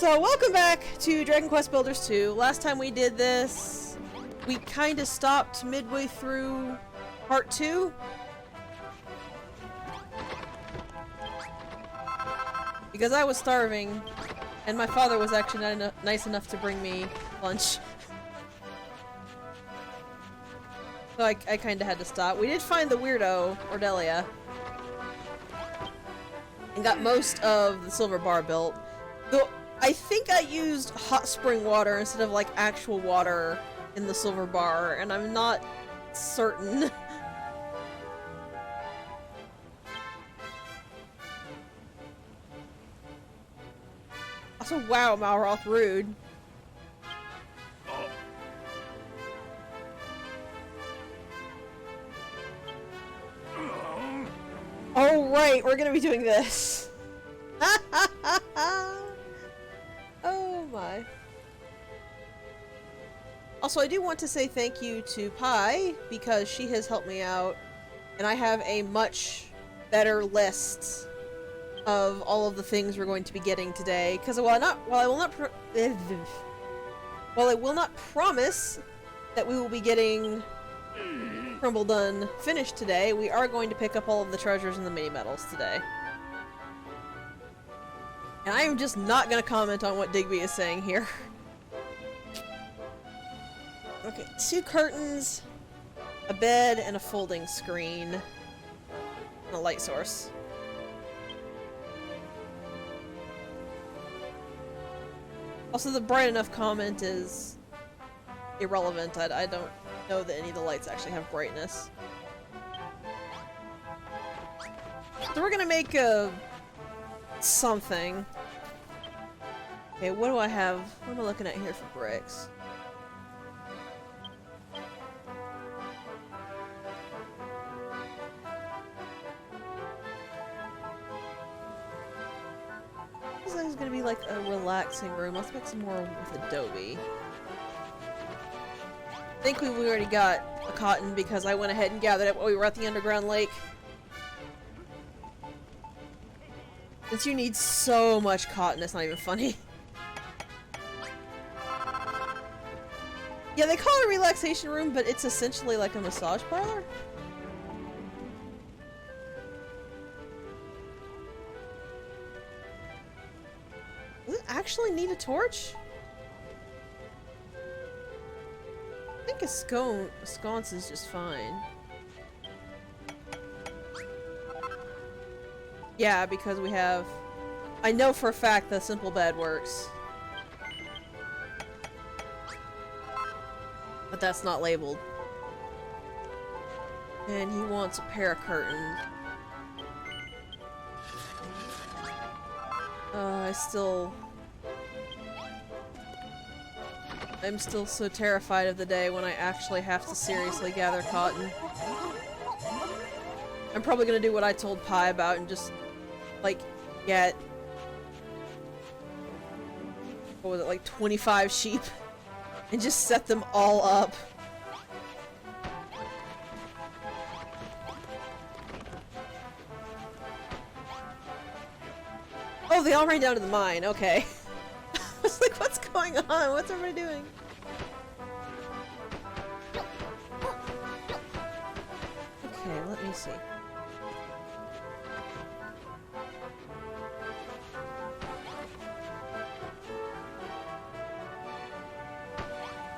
So, welcome back to Dragon Quest Builders 2. Last time we did this, we kind of stopped midway through part 2. Because I was starving, and my father was actually nice enough to bring me lunch. So I kind of had to stop. We did find the weirdo, Ordelia, and got most of the silver bar built. Though I think I used hot spring water instead of like actual water in the silver bar, and I'm not certain. Also, wow, Malroth, rude. Oh right, we're gonna be doing this. Oh my. Also, I do want to say thank you to Pi, because she has helped me out, and I have a much better list of all of the things we're going to be getting today. Because while I will not promise that we will be getting Khrumbul-Dun finished today, we are going to pick up all of the treasures and the mini medals today. And I am just not going to comment on what Digby is saying here. Okay, 2 curtains, a bed, and a folding screen, and a light source. Also, the bright enough comment is irrelevant. I don't know that any of the lights actually have brightness. So we're gonna make a something. Okay, what do I have? What am I looking at here for bricks? This is gonna be like a relaxing room. Let's make some more with adobe. I think we already got a cotton because I went ahead and gathered it while we were at the underground lake. Since you need so much cotton, it's not even funny. Yeah, they call it a relaxation room, but it's essentially like a massage parlor. Does it actually need a torch? I think a sconce is just fine. Yeah, because we have... I know for a fact the simple bed works. But that's not labeled. And he wants a pair of curtains. I'm still so terrified of the day when I actually have to seriously gather cotton. I'm probably gonna do what I told Pi about and just, like, get... what was it, like 25 sheep? And just set them all up. Oh, they all ran down to the mine, okay. I was like, what's going on? What's everybody doing? Okay, let me see.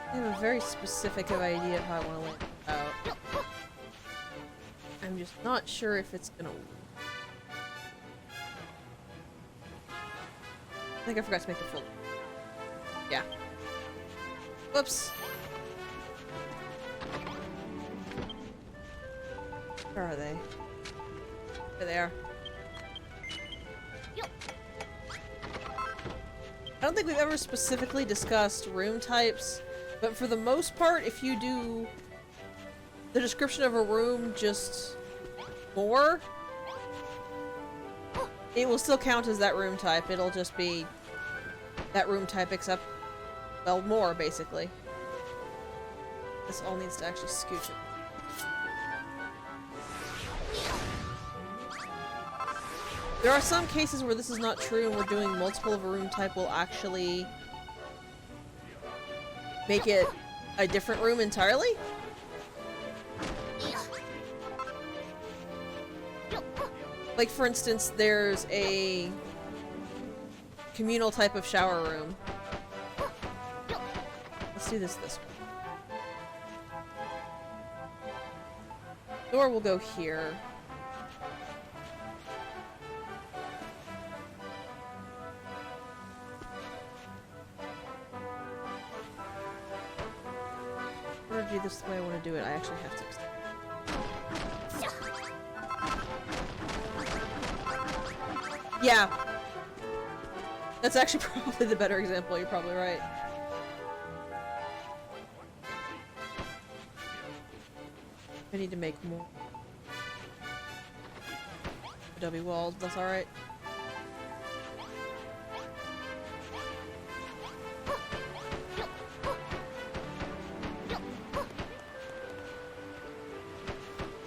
I have a very specific idea of how I want to lay it out. I'm just not sure if it's gonna work. I think I forgot to make the full. Yeah. Whoops. Where are they? There they are. I don't think we've ever specifically discussed room types, but for the most part, if you do the description of a room just more, it will still count as that room type. It'll just be that room type except, well, more, basically. This all needs to actually scooch it. There are some cases where this is not true and we're doing multiple of a room type will actually make it a different room entirely. Like, for instance, there's a communal type of shower room. Let's do this way. Door will go here. In order to do this the way I want to do it, I actually have to. Yeah. That's actually probably the better example, you're probably right. I need to make more adobe walls, that's alright.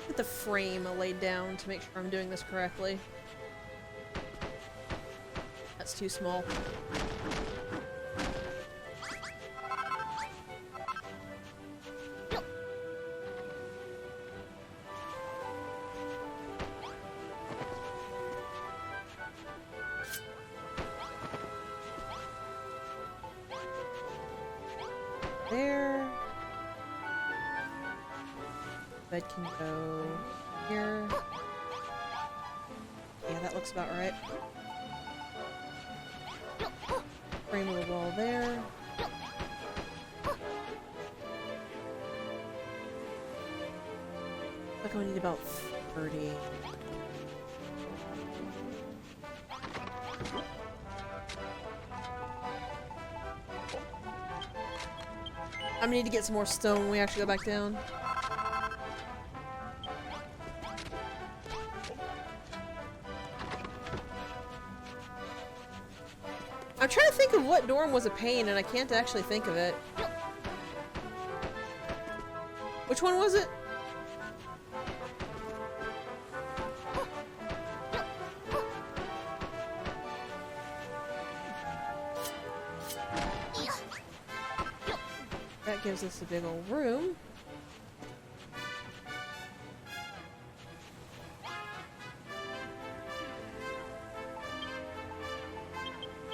Get the frame laid down to make sure I'm doing this correctly. That's too small. There. Bed can go here. Yeah, that looks about right. Frame of the wall there. Look, I need about 30. I'm gonna need to get some more stone when we actually go back down. I'm trying to think of what dorm was a pain, and I can't actually think of it. Which one was it? That gives us a big old room.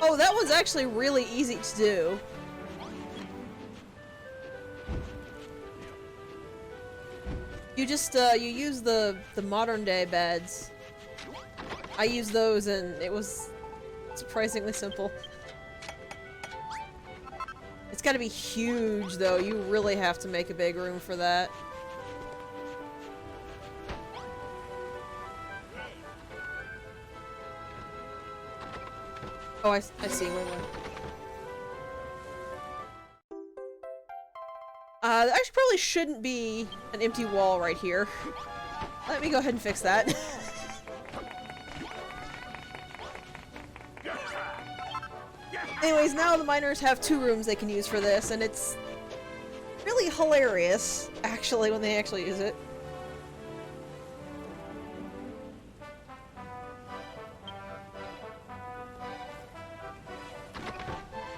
Oh, that one's actually really easy to do. You just, you use the modern day beds. I used those and it was surprisingly simple. It's gotta be huge though, you really have to make a big room for that. Oh, I see. Wait. There actually probably shouldn't be an empty wall right here. Let me go ahead and fix that. Anyways, now the miners have 2 rooms they can use for this, and it's really hilarious, actually, when they actually use it.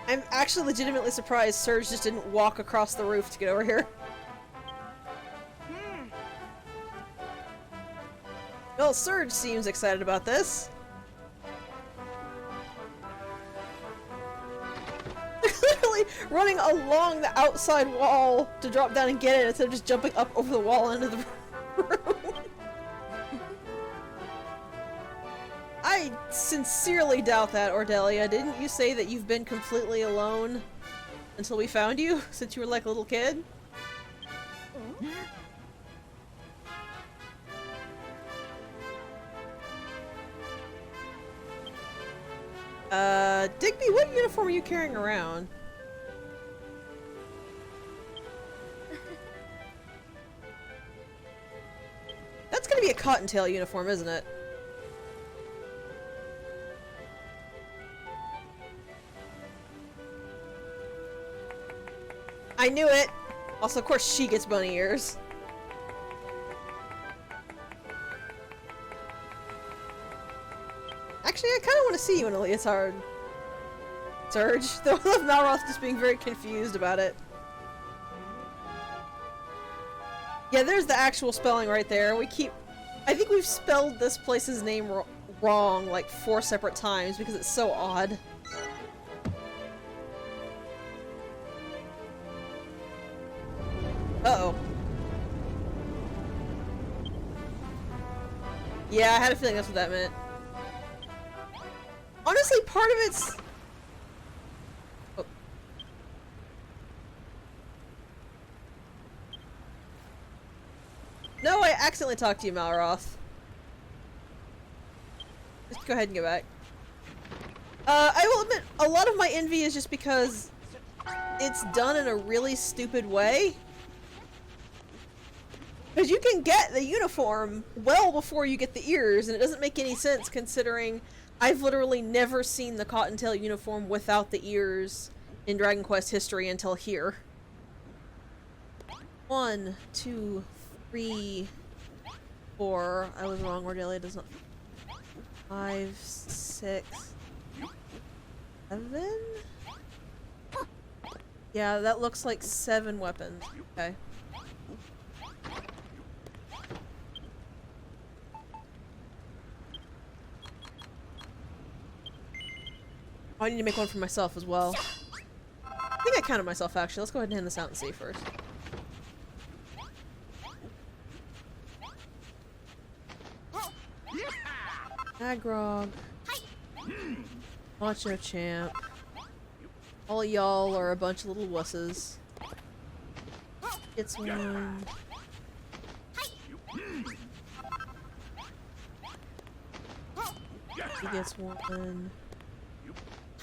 I'm actually legitimately surprised Surge just didn't walk across the roof to get over here. Well, Surge seems excited about this. They're literally running along the outside wall to drop down and get it instead of just jumping up over the wall into the room. I sincerely doubt that, Ordelia. Didn't you say that you've been completely alone until we found you, since you were like a little kid? Digby, what uniform are you carrying around? That's gonna be a cottontail uniform, isn't it? I knew it! Also, of course, she gets bunny ears. to see you in a leotard. Surge. Though I love Malroth just being very confused about it. Yeah, there's the actual spelling right there. I think we've spelled this place's name wrong like 4 separate times because it's so odd. Uh-oh. Yeah, I had a feeling that's what that meant. Honestly, part of it's... Oh. No, I accidentally talked to you, Malroth. Just go ahead and get back. I will admit, a lot of my envy is just because it's done in a really stupid way. Because you can get the uniform well before you get the ears, and it doesn't make any sense considering I've literally never seen the Cottontail uniform without the ears in Dragon Quest history until here. 1, 2, 3, 4. I was wrong. Cordelia does not. 5, 6, 7? Yeah, that looks like 7 weapons. Okay. Oh, I need to make one for myself as well. I think I counted myself actually. Let's go ahead and hand this out and see first. Agrog. Macho Champ. All y'all are a bunch of little wusses. Gets one. He gets one.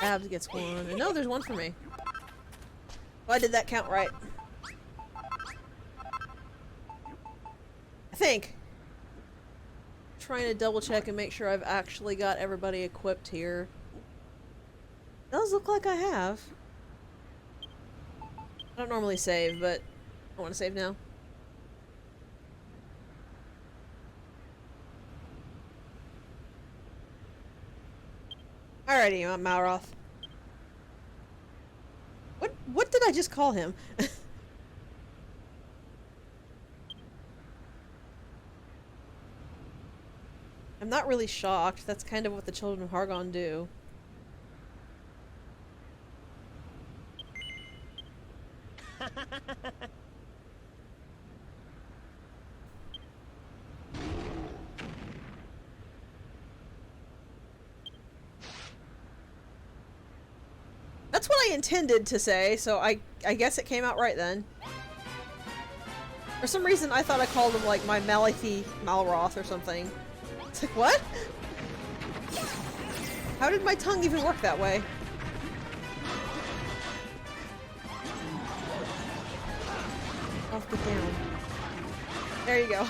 Abs gets one. And no, there's one for me. Well, I did that count right. I think. Trying to double check and make sure I've actually got everybody equipped here. Does look like I have. I don't normally save, but I want to save now. Alrighty, Malroth. What did I just call him? I'm not really shocked. That's kind of what the children of Hargon do. That's what I intended to say, so I guess it came out right then. For some reason, I thought I called him, like, my Malathi Malroth or something. It's like, what? How did my tongue even work that way? Off the down. There you go.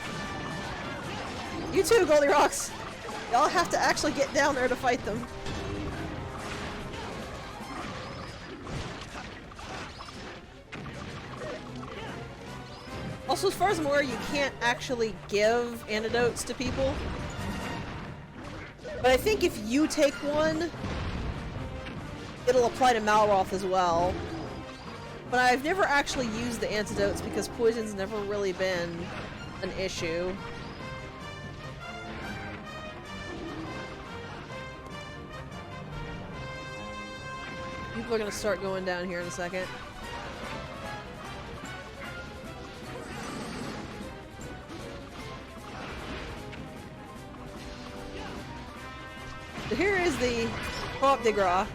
You too, Goldie Rocks! Y'all have to actually get down there to fight them. Also, as far as I'm aware, you can't actually give antidotes to people. But I think if you take one, it'll apply to Malroth as well. But I've never actually used the antidotes because poison's never really been an issue. People are gonna start going down here in a second. So here is the co-op de gras.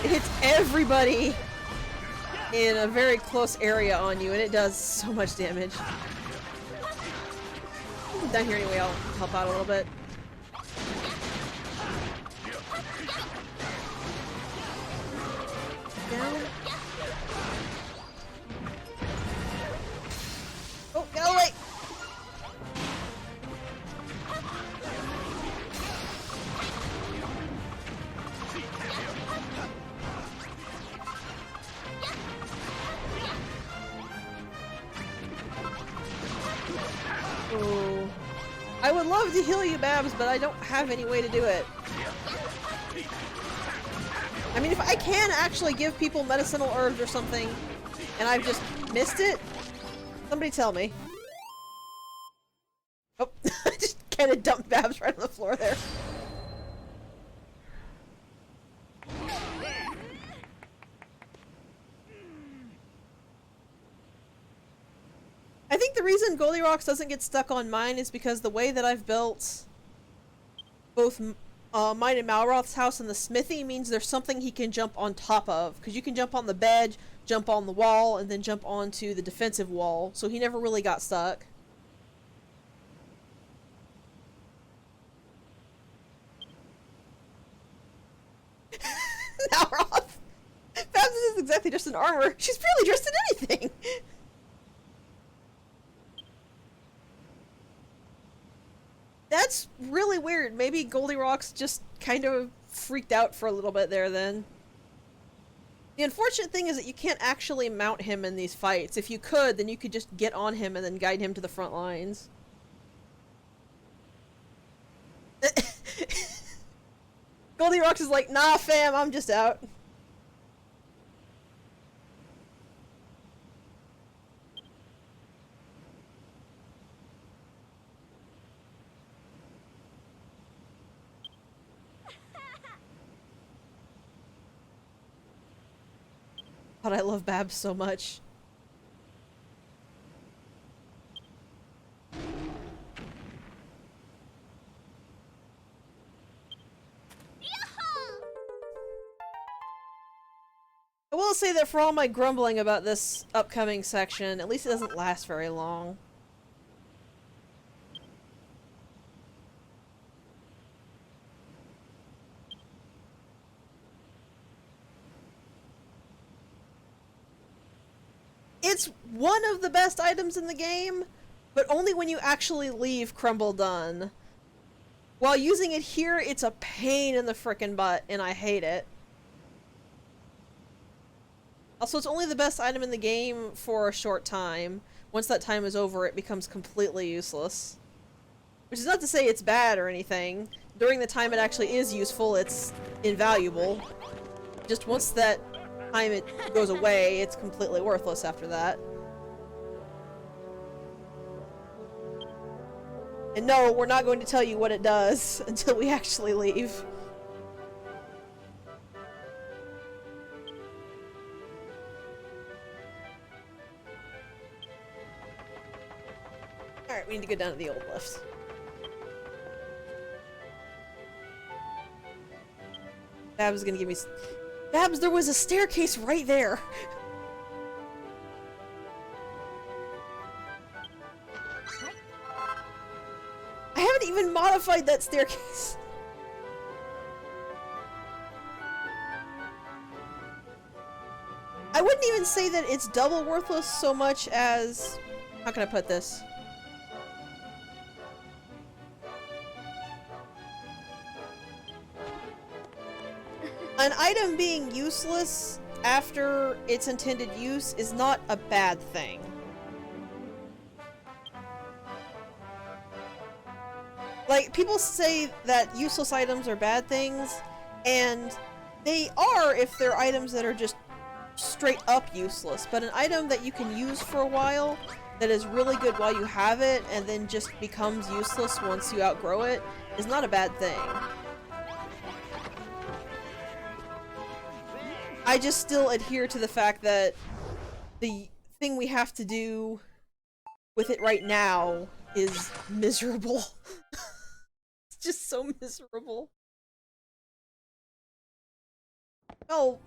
It hits everybody in a very close area on you, and it does so much damage. I'm down here anyway, I'll help out a little bit. Down. Oh, get away! I would love to heal you, Babs, but I don't have any way to do it. I mean, if I can actually give people medicinal herbs or something, and I've just missed it, somebody tell me. Oh, I just kind of dumped Babs right on the floor there. I think the reason Goldilocks doesn't get stuck on mine is because the way that I've built both mine and Malroth's house and the smithy means there's something he can jump on top of. Because you can jump on the bed, jump on the wall, and then jump onto the defensive wall. So he never really got stuck. Malroth! Babs is exactly just in armor. She's barely dressed in anything! That's really weird. Maybe Goldilocks just kind of freaked out for a little bit there then. The unfortunate thing is that you can't actually mount him in these fights. If you could, then you could just get on him and then guide him to the front lines. Goldilocks is like, nah fam, I'm just out. God, I love Babs so much. I will say that for all my grumbling about this upcoming section, at least it doesn't last very long. It's one of the best items in the game, but only when you actually leave Khrumbul-Dun. While using it here, it's a pain in the frickin' butt, and I hate it. Also, it's only the best item in the game for a short time. Once that time is over, it becomes completely useless. Which is not to say it's bad or anything. During the time it actually is useful, it's invaluable. Just once that time it goes away, it's completely worthless after that. And no, we're not going to tell you what it does until we actually leave. Alright, we need to go down to the old lift. Babs is gonna give me... Babs, there was a staircase right there! I haven't even modified that staircase! I wouldn't even say that it's double worthless so much as... How can I put this? An item being useless after its intended use is not a bad thing. Like, people say that useless items are bad things, and they are if they're items that are just straight up useless, but an item that you can use for a while, that is really good while you have it, and then just becomes useless once you outgrow it, is not a bad thing. I just still adhere to the fact that the thing we have to do with it right now is miserable. It's just so miserable. Oh,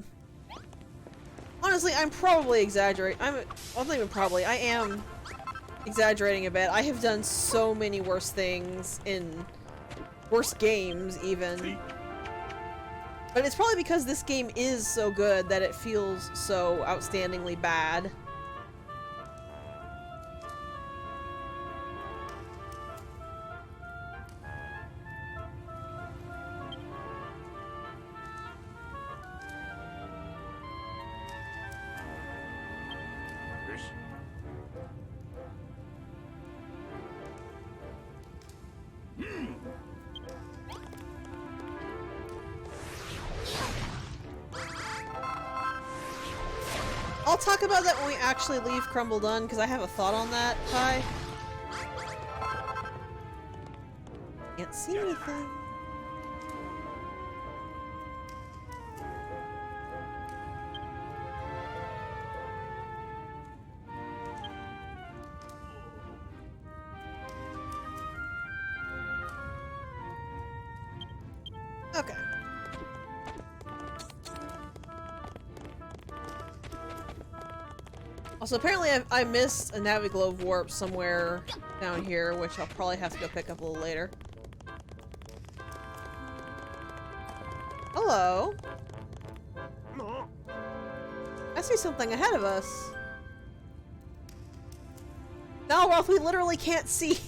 honestly, I'm probably exaggerating. Well, not even probably. I am exaggerating a bit. I have done so many worse things in worse games, even. But it's probably because this game is so good that it feels so outstandingly bad. I'll talk about that when we actually leave Khrumbul-Dun, because I have a thought on that, Kai. Can't see anything. Okay. Also, apparently I missed a Naviglobe warp somewhere down here, which I'll probably have to go pick up a little later. Hello. I see something ahead of us. Malroth, we literally can't see.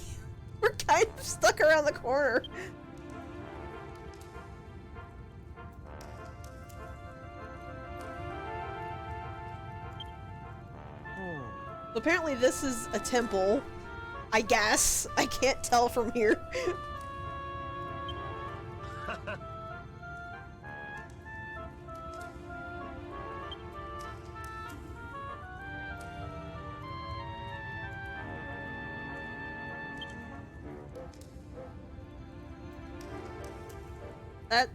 We're kind of stuck around the corner. So apparently this is a temple, I guess. I can't tell from here.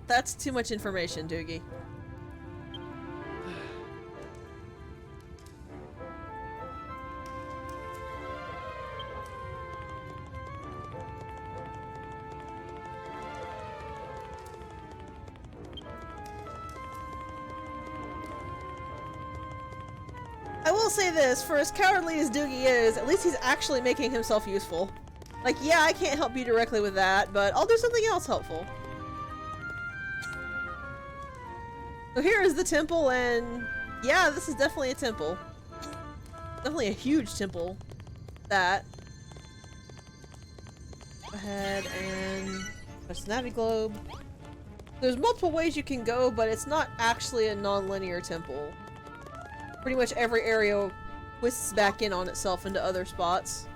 That's too much information, Doogie. I will say this, for as cowardly as Doogie is, at least he's actually making himself useful. Like, yeah, I can't help you directly with that, but I'll do something else helpful. So here is the temple, and yeah, this is definitely a temple. Definitely a huge temple. That. Go ahead and press the Naviglobe. There's multiple ways you can go, but it's not actually a non-linear temple. Pretty much every area twists back in on itself into other spots.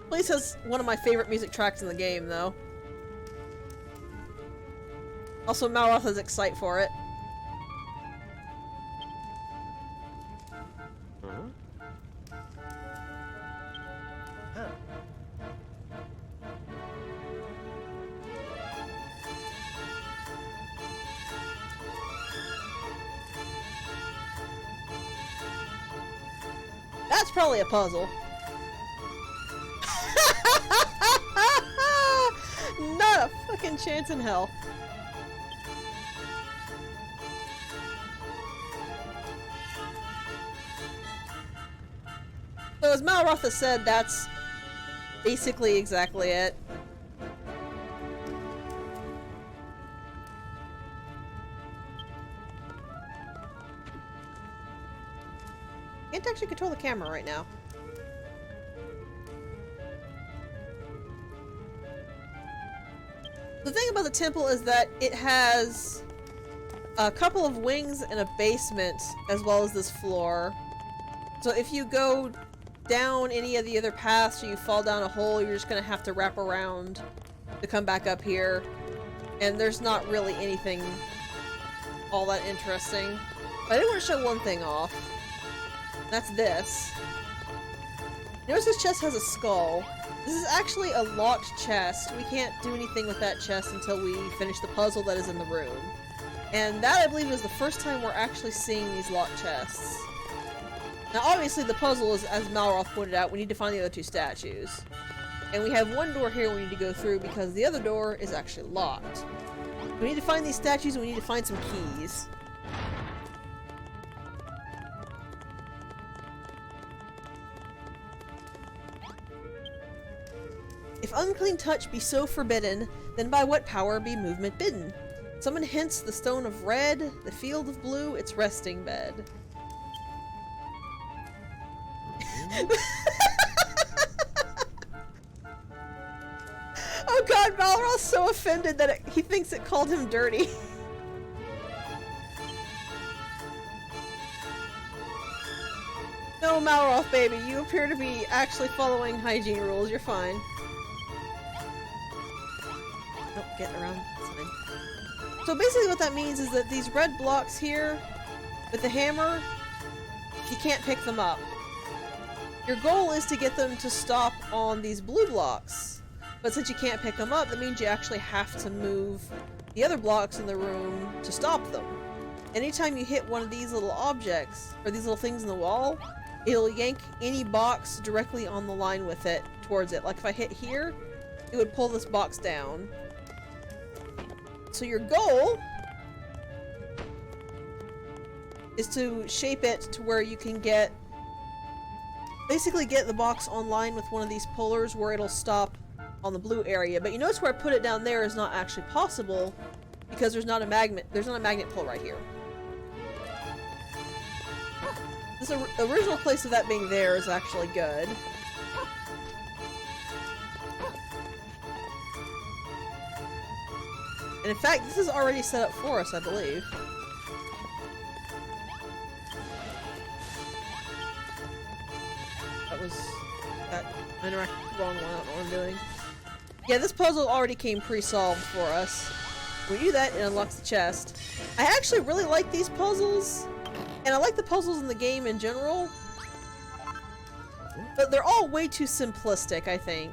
Place has one of my favorite music tracks in the game, though. Also, Malroth is excited for it. That's probably a puzzle. Not a fucking chance in hell. So as Malroth has said, that's basically exactly it. Can't actually control the camera right now. The thing about the temple is that it has a couple of wings and a basement, as well as this floor. So if you go down any of the other paths or you fall down a hole, you're just gonna have to wrap around to come back up here. And there's not really anything all that interesting. But I did want to show one thing off. That's this. Notice this chest has a skull. This is actually a locked chest. We can't do anything with that chest until we finish the puzzle that is in the room. And that, I believe, is the first time we're actually seeing these locked chests. Now, obviously, the puzzle is, as Malroth pointed out, we need to find the other two statues. And we have one door here we need to go through because the other door is actually locked. We need to find these statues and we need to find some keys. If unclean touch be so forbidden, then by what power be movement bidden? Summon hence the stone of red, the field of blue, its resting bed. Oh god, Malroth's so offended that he thinks it called him dirty. No, Malroth, baby, you appear to be actually following hygiene rules. You're fine. Nope, get around. It's fine. So basically what that means is that these red blocks here, with the hammer, you can't pick them up. Your goal is to get them to stop on these blue blocks. But since you can't pick them up, that means you actually have to move the other blocks in the room to stop them. Anytime you hit one of these little objects, or these little things in the wall, it'll yank any box directly on the line with it towards it. Like if I hit here, it would pull this box down. So your goal is to shape it to where you can basically get the box online with one of these pullers where it'll stop on the blue area. But you notice where I put it down there is not actually possible because there's not a magnet pull right here. This original place of that being there is actually good. And in fact, this is already set up for us, I believe. I interacted with the wrong one, I don't know what I'm doing. Yeah, this puzzle already came pre-solved for us. When you do that, it unlocks the chest. I actually really like these puzzles, and I like the puzzles in the game in general, but they're all way too simplistic, I think.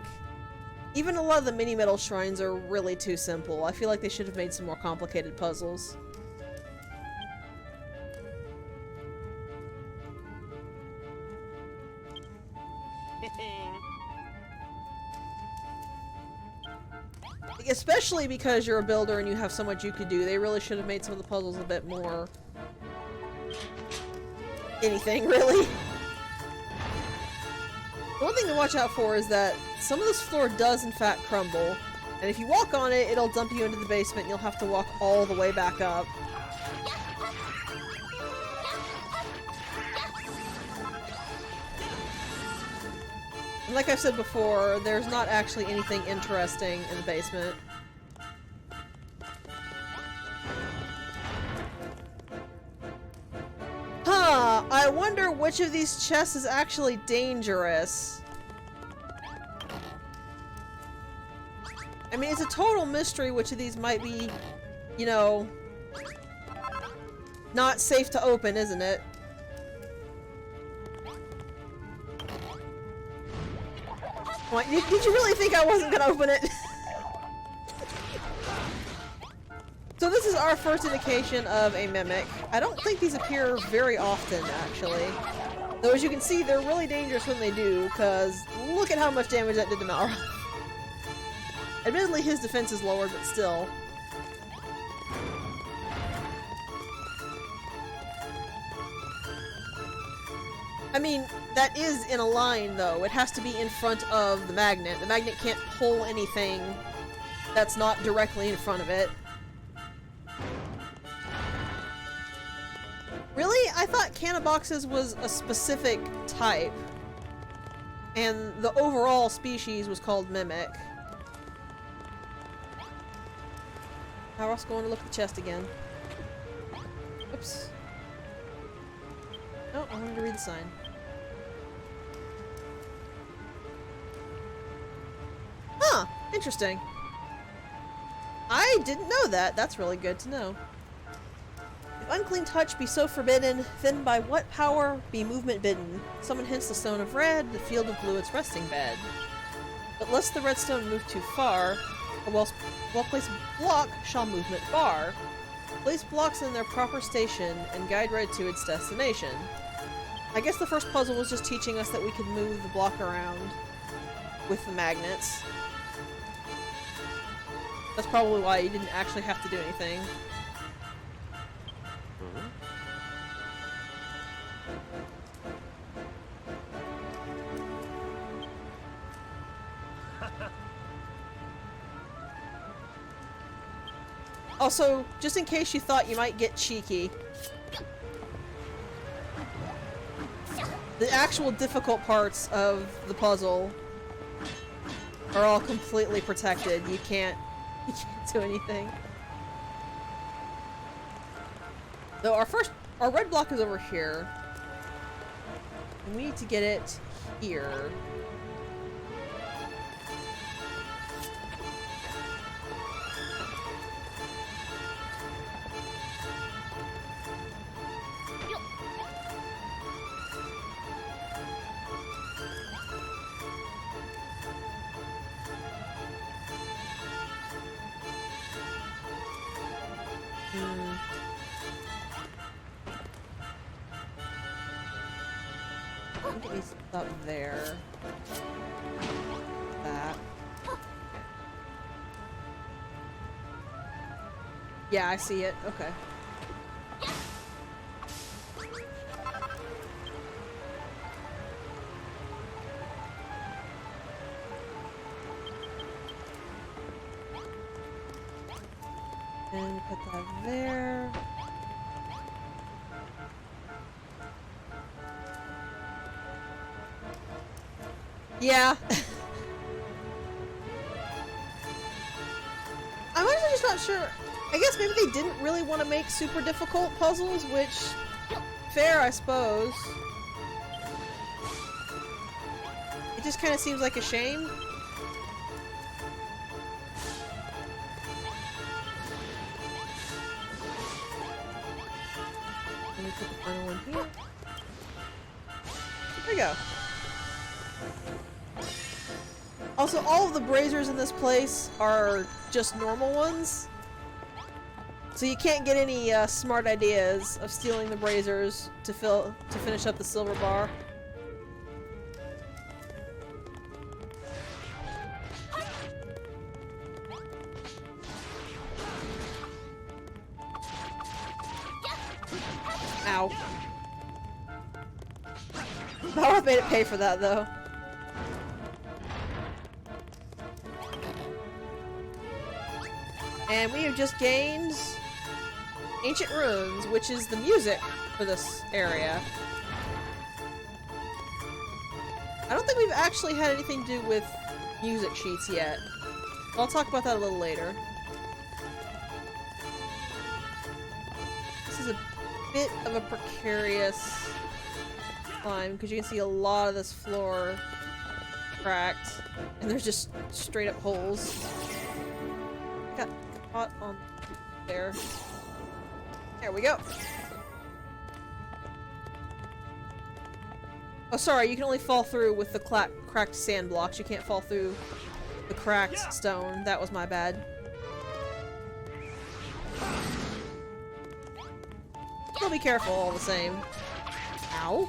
Even a lot of the mini-metal shrines are really too simple. I feel like they should have made some more complicated puzzles. Especially because you're a builder and you have so much you could do, they really should have made some of the puzzles a bit more... anything, really. The one thing to watch out for is that some of this floor does in fact crumble, and if you walk on it, it'll dump you into the basement and you'll have to walk all the way back up. And like I've said before, there's not actually anything interesting in the basement. Huh, I wonder which of these chests is actually dangerous. I mean, it's a total mystery which of these might be, you know, not safe to open, isn't it? What, did you really think I wasn't gonna open it? So this is our first indication of a mimic. I don't think these appear very often, actually. Though as you can see, they're really dangerous when they do, because look at how much damage that did to Malroth. Admittedly, his defense is lower, but still. I mean, that is in a line, though. It has to be in front of the magnet. The magnet can't pull anything that's not directly in front of it. Really? I thought canna boxes was a specific type. And the overall species was called mimic. Now Ross going to look at the chest again. Oops. Oh, I wanted to read the sign. Huh, interesting. I didn't know that. That's really good to know. If unclean touch be so forbidden, then by what power be movement bidden? Summon hence the stone of red, the field of blue its resting bed. But lest the red stone move too far, a well-placed block shall movement bar. Place blocks in their proper station, and guide red to its destination. I guess the first puzzle was just teaching us that we could move the block around with the magnets. That's probably why you didn't actually have to do anything. Also, just in case you thought you might get cheeky, the actual difficult parts of the puzzle are all completely protected. You can't do anything. So our red block is over here. And we need to get it here. Hmm. I think it needs up there. That. Yeah, I see it. Okay. And put that there. Yeah. I'm actually just not sure. I guess maybe they didn't really want to make super difficult puzzles, which, fair, I suppose. It just kind of seems like a shame. Let me put the final one here. There we go. Also, all of the braziers in this place are just normal ones. So you can't get any smart ideas of stealing the braziers to finish up the silver bar. Ow. Malroth made it pay for that, though. And we have just gained Ancient Runes, which is the music for this area. I don't think we've actually had anything to do with music sheets yet. I'll talk about that a little later. This is a bit of a precarious climb, because you can see a lot of this floor cracked, and there's just straight up holes. Got caught on there. There we go. Oh, sorry, you can only fall through with the cracked sand blocks. You can't fall through the cracked stone. That was my bad. Still be careful all the same. Ow.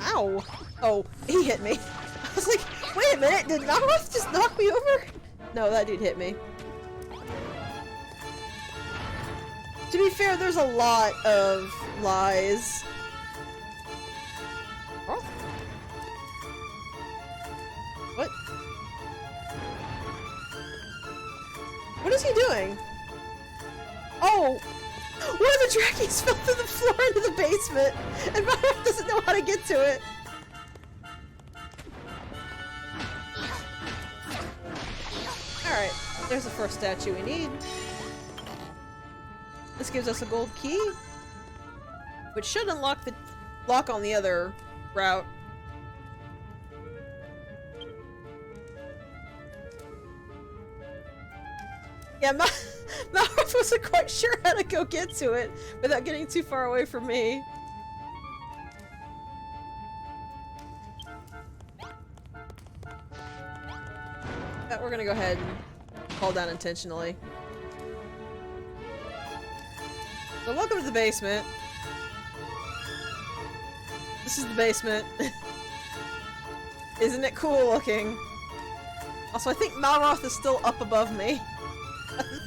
Ow. Oh, he hit me. I was like, wait a minute, did Malroth just knock me over? No, that dude hit me. To be fair, there's a lot of lies. Oh. What? What is he doing? Oh! One of the dragons fell through the floor into the basement, and Malroth doesn't know how to get to it. Alright, there's the first statue we need. This gives us a gold key, which should unlock the lock on the other route. Yeah, Malroth wasn't quite sure how to go get to it without getting too far away from me. But we're gonna go ahead and fall down intentionally. So welcome to the basement. This is the basement. Isn't it cool looking? Also, I think Malroth is still up above me.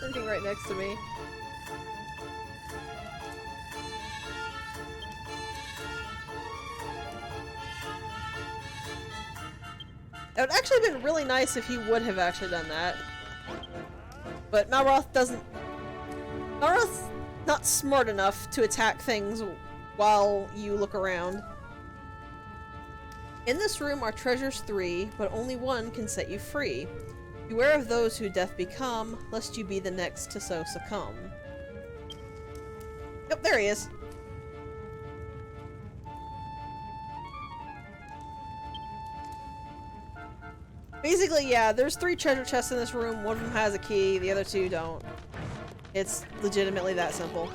Sitting right next to me. It would actually have been really nice if he would have actually done that. But Malroth doesn't... Malroth's not smart enough to attack things while you look around. In this room are treasures 3, but only one can set you free. Beware of those who death become, lest you be the next to so succumb. Yep, there he is. Basically, yeah, there's 3 treasure chests in this room. One of them has a key, the other 2 don't. It's legitimately that simple.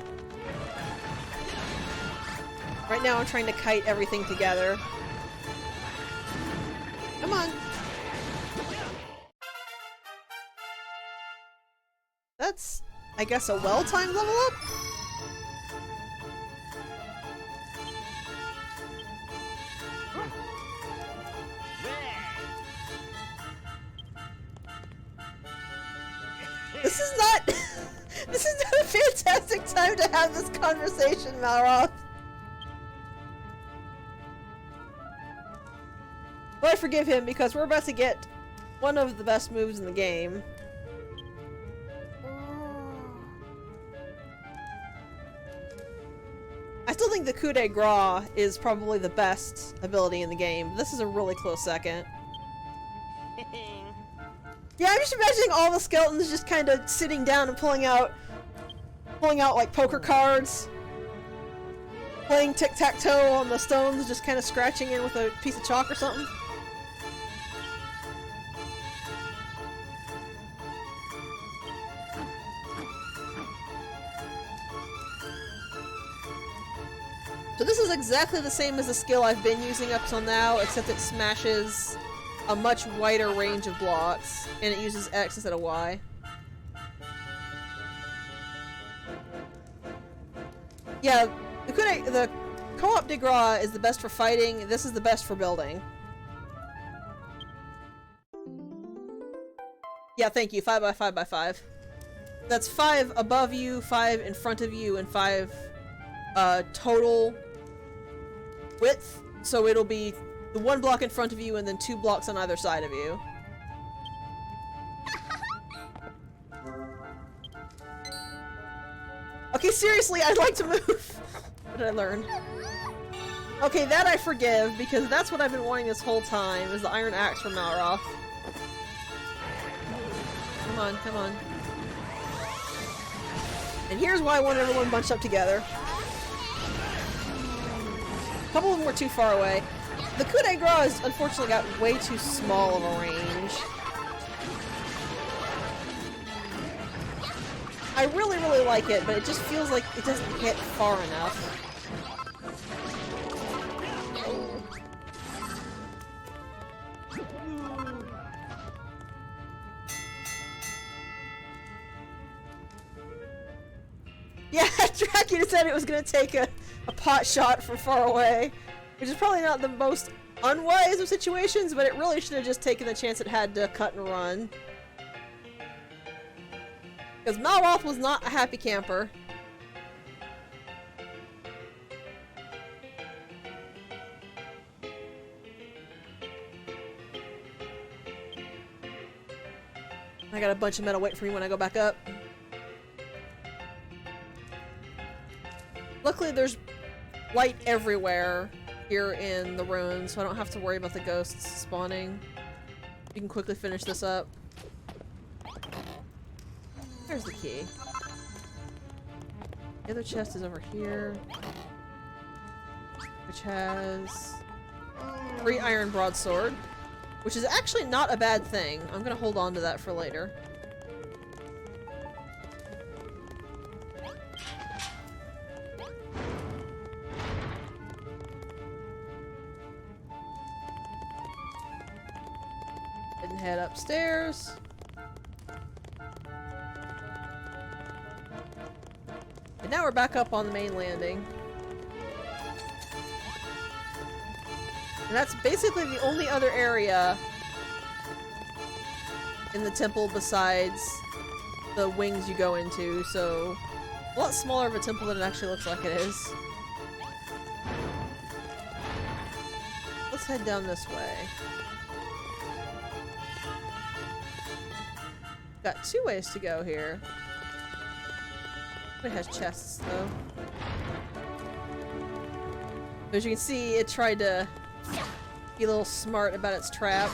Right now I'm trying to kite everything together. Come on! I guess, a well-timed level up? This is not- this is not a fantastic time to have this conversation, Malroth. But I forgive him because we're about to get one of the best moves in the game. I still think the coup de grace is probably the best ability in the game. This is a really close second. Yeah, I'm just imagining all the skeletons just kind of sitting down and pulling out like poker cards. Playing tic-tac-toe on the stones, just kind of scratching in with a piece of chalk or something. So this is exactly the same as the skill I've been using up till now, except it smashes a much wider range of blocks, and it uses X instead of Y. Yeah, the co-op de grace is the best for fighting, this is the best for building. Yeah, thank you. 5 by 5 by 5. That's 5 above you, 5 in front of you, and 5 total width. So it'll be the 1 block in front of you and then 2 blocks on either side of you. Okay, seriously, I'd like to move! What did I learn? Okay, that I forgive, because that's what I've been wanting this whole time, is the Iron Axe from Malroth. Come on, come on. And here's why I want everyone bunched up together. A couple of them were too far away. The coup de grace unfortunately got way too small of a range. I really, really like it, but it just feels like it doesn't hit far enough. Yeah, Dracula said it was gonna take a pot shot from far away, which is probably not the most unwise of situations, but it really should have just taken the chance it had to cut and run. Because Malroth was not a happy camper. I got a bunch of metal waiting for me when I go back up. Luckily there's light everywhere here in the ruins, so I don't have to worry about the ghosts spawning. You can quickly finish this up. There's the key. The other chest is over here, which has 3 iron broadsword, which is actually not a bad thing. I'm gonna hold on to that for later. And head upstairs. And now we're back up on the main landing. And that's basically the only other area in the temple besides the wings you go into, so a lot smaller of a temple than it actually looks like it is. Let's head down this way. Got 2 ways to go here. It has chests, though. As you can see, it tried to be a little smart about its trap.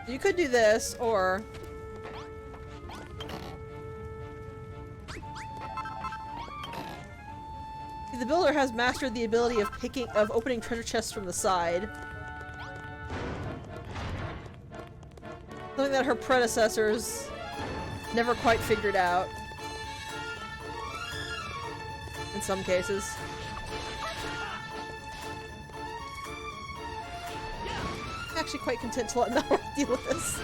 You could do this, or see, the builder has mastered the ability of opening treasure chests from the side. Something that her predecessors never quite figured out. In some cases. I'm actually quite content to let Malroth deal with this.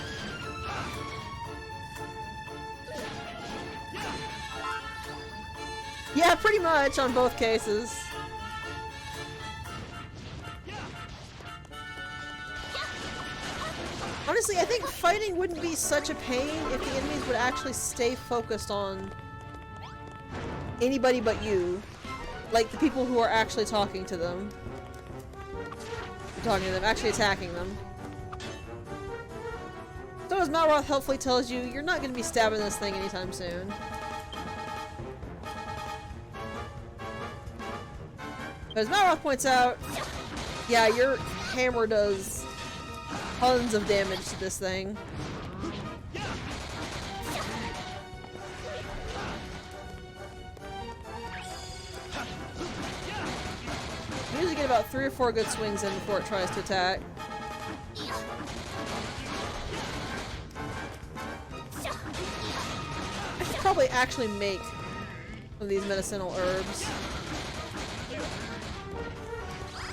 Yeah, pretty much on both cases. Honestly, I think fighting wouldn't be such a pain if the enemies would actually stay focused on anybody but you. Like the people who are actually talking to them. Actually attacking them. So as Malroth helpfully tells you, you're not going to be stabbing this thing anytime soon. As Malroth points out, yeah, your hammer does tons of damage to this thing. You usually get about 3 or 4 good swings in before it tries to attack. I should probably actually make one of these medicinal herbs.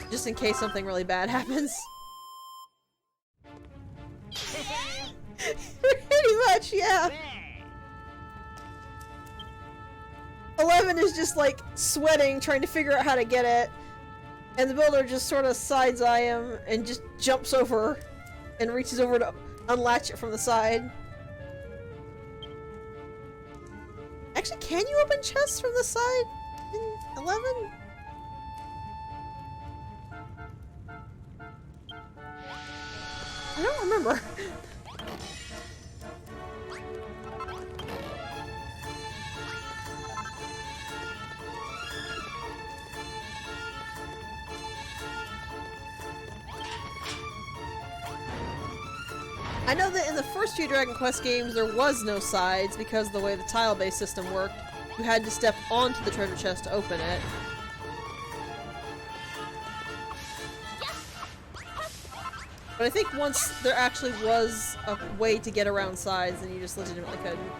Just in case something really bad happens. Pretty much, yeah. 11 is just like sweating, trying to figure out how to get it. And the builder just sort of sides-eye him and just jumps over and reaches over to unlatch it from the side. Actually, can you open chests from the side in 11? I don't remember. I know that in the first few Dragon Quest games there was no sides because of the way the tile-based system worked. You had to step onto the treasure chest to open it. But I think once there actually was a way to get around sides, then you just legitimately couldn't.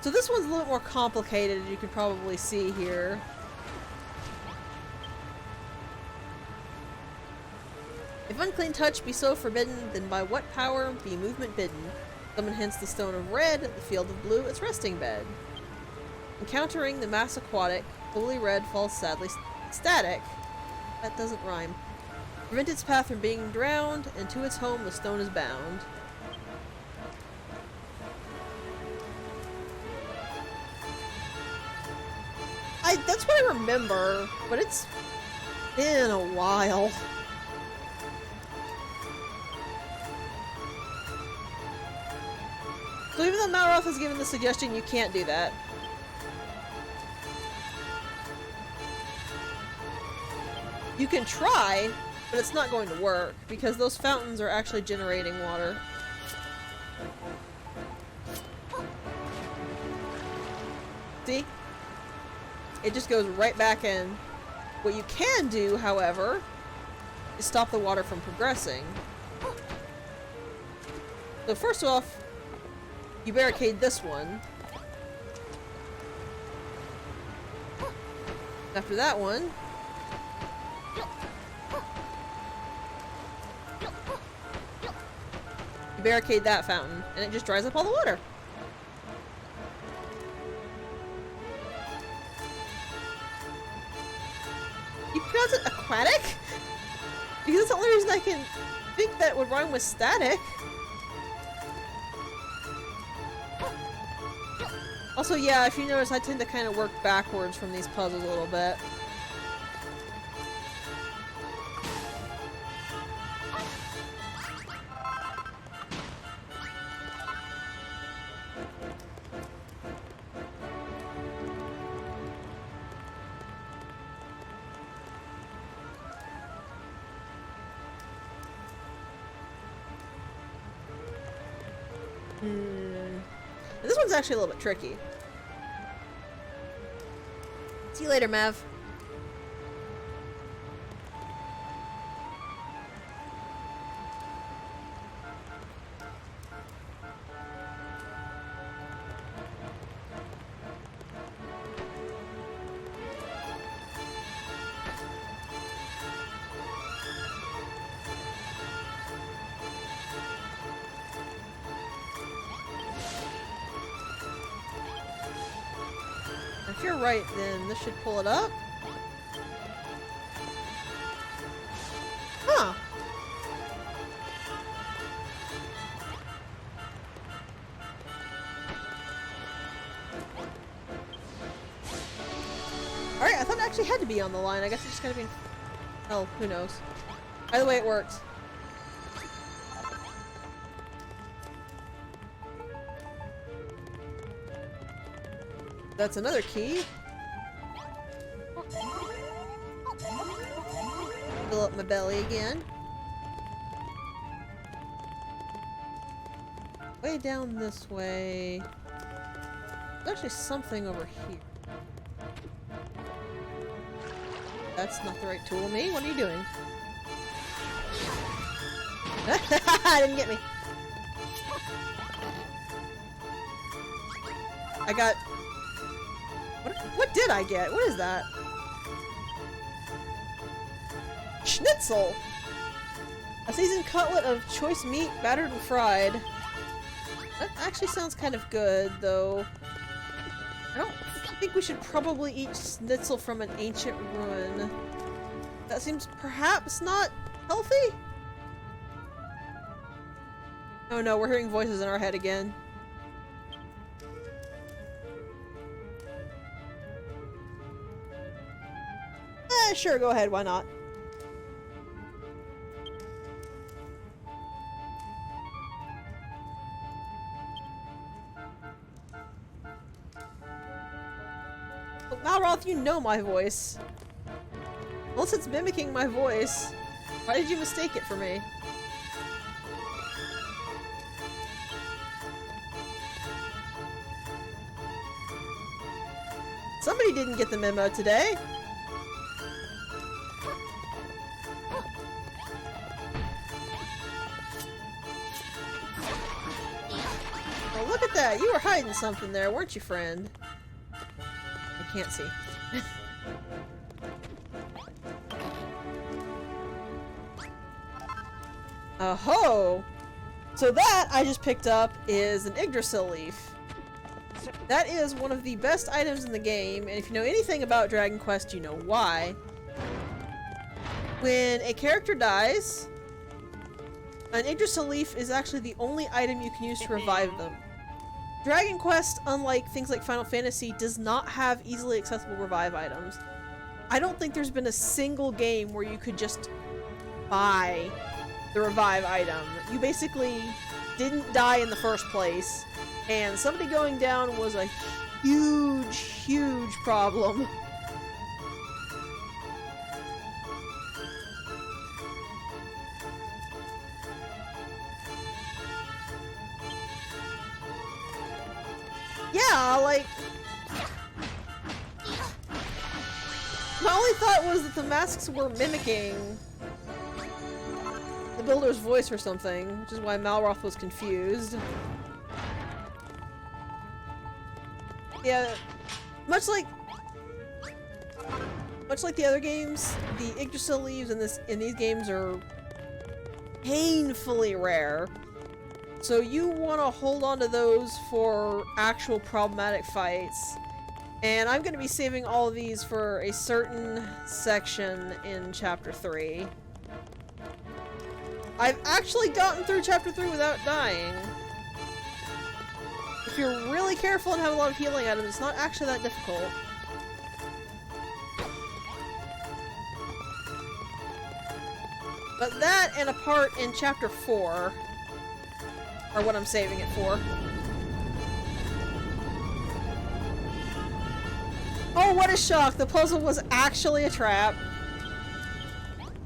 So this one's a little more complicated, as you can probably see here. If unclean touch be so forbidden, then by what power be movement bidden? Summon hence the stone of red, the field of blue, its resting bed. Encountering the mass aquatic, holy red falls sadly static. That doesn't rhyme. Prevent its path from being drowned, and to its home the stone is bound. That's what I remember, but it's been a while. So even though Malroth has given the suggestion, you can't do that. You can try, but it's not going to work, because those fountains are actually generating water. See? It just goes right back in. What you can do, however, is stop the water from progressing. So first off, you barricade this one. After that one, you barricade that fountain, and it just dries up all the water. You pronounce it aquatic? Because that's the only reason I can think that would rhyme with static. Also, yeah, if you notice, I tend to kind of work backwards from these puzzles a little bit. This one's actually a little bit tricky. See you later, Mav. If you're right, then this should pull it up. Huh. Alright, I thought it actually had to be on the line. I guess it just gotta be... Oh, who knows. Either way, it worked. That's another key. Fill up my belly again. Way down this way. There's actually something over here. That's not the right tool. Me? What are you doing? Didn't get me. I got... What did I get? What is that? Schnitzel! A seasoned cutlet of choice meat, battered and fried. That actually sounds kind of good, though. I don't think we should probably eat schnitzel from an ancient ruin. That seems perhaps not healthy? Oh no, we're hearing voices in our head again. Sure, go ahead, why not? Look, Malroth, you know my voice. Unless it's mimicking my voice. Why did you mistake it for me? Somebody didn't get the memo today. Oh, look at that! You were hiding something there, weren't you, friend? I can't see. Oh-ho! So that I just picked up is an Yggdrasil leaf. That is one of the best items in the game, and if you know anything about Dragon Quest, you know why. When a character dies, an Yggdrasil leaf is actually the only item you can use to revive them. Dragon Quest, unlike things like Final Fantasy, does not have easily accessible revive items. I don't think there's been a single game where you could just buy the revive item. You basically didn't die in the first place, and somebody going down was a huge, huge problem. Yeah, like... My only thought was that the masks were mimicking the builder's voice or something, which is why Malroth was confused. Yeah, much like the other games, the Yggdrasil leaves in these games are painfully rare. So you want to hold on to those for actual problematic fights. And I'm going to be saving all of these for a certain section in Chapter 3. I've actually gotten through Chapter 3 without dying. If you're really careful and have a lot of healing items, it's not actually that difficult. But that and a part in Chapter 4 are what I'm saving it for. Oh, what a shock! The puzzle was actually a trap.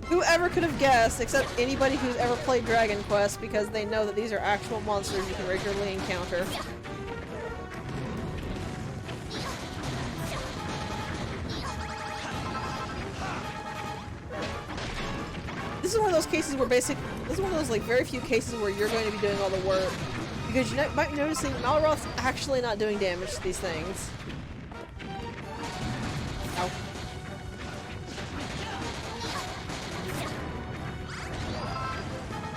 Whoever could have guessed, except anybody who's ever played Dragon Quest, because they know that these are actual monsters you can regularly encounter. This is one of those cases where this is one of those like very few cases where you're going to be doing all the work. Because you might be noticing Malroth's actually not doing damage to these things. Ow.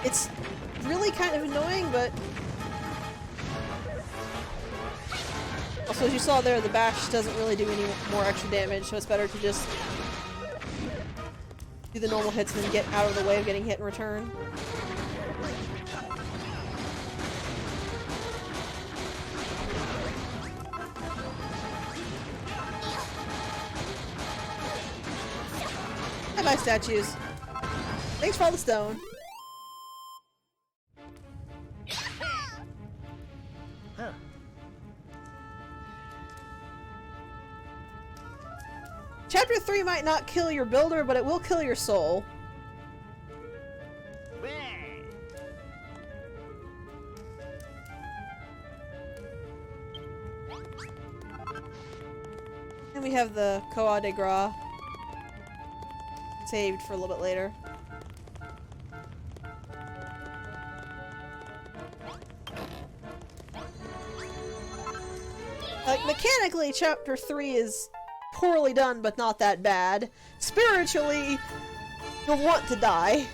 It's really kind of annoying, but... Oh, Also, as you saw there, the bash doesn't really do any more extra damage, so it's better to just do the normal hits and then get out of the way of getting hit in return. Bye-bye, statues. Thanks for all the stone. Chapter 3 might not kill your builder, but it will kill your soul. And we have the Coa de Gras saved for a little bit later. Like, mechanically, Chapter 3 is poorly done, but not that bad. Spiritually, you'll want to die.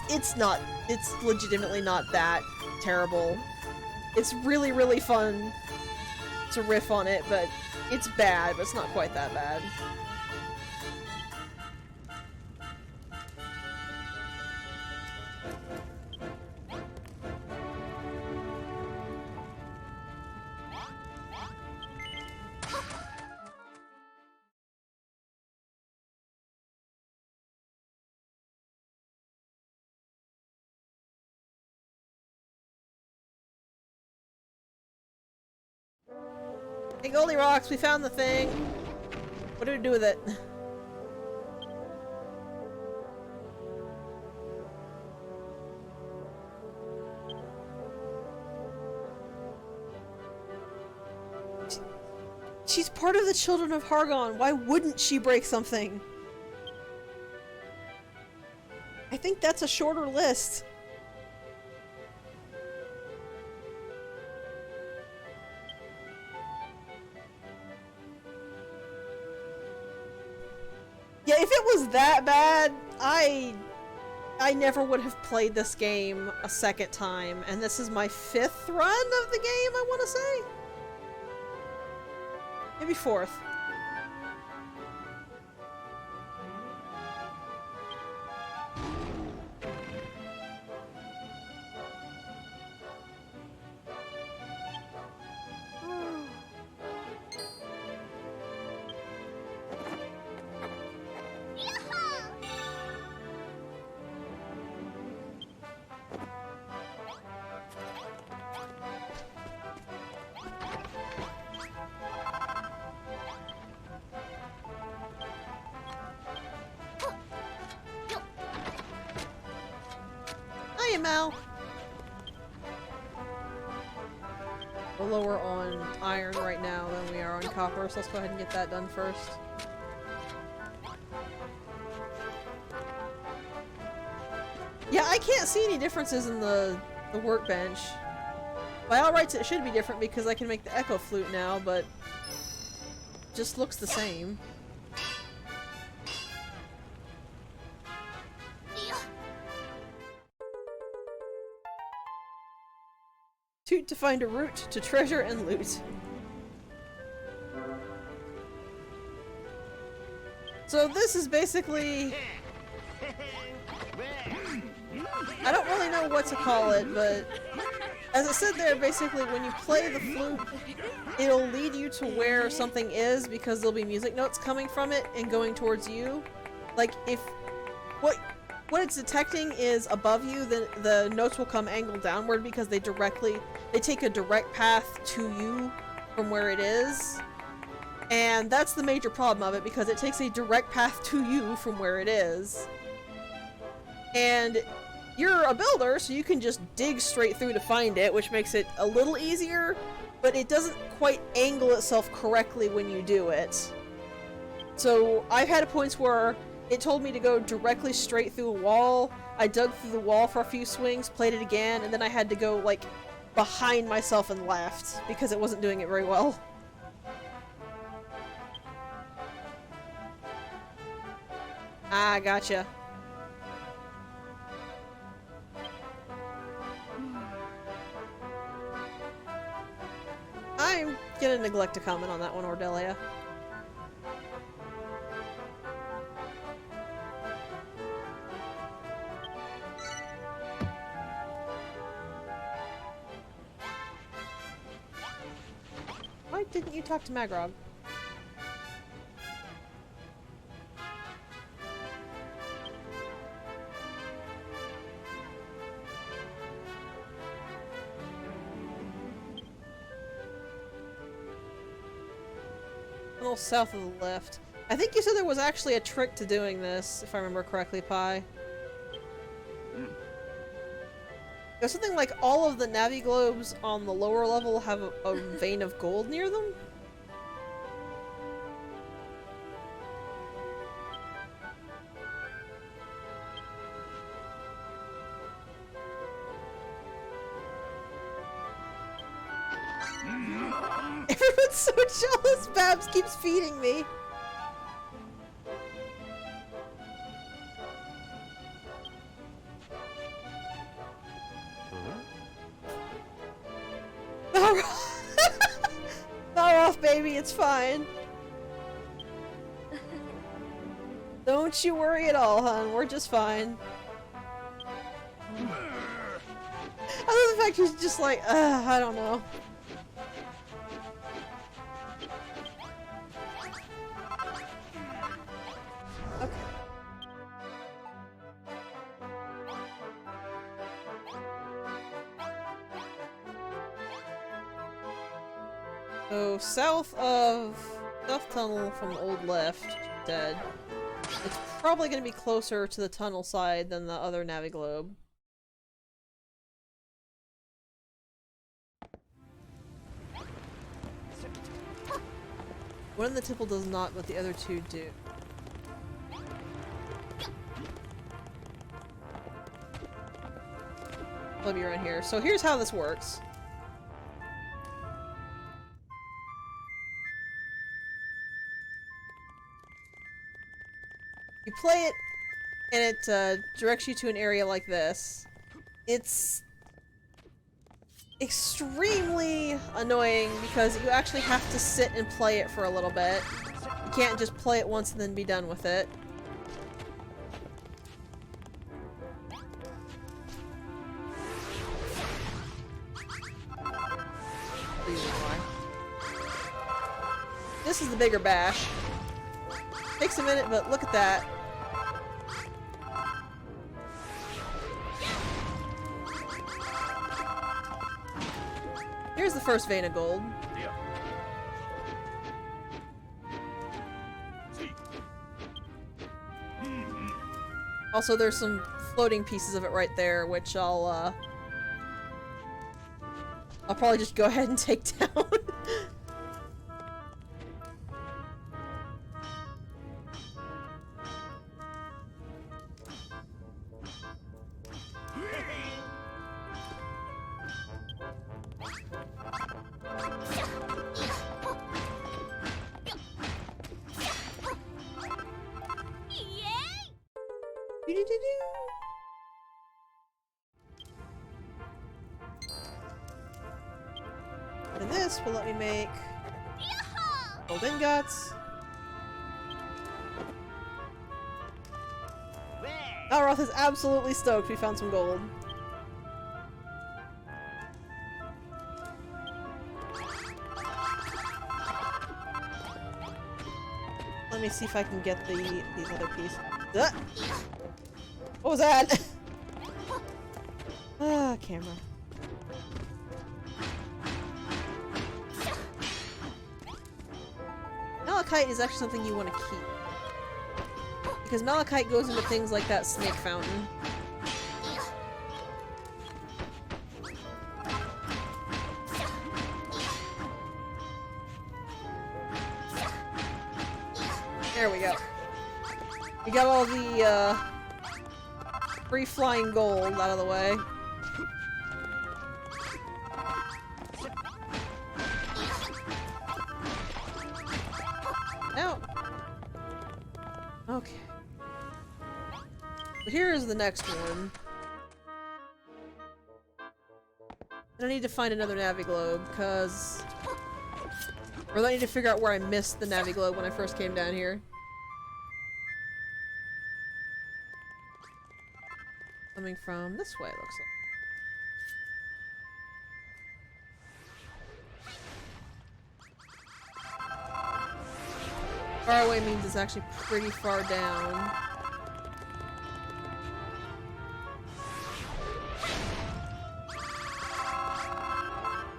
It's legitimately not that terrible. It's really, really fun to riff on it, but it's bad, but it's not quite that bad. Hey, Goldie Rocks, we found the thing. What do we do with it? She's part of the Children of Hargon. Why wouldn't she break something? I think that's a shorter list. Yeah, if it was that bad, I never would have played this game a second time, and this is my 5th run of the game, I want to say? Maybe 4th. Hiya, Mal! We're lower on iron right now than we are on copper, so let's go ahead and get that done first. Yeah, I can't see any differences in the workbench. By all rights, it should be different because I can make the echo flute now, but it just looks the same. Toot to find a route to treasure and loot. So this is basically... I don't really know what to call it, but as it said there, basically when you play the flute, it'll lead you to where something is because there'll be music notes coming from it and going towards you. Like if what it's detecting is above you, then the notes will come angled downward because they take a direct path to you from where it is. And that's the major problem of it because it takes a direct path to you from where it is. And you're a builder, so you can just dig straight through to find it, which makes it a little easier, but it doesn't quite angle itself correctly when you do it. So I've had points where it told me to go directly straight through a wall. I dug through the wall for a few swings, played it again, and then I had to go, like, behind myself and left because it wasn't doing it very well. Ah, gotcha. gonna neglect to comment on that one, Ordelia. Why didn't you talk to Magrog? A little south of the lift. I think you said there was actually a trick to doing this, if I remember correctly, Pi. There's something like all of the Navi globes on the lower level have a vein of gold near them? Everyone's so jealous! Babs keeps feeding me! Malroth, baby, it's fine. Don't you worry at all, hon. We're just fine. I love the fact he's just like, I don't know. Okay. So, south tunnel from Old Left, dead. It's probably going to be closer to the tunnel side than the other Naviglobe. One of the tipple does not, but the other two do. Let me run here. So here's how this works. You play it, and it directs you to an area like this. It's extremely annoying because you actually have to sit and play it for a little bit. You can't just play it once and then be done with it. This is the bigger bash. Takes a minute, but look at that. Here's the first vein of gold. Also, there's some floating pieces of it right there, which I'll probably just go ahead and take down. And this will let me make gold ingots. Malroth is absolutely stoked we found some gold. Let me see if I can get these other pieces. What was that? Ah, camera. Malachite is actually something you want to keep. Because malachite goes into things like that snake fountain. There we go. We got all the, free-flying gold out of the way. Now, okay. So here's the next one. And I need to find another Naviglobe, because Or I need to figure out where I missed the Naviglobe when I first came down here. Coming from this way, it looks like. Far away means it's actually pretty far down.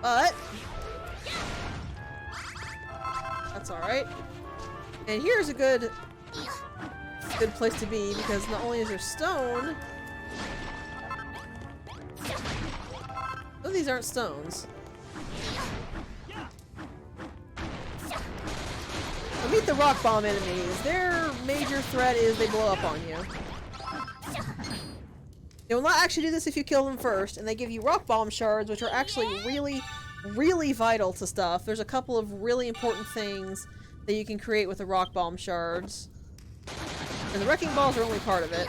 But that's alright. And here's a good place to be, because not only is there stone. Oh, these aren't stones. Meet the rock bomb enemies. Their major threat is they blow up on you. They will not actually do this if you kill them first, and they give you rock bomb shards, which are actually really, really vital to stuff. There's a couple of really important things that you can create with the rock bomb shards. And the wrecking balls are only part of it.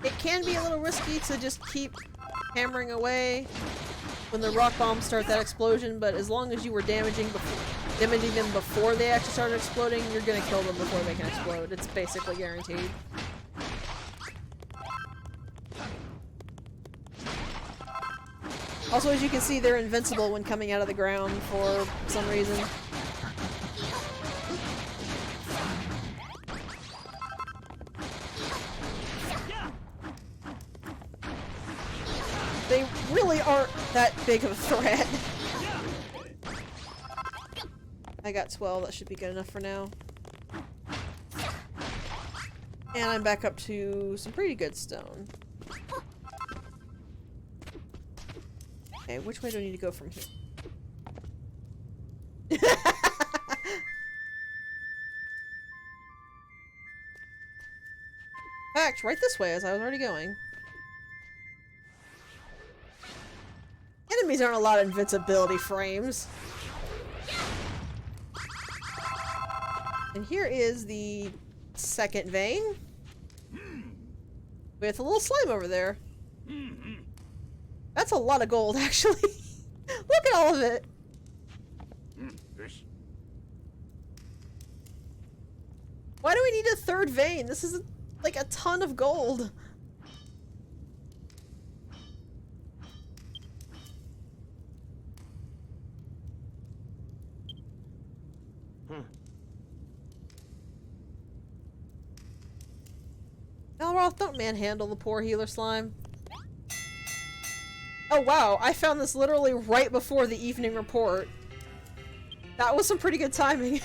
It can be a little risky to just keep hammering away when the rock bombs start that explosion, but as long as you were damaging them before they actually started exploding, you're gonna kill them before they can explode. It's basically guaranteed. Also, as you can see, they're invincible when coming out of the ground for some reason. They really aren't that big of a threat. I got 12, that should be good enough for now. And I'm back up to some pretty good stone. Okay, which way do I need to go from here? In fact, right this way, as I was already going. Enemies aren't a lot of invincibility frames. And here is the second vein. With a little slime over there. That's a lot of gold, actually. Look at all of it. Why do we need a third vein? This is like a ton of gold. Malroth, don't manhandle the poor healer slime. Oh wow, I found this literally right before the evening report. That was some pretty good timing.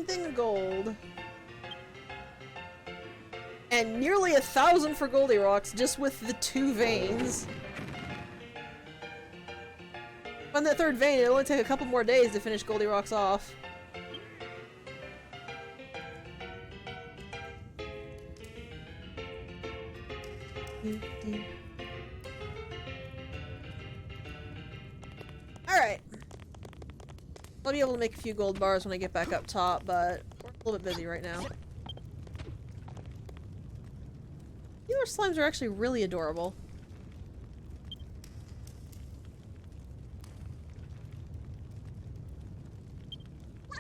Thing of gold. And nearly 1,000 for Goldilocks just with the 2 veins. On that third vein, it'll only take a couple more days to finish Goldilocks off. Alright. I'll be able to make a few gold bars when I get back up top, but we're a little bit busy right now. Healer slimes are actually really adorable.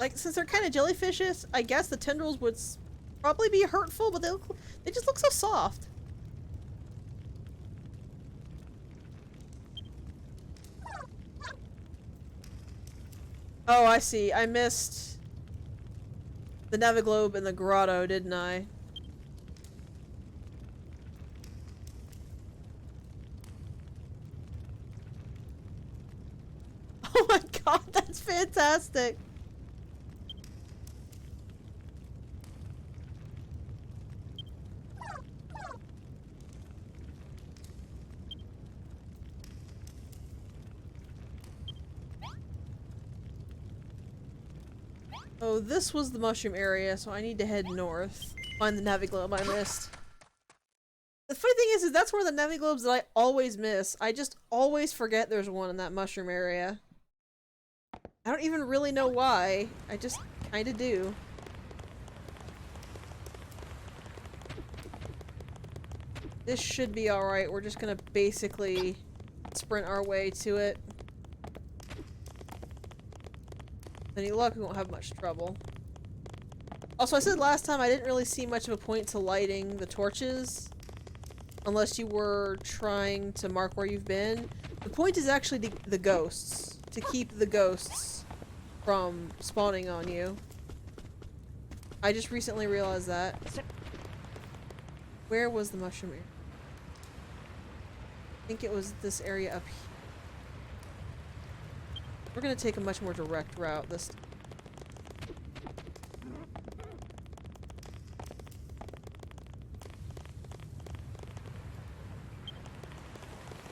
Like, since they're kind of jellyfishes, I guess the tendrils would probably be hurtful, but they just look so soft. Oh, I see. I missed the Naviglobe and the grotto, didn't I? Oh my god, that's fantastic! Oh, this was the mushroom area, so I need to head north. Find the Naviglobe I missed. The funny thing is that's one of the Naviglobes that I always miss. I just always forget there's one in that mushroom area. I don't even really know why. I just kinda do. This should be alright. We're just gonna basically sprint our way to it. With any luck, we won't have much trouble. Also, I said last time I didn't really see much of a point to lighting the torches. Unless you were trying to mark where you've been. The point is actually the ghosts. To keep the ghosts from spawning on you. I just recently realized that. Where was the mushroom area? I think it was this area up here. We're gonna take a much more direct route this time.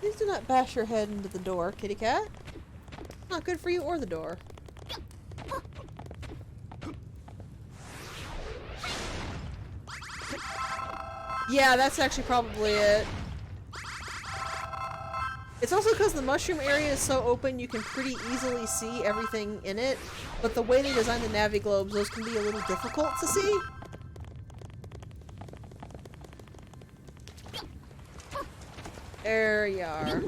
Please do not bash your head into the door, kitty cat. Not good for you or the door. Yeah, that's actually probably it. It's also because the mushroom area is so open you can pretty easily see everything in it, but the way they design the Naviglobes, those can be a little difficult to see. There you are.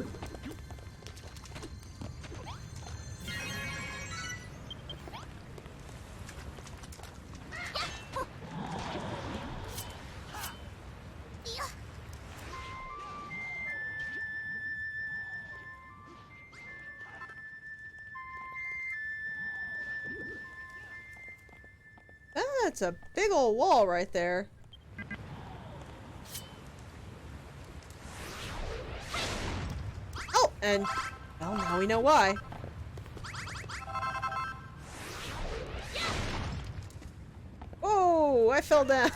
That's a big old wall right there. Oh, and well, now we know why. Whoa, I fell down.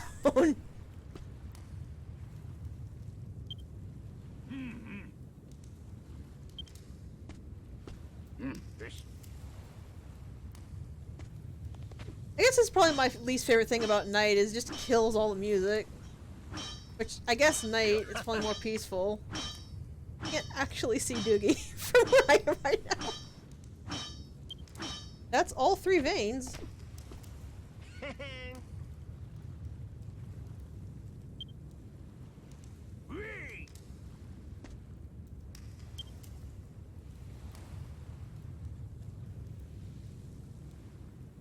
I guess it's probably my least favorite thing about night is just kills all the music. Which, I guess night, it's probably more peaceful. I can't actually see Doogie from where I am right now. That's all 3 veins.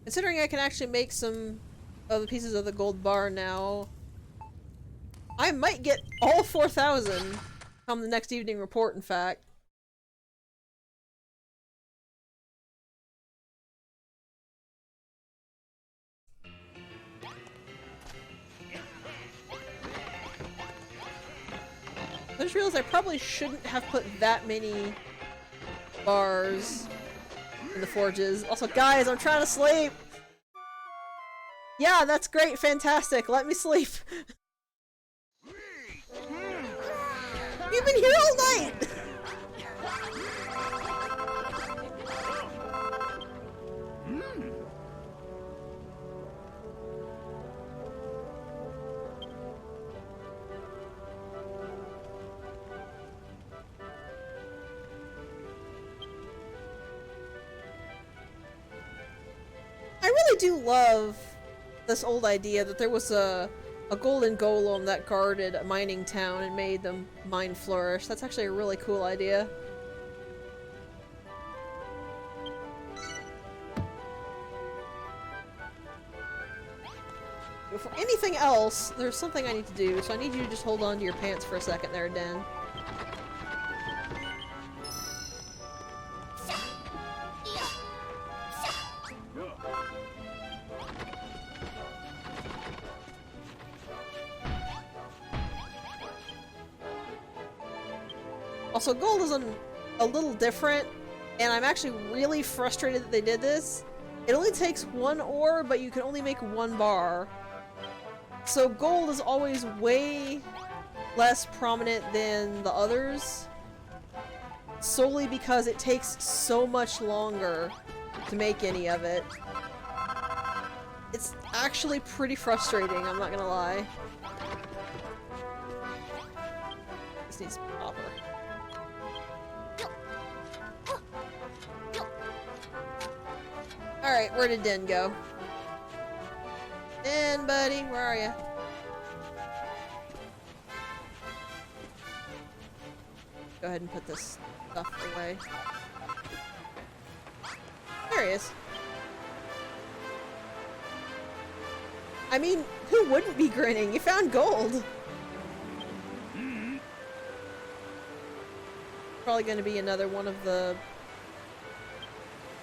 Considering I can actually make some of the pieces of the gold bar now, I might get all 4,000 come the next evening report, in fact. I just realized I probably shouldn't have put that many bars in the forges. Also, guys, I'm trying to sleep! Yeah, that's great, fantastic, let me sleep! You've been here all night! I really do love this old idea that there was a golden golem that guarded a mining town and made the mine flourish. That's actually a really cool idea. For anything else, there's something I need to do, so I need you to just hold on to your pants for a second there, Den. Also, gold is a little different, and I'm actually really frustrated that they did this. It only takes 1 ore, but you can only make 1 bar. So gold is always way less prominent than the others, solely because it takes so much longer to make any of it. It's actually pretty frustrating, I'm not gonna lie. This needs copper. Alright, where did Den go? Den, buddy, where are you? Go ahead and put this stuff away. There he is. I mean, who wouldn't be grinning? You found gold! Probably gonna be another one of the...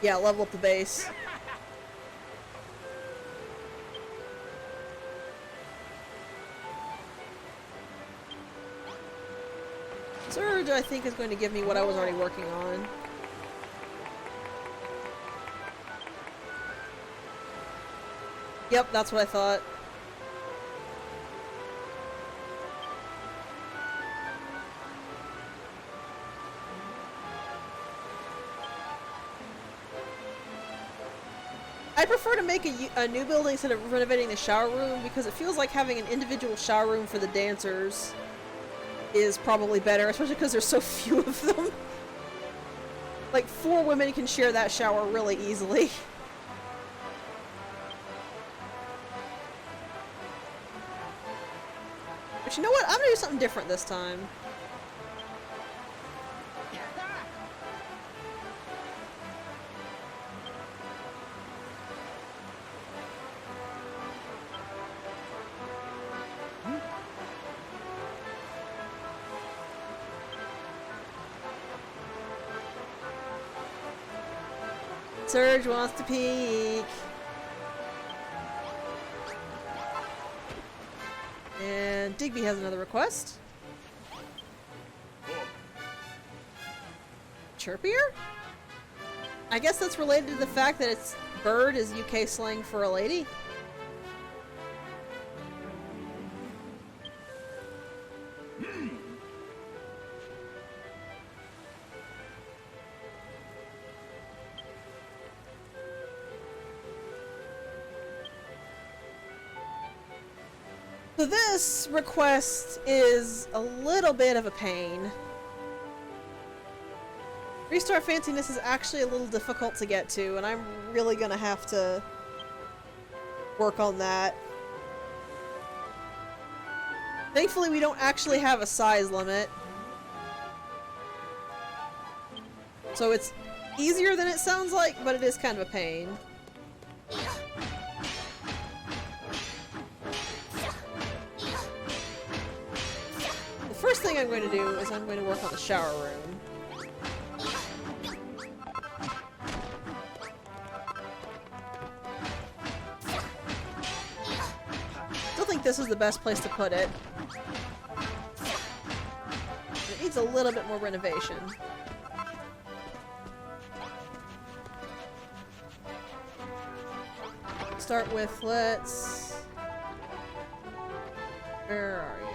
Yeah, level up the base. Surge, I think, is going to give me what I was already working on. Yep, that's what I thought. I prefer to make a new building instead of renovating the shower room because it feels like having an individual shower room for the dancers is probably better, especially because there's so few of them. Like, 4 women can share that shower really easily. But you know what? I'm gonna do something different this time. Surge wants to peek. And Digby has another request. Chirpier? I guess that's related to the fact that it's bird is UK slang for a lady. So this request is a little bit of a pain. Restart Fanciness is actually a little difficult to get to, and I'm really gonna have to work on that. Thankfully, we don't actually have a size limit. So it's easier than it sounds like, but it is kind of a pain. First thing I'm going to do is I'm going to work on the shower room. Still think this is the best place to put it. It needs a little bit more renovation. Start with, let's... Where are you?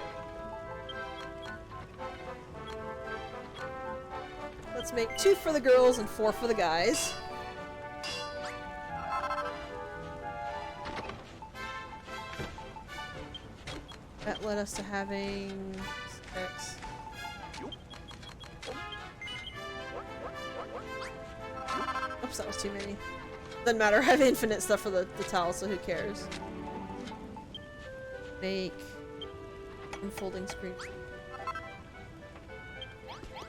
Let's make 2 for the girls and 4 for the guys. That led us to having 6. Oops, that was too many. Doesn't matter, I have infinite stuff for the towel, so who cares? Make unfolding screen.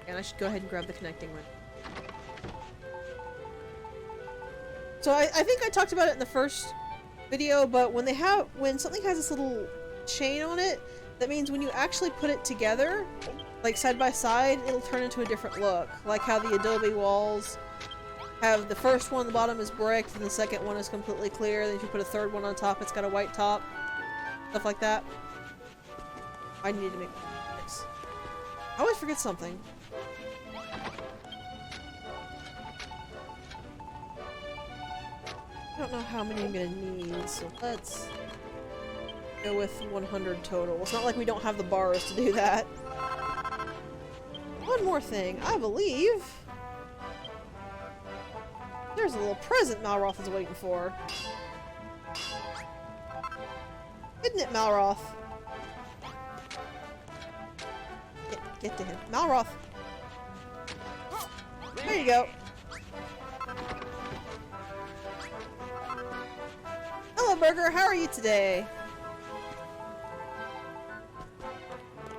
And I should go ahead and grab the connecting one. So I think I talked about it in the first video, but when something has this little chain on it, that means when you actually put it together, like side by side, it'll turn into a different look. Like how the adobe walls have the first one on the bottom is brick, and the second one is completely clear, then if you put a third one on top, it's got a white top. Stuff like that. I need to make this. I always forget something. I don't know how many I'm gonna need, so let's go with 100 total. It's not like we don't have the bars to do that. One more thing, I believe there's a little present Malroth is waiting for. Isn't it, Malroth? Get to him. Malroth! There you go. Hello, Burger. How are you today?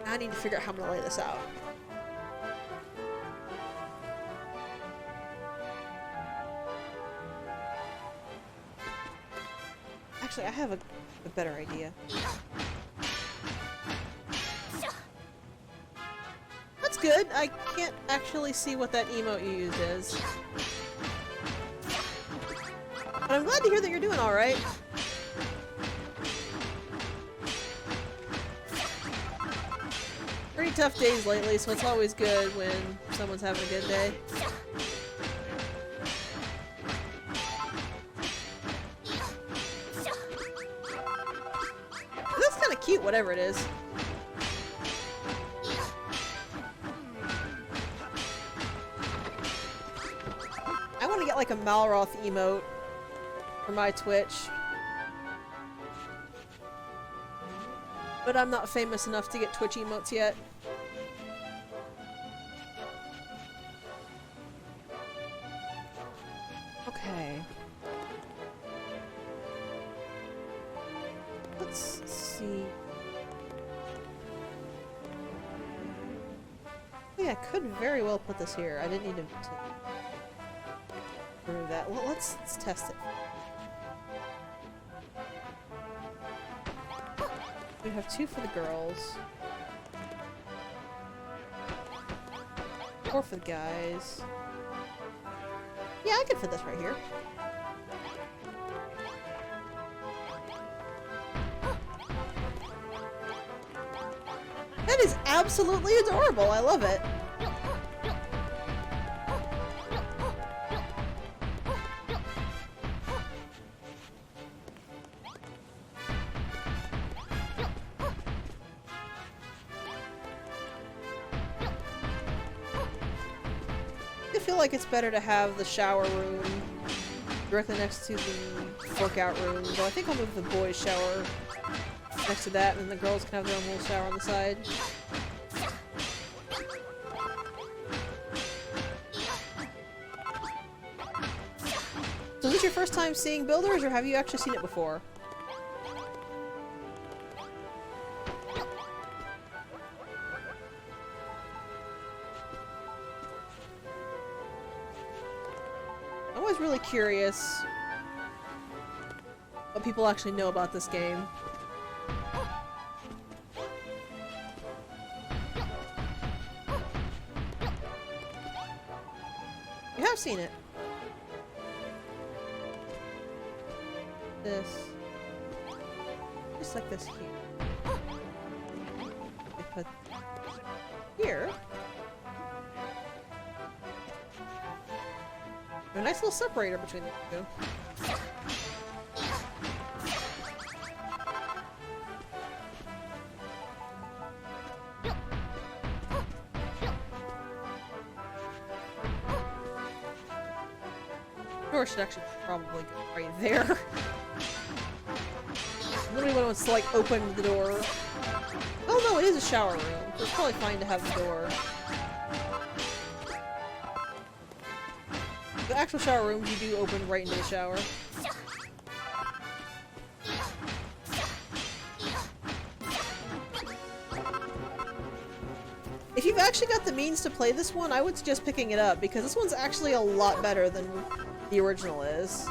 I need to figure out how I'm gonna lay this out. Actually, I have a better idea. That's good. I can't actually see what that emote you used is. But I'm glad to hear that you're doing alright. Pretty tough days lately, so it's always good when someone's having a good day. That's kind of cute, whatever it is. I want to get like a Malroth emote for my Twitch. But I'm not famous enough to get Twitch emotes yet. Okay. Let's see. Oh yeah, I could very well put this here. I didn't need to remove that. Well, let's test it. We have 2 for the girls. 4 for the guys. Yeah, I could fit this right here. That is absolutely adorable. I love it. I feel like it's better to have the shower room directly next to the workout room, though I think I'll move the boys' shower next to that, and then the girls can have their own little shower on the side. So is this your first time seeing Builders, or have you actually seen it before? I'm always really curious what people actually know about this game. You have seen it. This. Just like this here. We put here. A nice little separator between the two. Door should actually probably go right there. Nobody wants to like open the door. Oh no, it is a shower room. So it's probably fine to have the door. The actual shower rooms you do open right into the shower. If you've actually got the means to play this one, I would suggest picking it up, because this one's actually a lot better than the original is.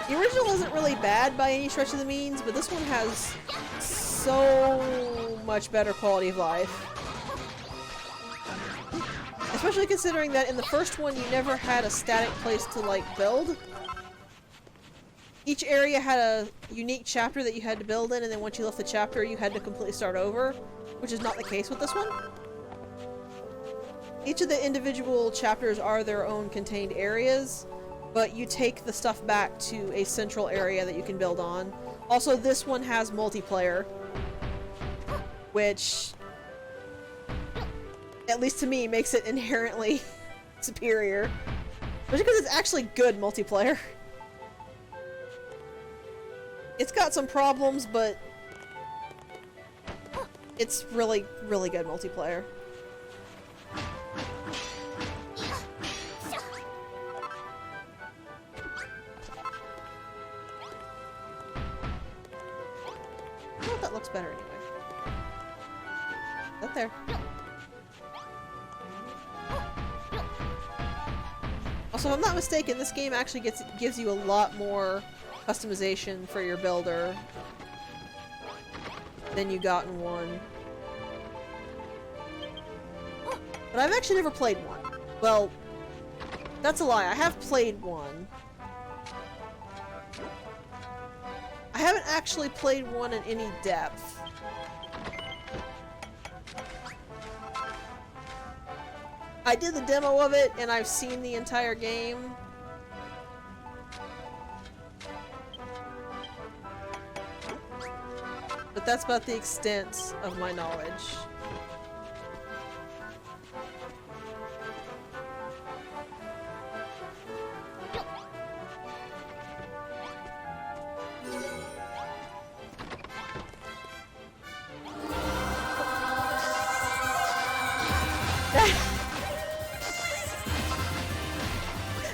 The original isn't really bad by any stretch of the means, but this one has so much better quality of life. Especially considering that in the first one you never had a static place to, like, build. Each area had a unique chapter that you had to build in, and then once you left the chapter you had to completely start over, which is not the case with this one. Each of the individual chapters are their own contained areas, but you take the stuff back to a central area that you can build on. Also, this one has multiplayer, which, at least to me, makes it inherently superior. Especially because it's actually good multiplayer. It's got some problems, but it's really, really good multiplayer. Oh, that looks better anyway. Up there. Also, if I'm not mistaken, this game actually gives you a lot more customization for your builder than you got in 1. But I've actually never played 1. Well, that's a lie. I have played 1. I haven't actually played 1 in any depth. I did the demo of it, and I've seen the entire game. But that's about the extent of my knowledge.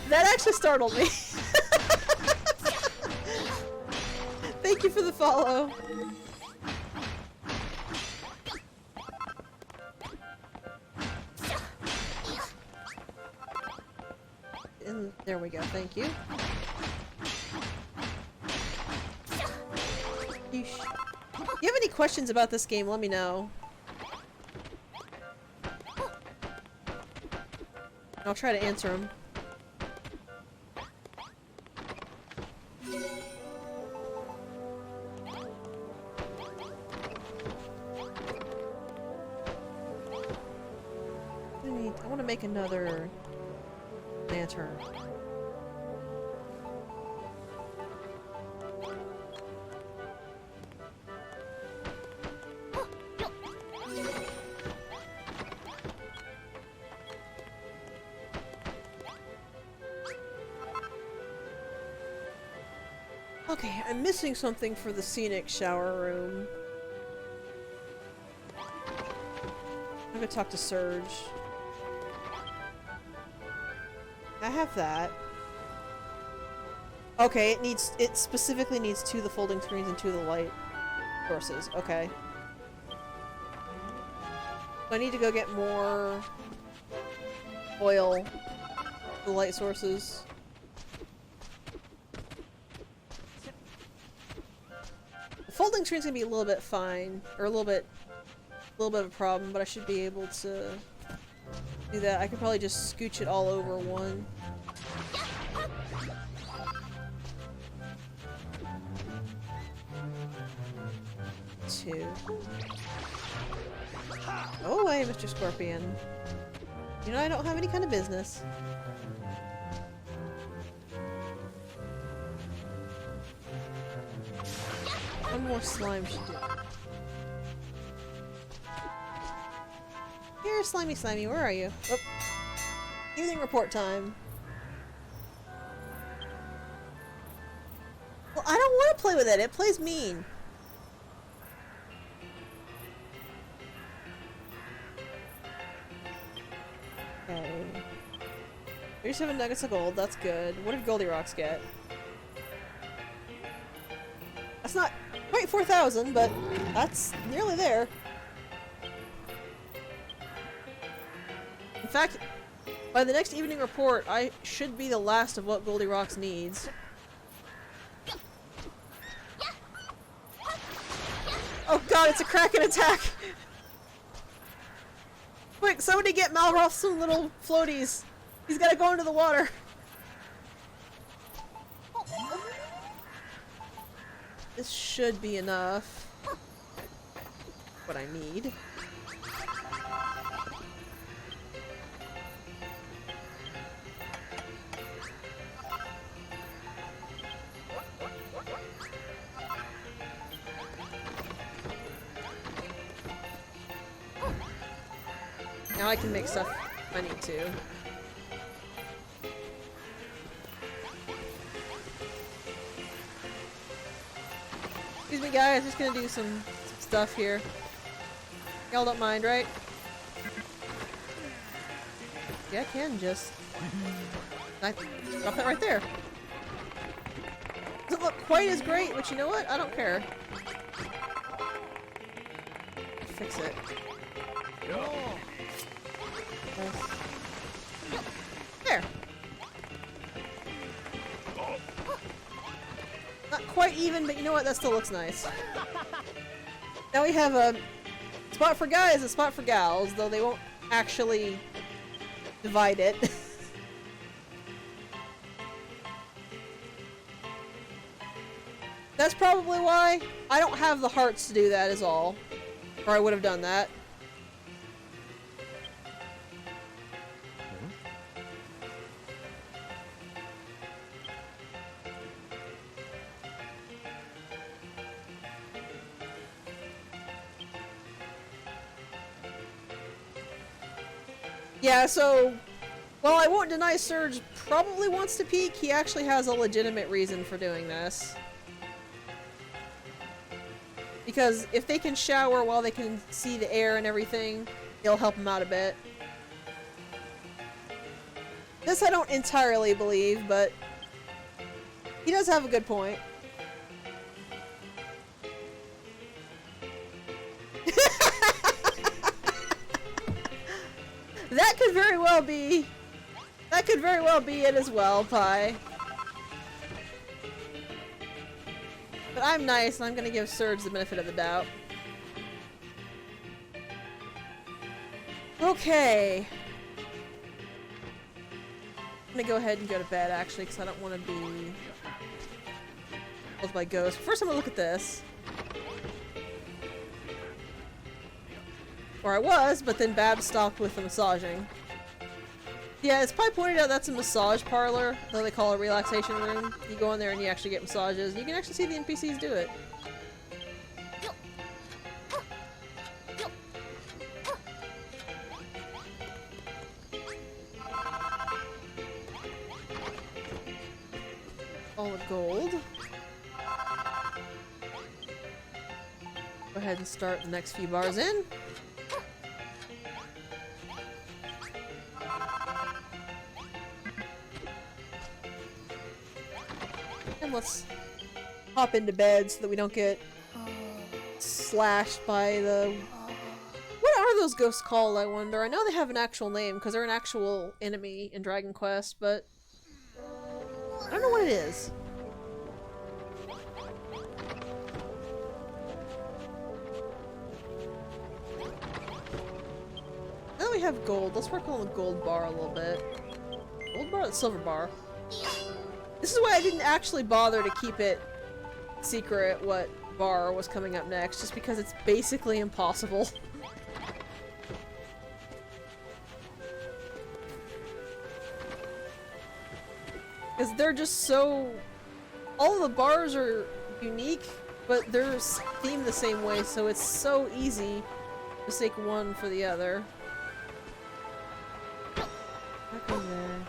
That actually startled me. Thank you for the follow. And there we go, thank you. Yeesh. If you have any questions about this game, let me know. I'll try to answer them. I want to make another lantern. Okay, I'm missing something for the scenic shower room. I'm gonna talk to Serge. I have that. Okay, it specifically needs 2 of the folding screens and 2 of the light sources. Okay. So I need to go get more oil for the light sources. The folding screen's gonna be a little bit fine, or a little bit of a problem, but I should be able to do that. I could probably just scooch it all over 1. Two. Go away, Mr. Scorpion. You know I don't have any kind of business. One more slime should do. Here, Slimy, where are you? Oh. Evening report time. Well, I don't want to play with it. It plays mean. Okay. 37 nuggets of gold. That's good. What did Goldilocks get? That's not quite 4,000, but that's nearly there. In fact, by the next evening report, I should be the last of what Goldilocks needs. Oh god, it's a Kraken attack! Quick, somebody get Malroth some little floaties! He's gotta go into the water! This should be enough. What I need. Now I can make stuff I need to. Excuse me, guys. Just gonna do some stuff here. Y'all don't mind, right? Yeah, I can just... I drop that right there. Doesn't look quite as great, but you know what? I don't care. Fix it. There. Not quite even, but you know what? That still looks nice. Now we have a spot for guys, a spot for gals, though they won't actually divide it. That's probably why. I don't have the hearts to do that is all. Or I would have done that. Yeah, so while I won't deny Surge probably wants to peek, he actually has a legitimate reason for doing this. Because if they can shower while they can see the air and everything, it'll help him out a bit. This I don't entirely believe, but he does have a good point. That could very well be... That could very well be it as well, Pi. But I'm nice, and I'm gonna give Surge the benefit of the doubt. Okay. I'm gonna go ahead and go to bed, actually, because I don't want to be killed by ghosts. First, I'm gonna look at this. Or I was, but then Babs stopped with the massaging. Yeah, as Pi pointed out, that's a massage parlor, though they call it a relaxation room. You go in there and you actually get massages. You can actually see the NPCs do it. All the gold. Go ahead and start the next few bars in. And let's hop into bed so that we don't get slashed by the... What are those ghosts called, I wonder? I know they have an actual name because they're an actual enemy in Dragon Quest, but I don't know what it is. Now we have gold. Let's work on the gold bar a little bit. Gold bar or the silver bar? This is why I didn't actually bother to keep it secret what bar was coming up next, just because it's basically impossible. Because they're just so... All of the bars are unique, but they're themed the same way, so it's so easy to mistake one for the other. Back in there.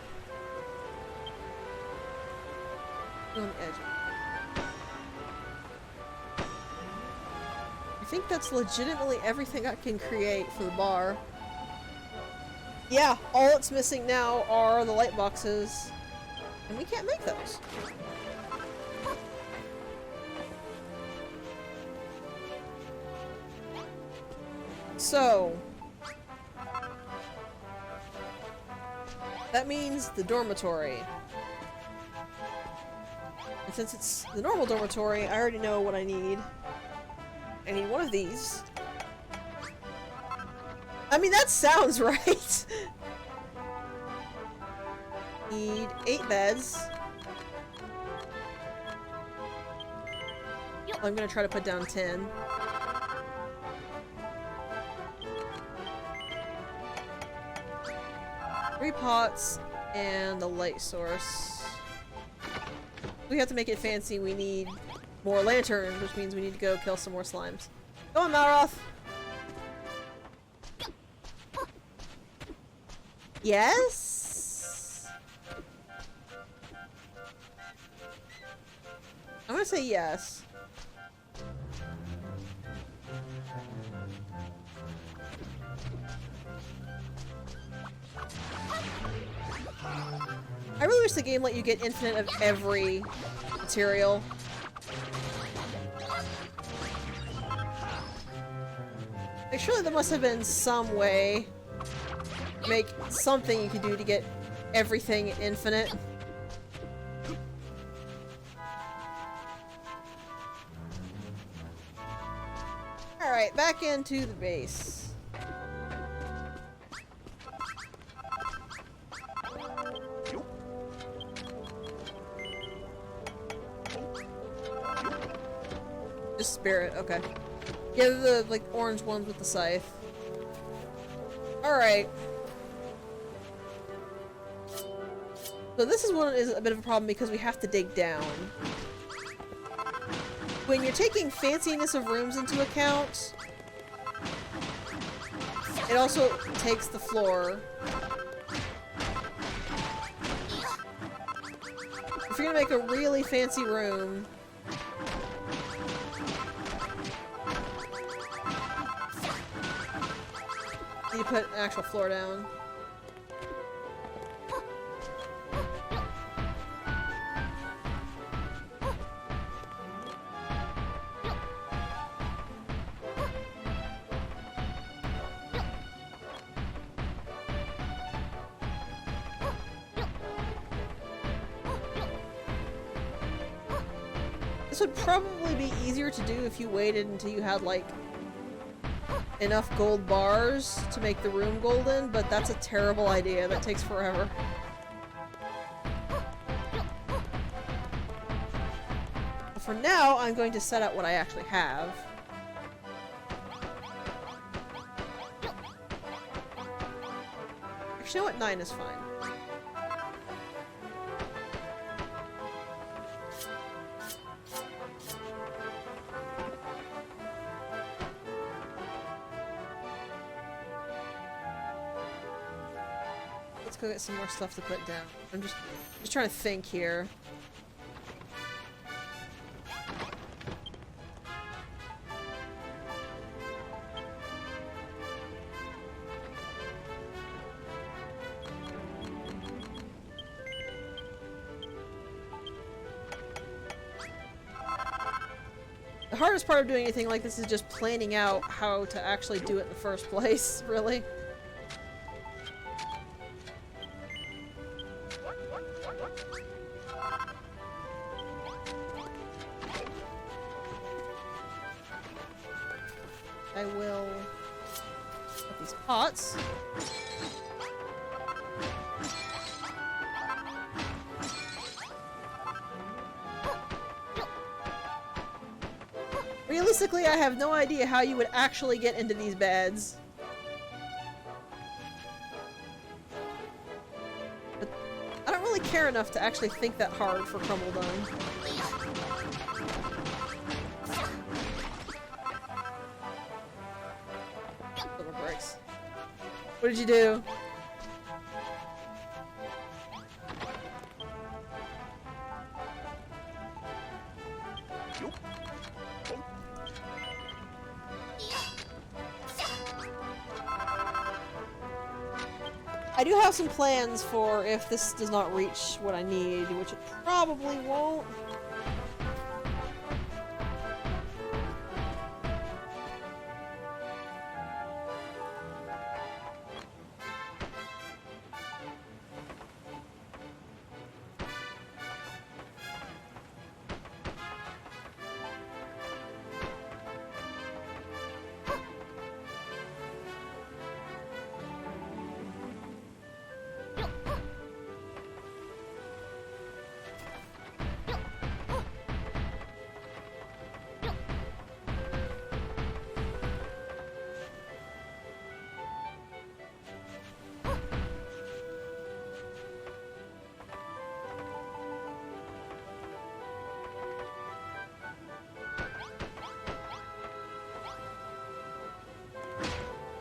On the edge. I think that's legitimately everything I can create for the bar. Yeah, all it's missing now are the light boxes. And we can't make those. So... that means the dormitory. And since it's the normal dormitory, I already know what I need. I need one of these. I mean, that sounds right! Need 8 beds. I'm gonna try to put down 10. Three pots and the light source. We have to make it fancy. We need more lanterns, which means we need to go kill some more slimes. Go on, Malroth! Yes? I'm gonna say yes. I really wish the game let you get infinite of every material. Like, surely there must have been some way to make something you could do to get everything infinite. Alright, back into the base. Just spirit, okay. Yeah, the, like, orange ones with the scythe. Alright. So this is a bit of a problem because we have to dig down. When you're taking fanciness of rooms into account, it also takes the floor. If you're gonna make a really fancy room, you put an actual floor down. This would probably be easier to do if you waited until you had, like, enough gold bars to make the room golden, but that's a terrible idea. That takes forever. But for now, I'm going to set out what I actually have. Actually, you know what? 9 is fine. Let's go get some more stuff to put down. I'm just trying to think here. The hardest part of doing anything like this is just planning out how to actually do it in the first place, really. I will put these pots. Realistically, I have no idea how you would actually get into these beds. But I don't really care enough to actually think that hard for Khrumbul-Dun. What did you do? I do have some plans for if this does not reach what I need, which it probably won't.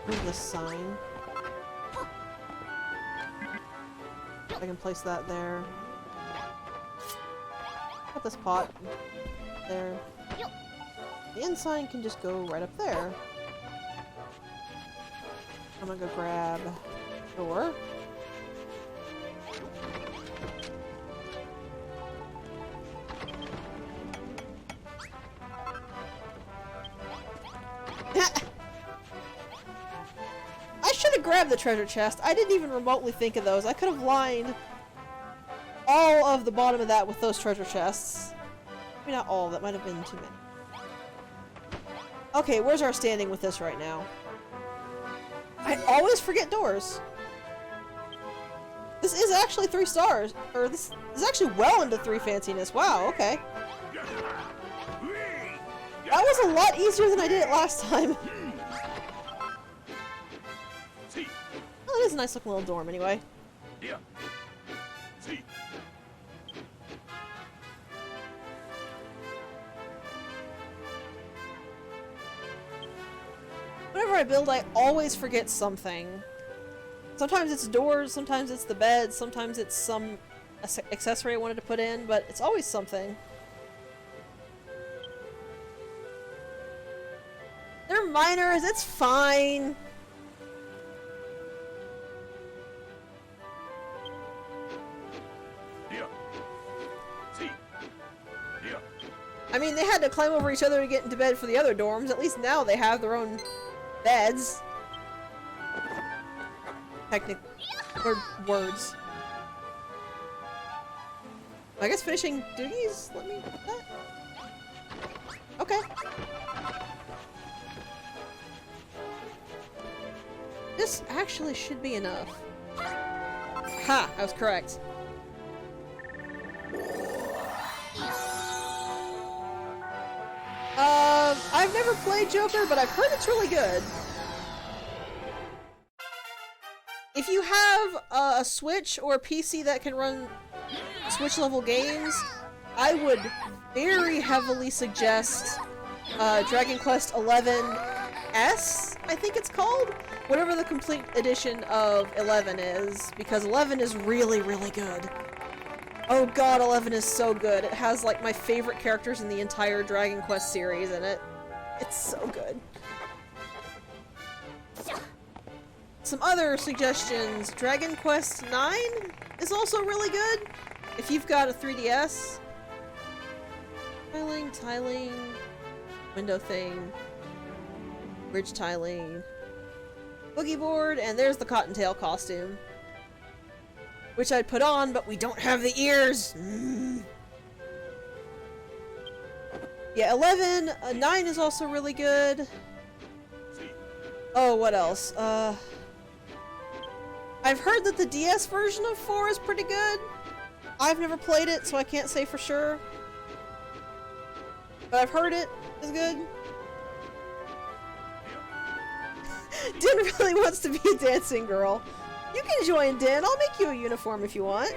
Move this sign. I can place that there. Put this pot there. The end sign can just go right up there. I'm gonna go grab the door. I should have grabbed the treasure chest. I didn't even remotely think of those. I could have lined all of the bottom of that with those treasure chests. Maybe not all, that might have been too many. Okay, where's our standing with this right now? I always forget doors. This is actually 3 stars. Or this is actually well into 3 fanciness. Wow, okay. That was a lot easier than I did it last time. Oh, it is a nice looking little dorm anyway. Whenever I build, I always forget something. Sometimes it's doors, sometimes it's the bed, sometimes it's some accessory I wanted to put in, but it's always something. They're minors, it's fine. I mean, they had to climb over each other to get into bed for the other dorms. At least now they have their own beds. Technic words. I guess finishing duties let me put that? Okay. This actually should be enough. Ha! I was correct. I've never played Joker, but I've heard it's really good. If you have a Switch or a PC that can run Switch level games, I would very heavily suggest Dragon Quest XI S, I think it's called? Whatever the complete edition of 11 is, because 11 is really, really good. Oh god, 11 is so good. It has like my favorite characters in the entire Dragon Quest series in it. It's so good. Some other suggestions. Dragon Quest IX is also really good. If you've got a 3DS. Tiling, window thing, bridge tiling, boogie board, and there's the Cottontail costume. Which I'd put on, but we don't have the ears! Yeah, 11, 9 is also really good. Oh, what else? I've heard that the DS version of 4 is pretty good. I've never played it, so I can't say for sure. But I've heard it is good. Din really wants to be a dancing girl. You can join Din. I'll make you a uniform if you want.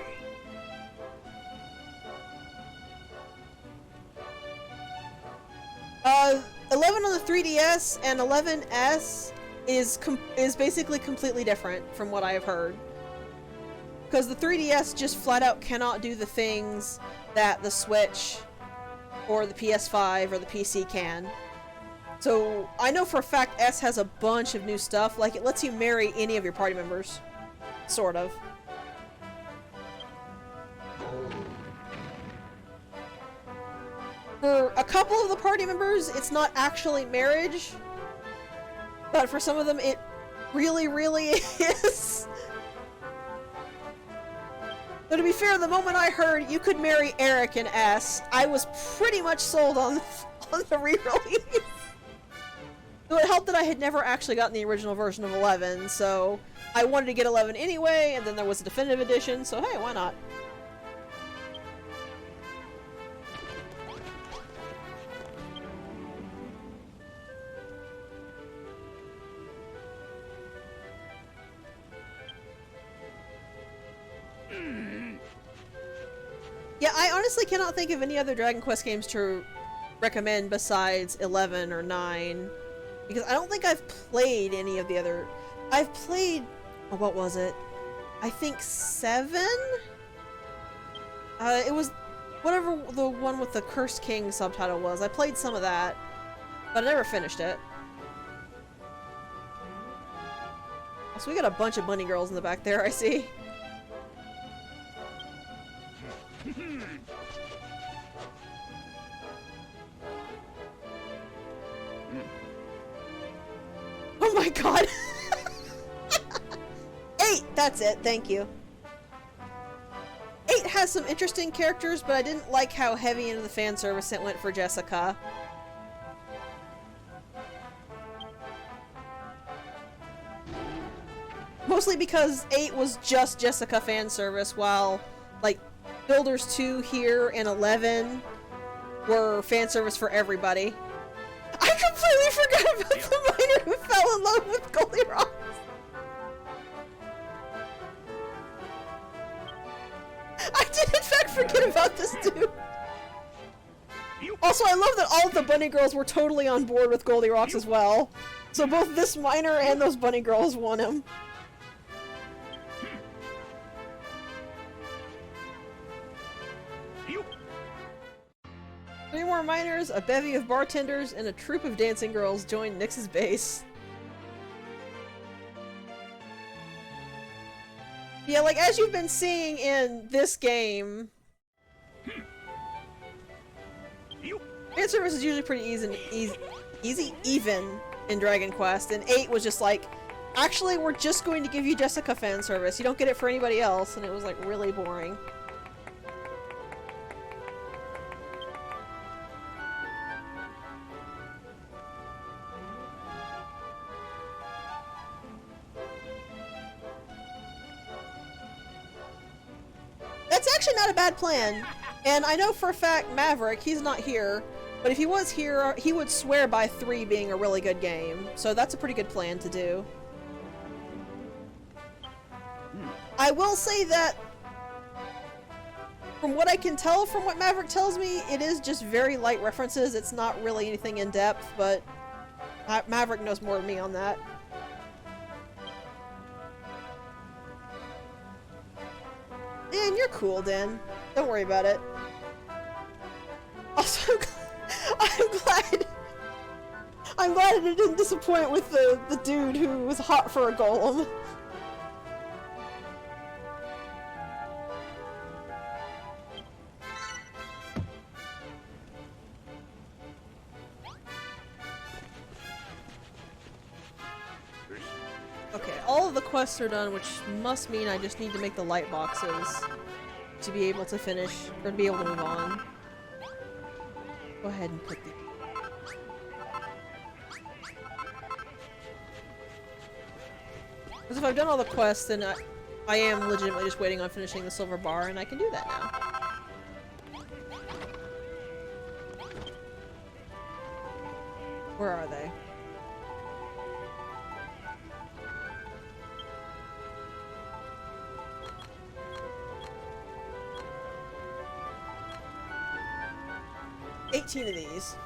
Uh, 11 on the 3DS and 11S is basically completely different from what I have heard. Because the 3DS just flat out cannot do the things that the Switch or the PS5 or the PC can. So I know for a fact S has a bunch of new stuff, like it lets you marry any of your party members. Sort of. For a couple of the party members, it's not actually marriage. But for some of them, it really, really is. But to be fair, the moment I heard you could marry Eric in S, I was pretty much sold on the re-release. So it helped that I had never actually gotten the original version of 11, so I wanted to get 11 anyway, and then there was a definitive edition, so hey, why not? Yeah, I honestly cannot think of any other Dragon Quest games to recommend besides 11 or 9. Because I don't think I've played any of the other... I've played... Oh, what was it? I think 7? It was... whatever the one with the Cursed King subtitle was. I played some of that. But I never finished it. So we got a bunch of bunny girls in the back there, I see. Oh my god! 8! That's it, thank you. 8 has some interesting characters, but I didn't like how heavy into the fan service it went for Jessica. Mostly because 8 was just Jessica fan service, while, like, Builders 2 here and 11 were fan service for everybody. I completely forgot about the miner who fell in love with Goldilocks! I did in fact forget about this dude! Also, I love that all of the bunny girls were totally on board with Goldilocks as well. So both this miner and those bunny girls won him. 3 more miners, a bevy of bartenders, and a troupe of dancing girls joined Nyx's base. Yeah, like, as you've been seeing in this game, fan service is usually pretty even in Dragon Quest, and 8 was just like, actually, we're just going to give you Jessica fan service. You don't get it for anybody else, and it was, like, really boring. That's actually not a bad plan, and I know for a fact Maverick, he's not here, but if he was here, he would swear by 3 being a really good game, so that's a pretty good plan to do. I will say that, from what I can tell from what Maverick tells me, it is just very light references, it's not really anything in depth, but Maverick knows more than me on that. Dan, you're cool, Dan. Don't worry about it. Also, I'm glad it didn't disappoint with the dude who was hot for a golem. Okay, all of the quests are done, which must mean I just need to make the light boxes to be able to finish, or to be able to move on. Go ahead and put the... Because if I've done all the quests, then I am legitimately just waiting on finishing the silver bar, and I can do that now. Where are they? $18 of these.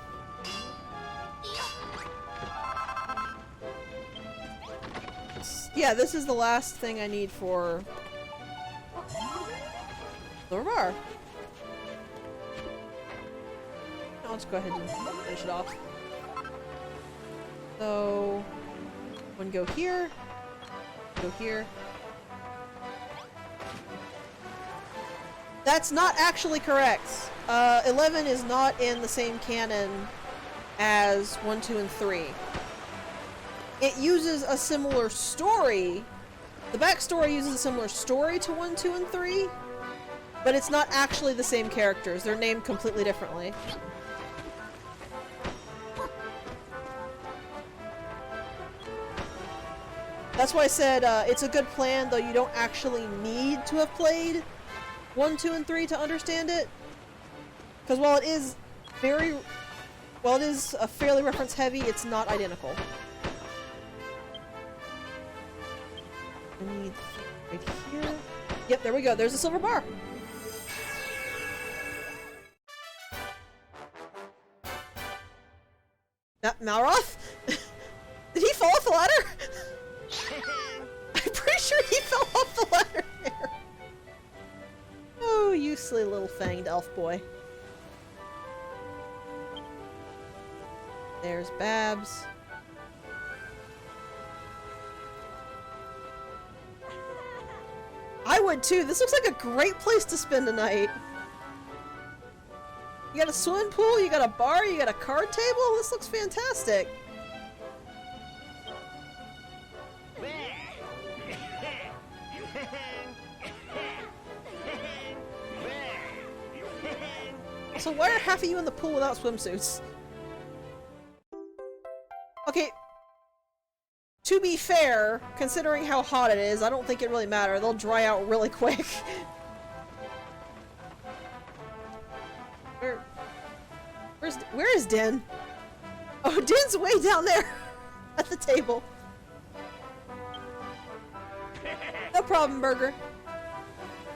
Yeah, this is the last thing I need for silver bar. I'll just go ahead and finish it off. So, one go here, go here. That's not actually correct. 11 is not in the same canon as 1, 2, and 3. It uses a similar story. The backstory uses a similar story to 1, 2, and 3, but it's not actually the same characters. They're named completely differently. That's why I said it's a good plan, though you don't actually need to have played 1, 2, and 3 to understand it. Because while it is a fairly reference heavy, it's not identical. I need right here. Yep, there we go. There's a silver bar. Malroth? Did he fall off the ladder? I'm pretty sure he fell off the ladder there. Oh, you silly little fanged elf boy. There's Babs. I would too. This looks like a great place to spend a night. You got a swimming pool, you got a bar, you got a card table. This looks fantastic. why are half of you in the pool without swimsuits? Okay, to be fair, considering how hot it is, I don't think it really matters. They'll dry out really quick. Where is Din? Oh, Din's way down there at the table. No problem, Burger.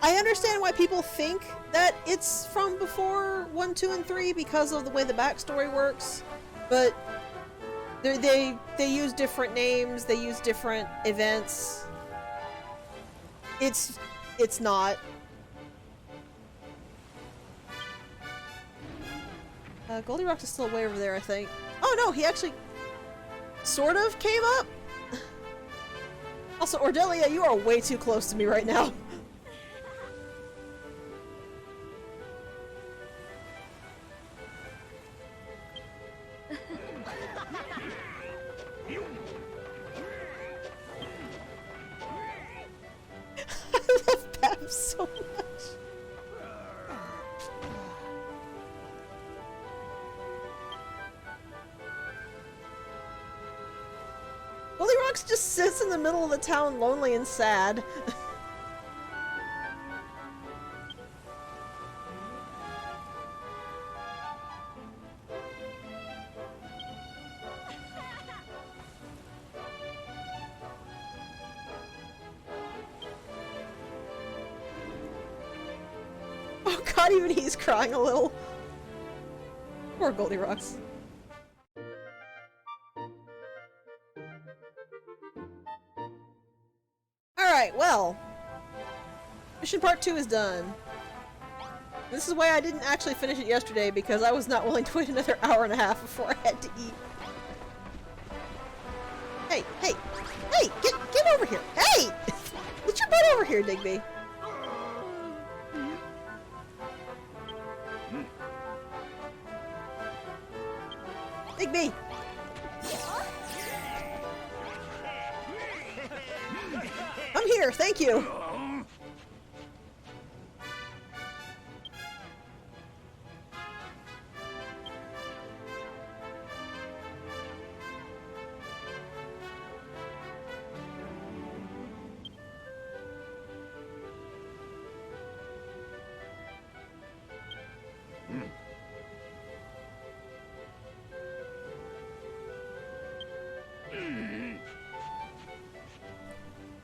I understand why people think that it's from before 1, 2, and 3 because of the way the backstory works, but they use different names, they use different events. It's not. Goldilocks is still way over there, I think. Oh no, he actually sort of came up. Also, Ordelia, you are way too close to me right now. I love Babs so much. Goldilocks just sits in the middle of the town lonely and sad. Oh god, even he's crying a little. Poor Goldilocks. Alright, well. Mission part 2 is done. This is why I didn't actually finish it yesterday, because I was not willing to wait another hour and a half before I had to eat. Hey, hey, hey, get over here! Hey! Get your butt over here, Digby! Digby! I'm here, thank you!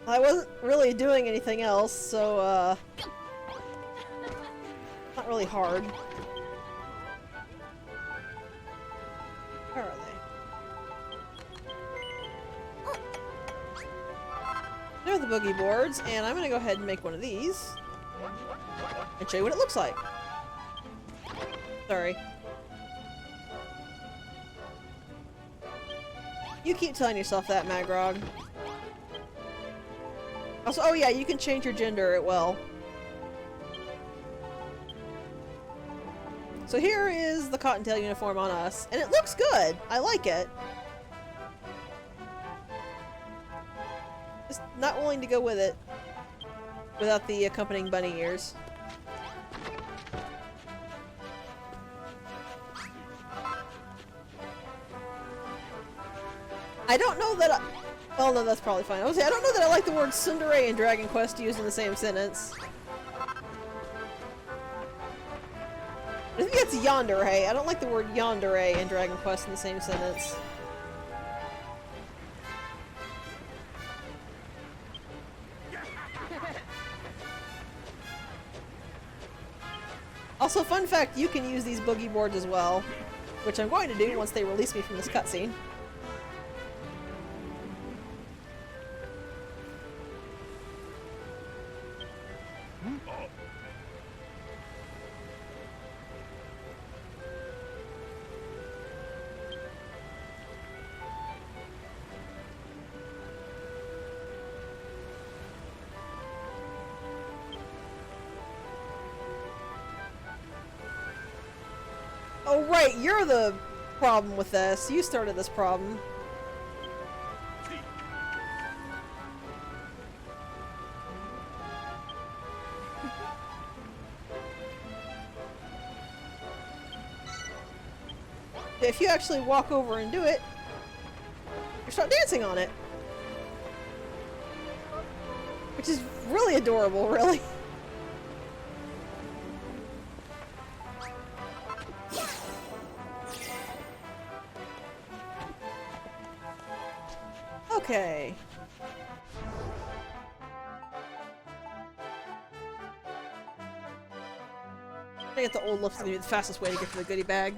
I wasn't really doing anything else, so, not really hard. Where are they? They're the boogie boards, and I'm gonna go ahead and make one of these. And show you what it looks like. Sorry. You keep telling yourself that, Magrog. Also, oh yeah, you can change your gender at will. So here is the Cottontail uniform on us, and it looks good! I like it. Just not willing to go with it without the accompanying bunny ears. I don't know that well, no, that's probably fine. I don't know that I like the word tsundere and Dragon Quest used in the same sentence. I think it's yandere. I don't like the word yandere and Dragon Quest in the same sentence. Also, fun fact, you can use these boogie boards as well, which I'm going to do once they release me from this cutscene. Oh right, you're the problem with this. You started this problem. If you actually walk over and do it, you start dancing on it. Which is really adorable, really. Okay. I think the old lift's gonna be the fastest way to get to the goodie bag.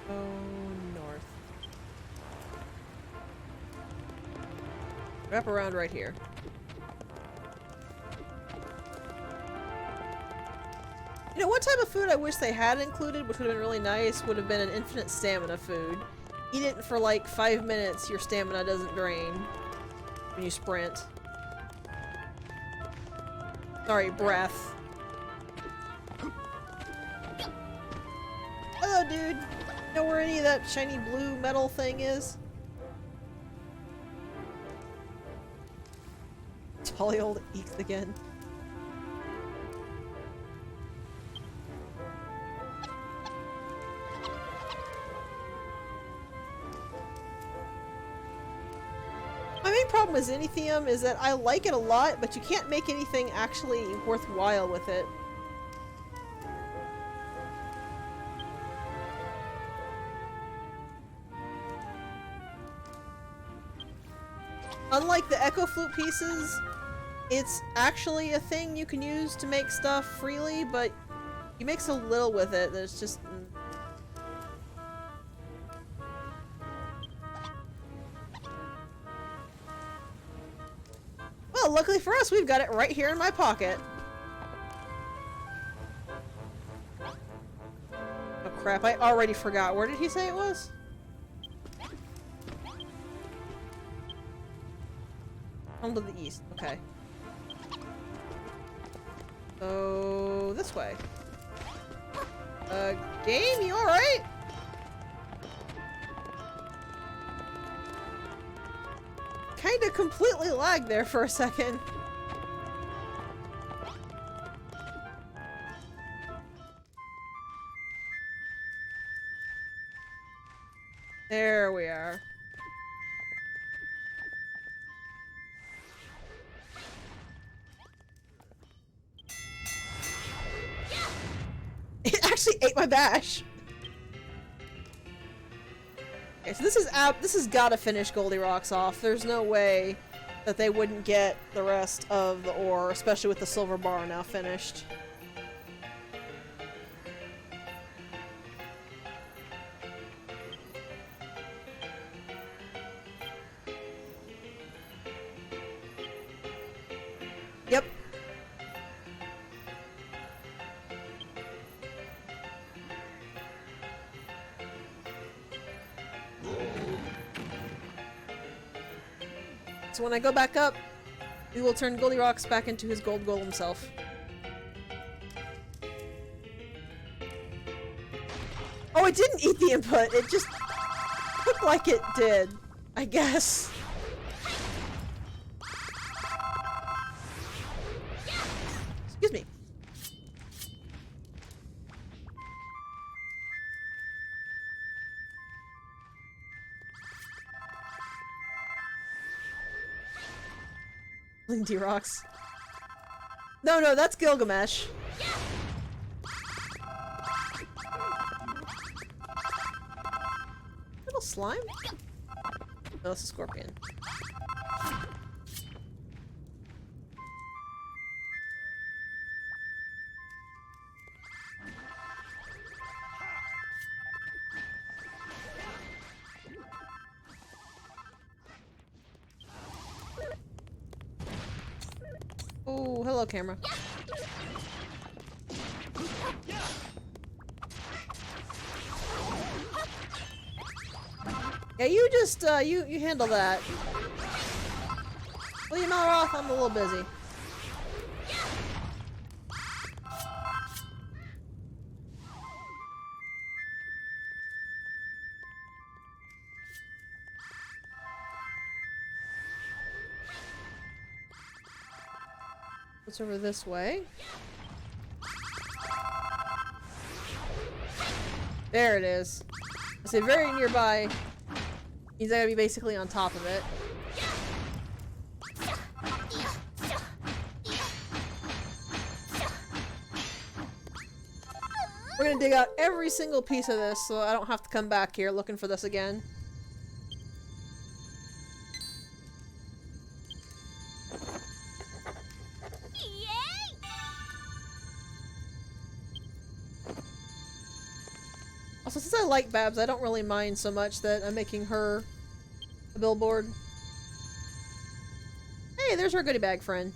Go north. Wrap around right here. You know, one type of food I wish they had included, which would have been really nice, would have been an infinite stamina food. Eat it for like 5 minutes, your stamina doesn't drain when you sprint. Sorry, breath. Hello, dude. Know where any of that shiny blue metal thing is? Jolly old Eek again. My main problem with Zenithium is that I like it a lot, but you can't make anything actually worthwhile with it. Unlike the Echo Flute pieces, it's actually a thing you can use to make stuff freely, but you make so little with it that it's just... Well, luckily for us, we've got it right here in my pocket. Oh crap, I already forgot. Where did he say it was? Home to the east. Okay. So, this way. Game, you alright? Kinda completely lagged there for a second. There we are. It actually ate my bash. Okay, so this has gotta finish Goldilocks off. There's no way that they wouldn't get the rest of the ore, especially with the silver bar now finished. Yep. So when I go back up, we will turn Goldilocks back into his gold golem self. Oh, it didn't eat the input. It just looked like it did, I guess. Excuse me. Lindy rocks. No, that's Gilgamesh. Little slime? No, it's a scorpion. Oh, hello, camera. Yeah, you just, you handle that. William Malroth, I'm a little busy. What's over this way? There it is. I say very nearby. He's gotta be basically on top of it. We're gonna dig out every single piece of this so I don't have to come back here looking for this again. Also, since I like Babs, I don't really mind so much that I'm making her a billboard. Hey, there's our goodie bag friend.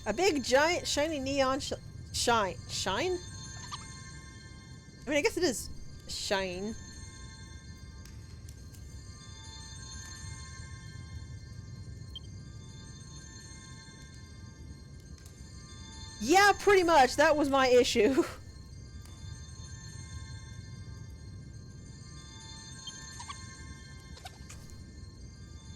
A big, giant, shiny neon shine? I mean, I guess it is shine. Yeah, pretty much. That was my issue.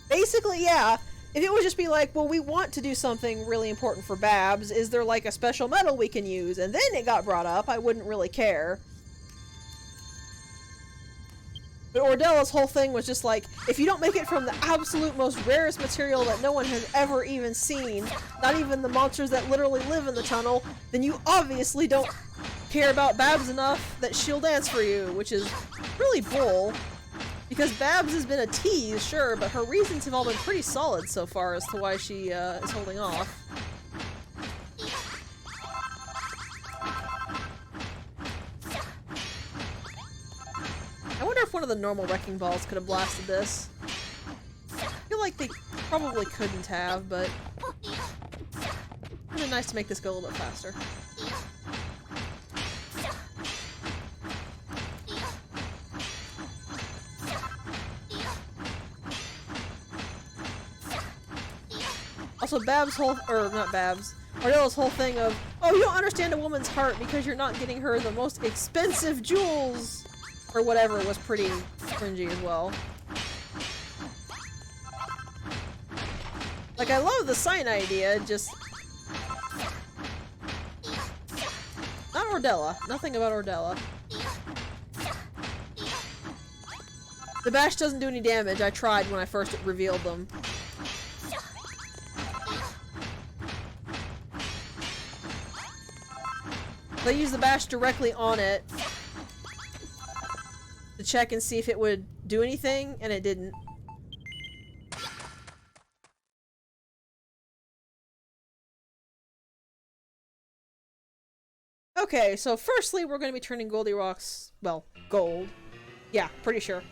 Basically, yeah. If it would just be like, well, we want to do something really important for Babs, is there like a special medal we can use? And then it got brought up, I wouldn't really care. But Ordella's whole thing was just like, if you don't make it from the absolute most rarest material that no one has ever even seen, not even the monsters that literally live in the tunnel, then you obviously don't care about Babs enough that she'll dance for you, which is really bull. Because Babs has been a tease, sure, but her reasons have all been pretty solid so far as to why she is holding off. I wonder if one of the normal wrecking balls could have blasted this. I feel like they probably couldn't have, but it would be nice to make this go a little bit faster. Also, Babs' whole- or not Babs, Ordella's whole thing of, oh, you don't understand a woman's heart because you're not getting her the most expensive jewels! Or whatever was pretty cringy as well. Like, I love the sign idea, just... not Ordella. Nothing about Ordella. The bash doesn't do any damage. I tried when I first revealed them. I used the bash directly on it to check and see if it would do anything, and it didn't. Okay, so firstly we're going to be turning Goldilocks, well, gold. Yeah, pretty sure.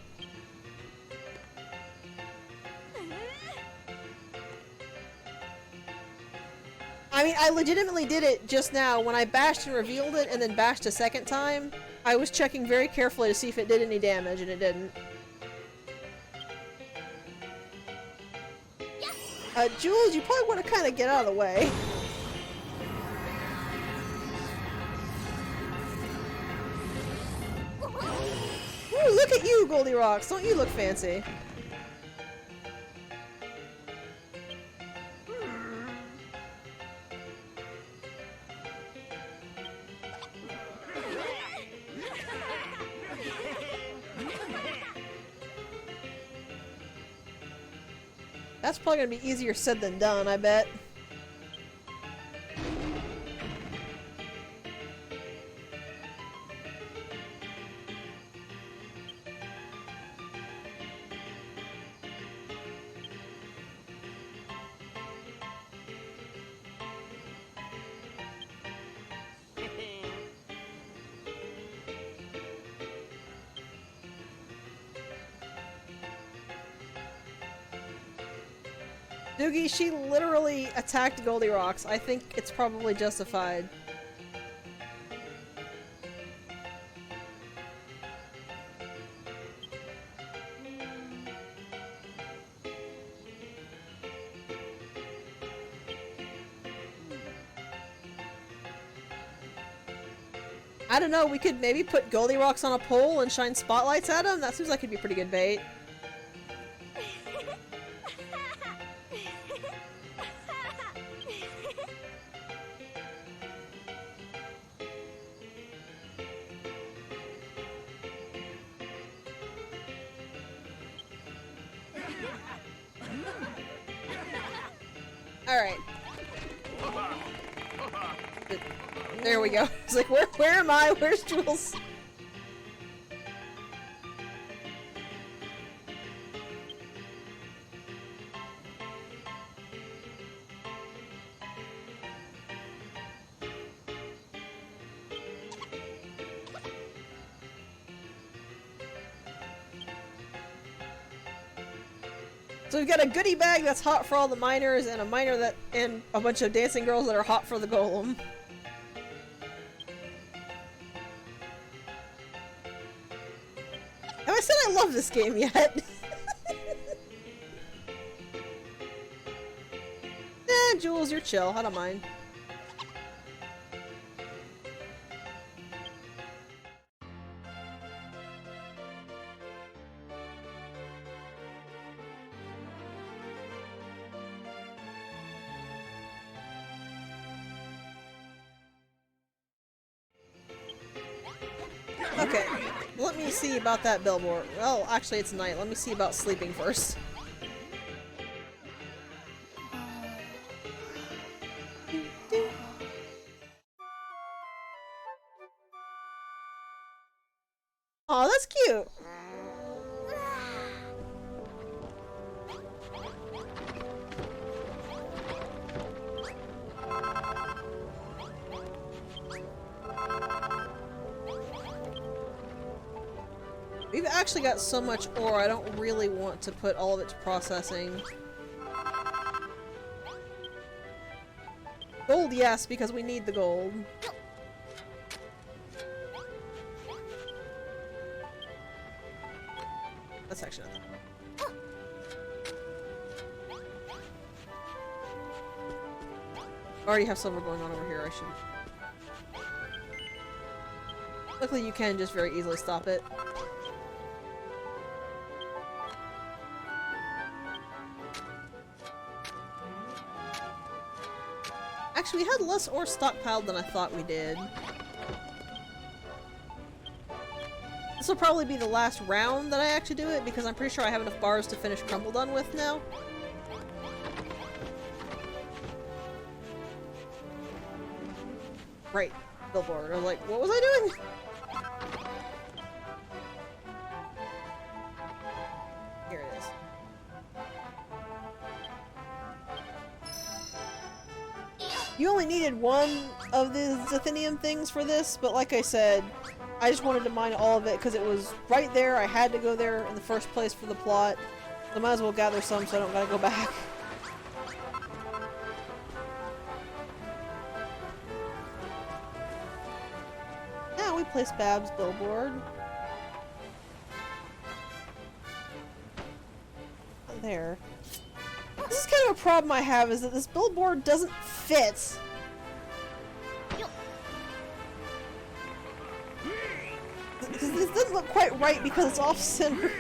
I mean, I legitimately did it just now. When I bashed and revealed it and then bashed a second time, I was checking very carefully to see if it did any damage, and it didn't. Jules, you probably want to kind of get out of the way. Ooh, look at you, Goldilocks! Don't you look fancy? That's probably gonna be easier said than done, I bet. Doogie, she literally attacked Goldilocks. I think it's probably justified. I don't know, we could maybe put Goldilocks on a pole and shine spotlights at him? That seems like it'd be pretty good bait. Alright. There we go. It's like, where am I? Where's Jules? So we've got a goodie bag that's hot for all the miners, and and a bunch of dancing girls that are hot for the golem. Have I said I love this game yet? Jules, you're chill. I don't mind. Okay, let me see about that billboard. Well, actually it's night. Let me see about sleeping first. Aw, that's cute! We've actually got so much ore, I don't really want to put all of it to processing. Gold, yes, because we need the gold. That's actually not that. I already have silver going on over here, I should... Luckily you can just very easily stop it. Actually, we had less ore stockpiled than I thought we did. This will probably be the last round that I actually do it, because I'm pretty sure I have enough bars to finish Khrumbul-Dun with now. Right, billboard. I was like, what was I doing? Here it is. You only needed one of the Zethinium things for this, but like I said, I just wanted to mine all of it because it was right there. I had to go there in the first place for the plot. So I might as well gather some so I don't gotta go back. Now we place Bab's billboard. There. This is kind of a problem I have, is that this billboard doesn't fit. This doesn't look quite right because it's off-center.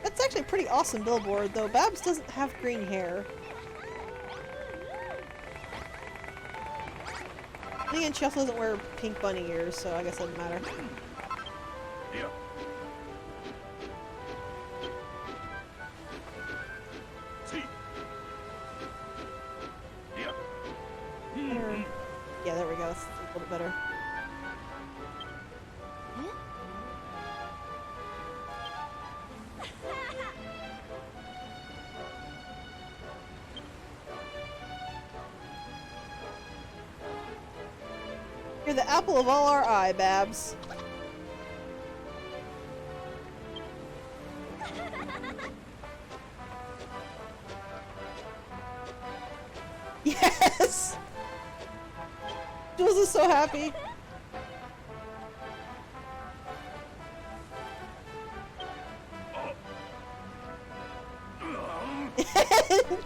That's actually a pretty awesome billboard, though. Babs doesn't have green hair. And again, she also doesn't wear pink bunny ears, so I guess it doesn't matter. Yeah, there we go. That's a little bit better. You're the apple of all our eye, Babs. Yes! Jules is so happy.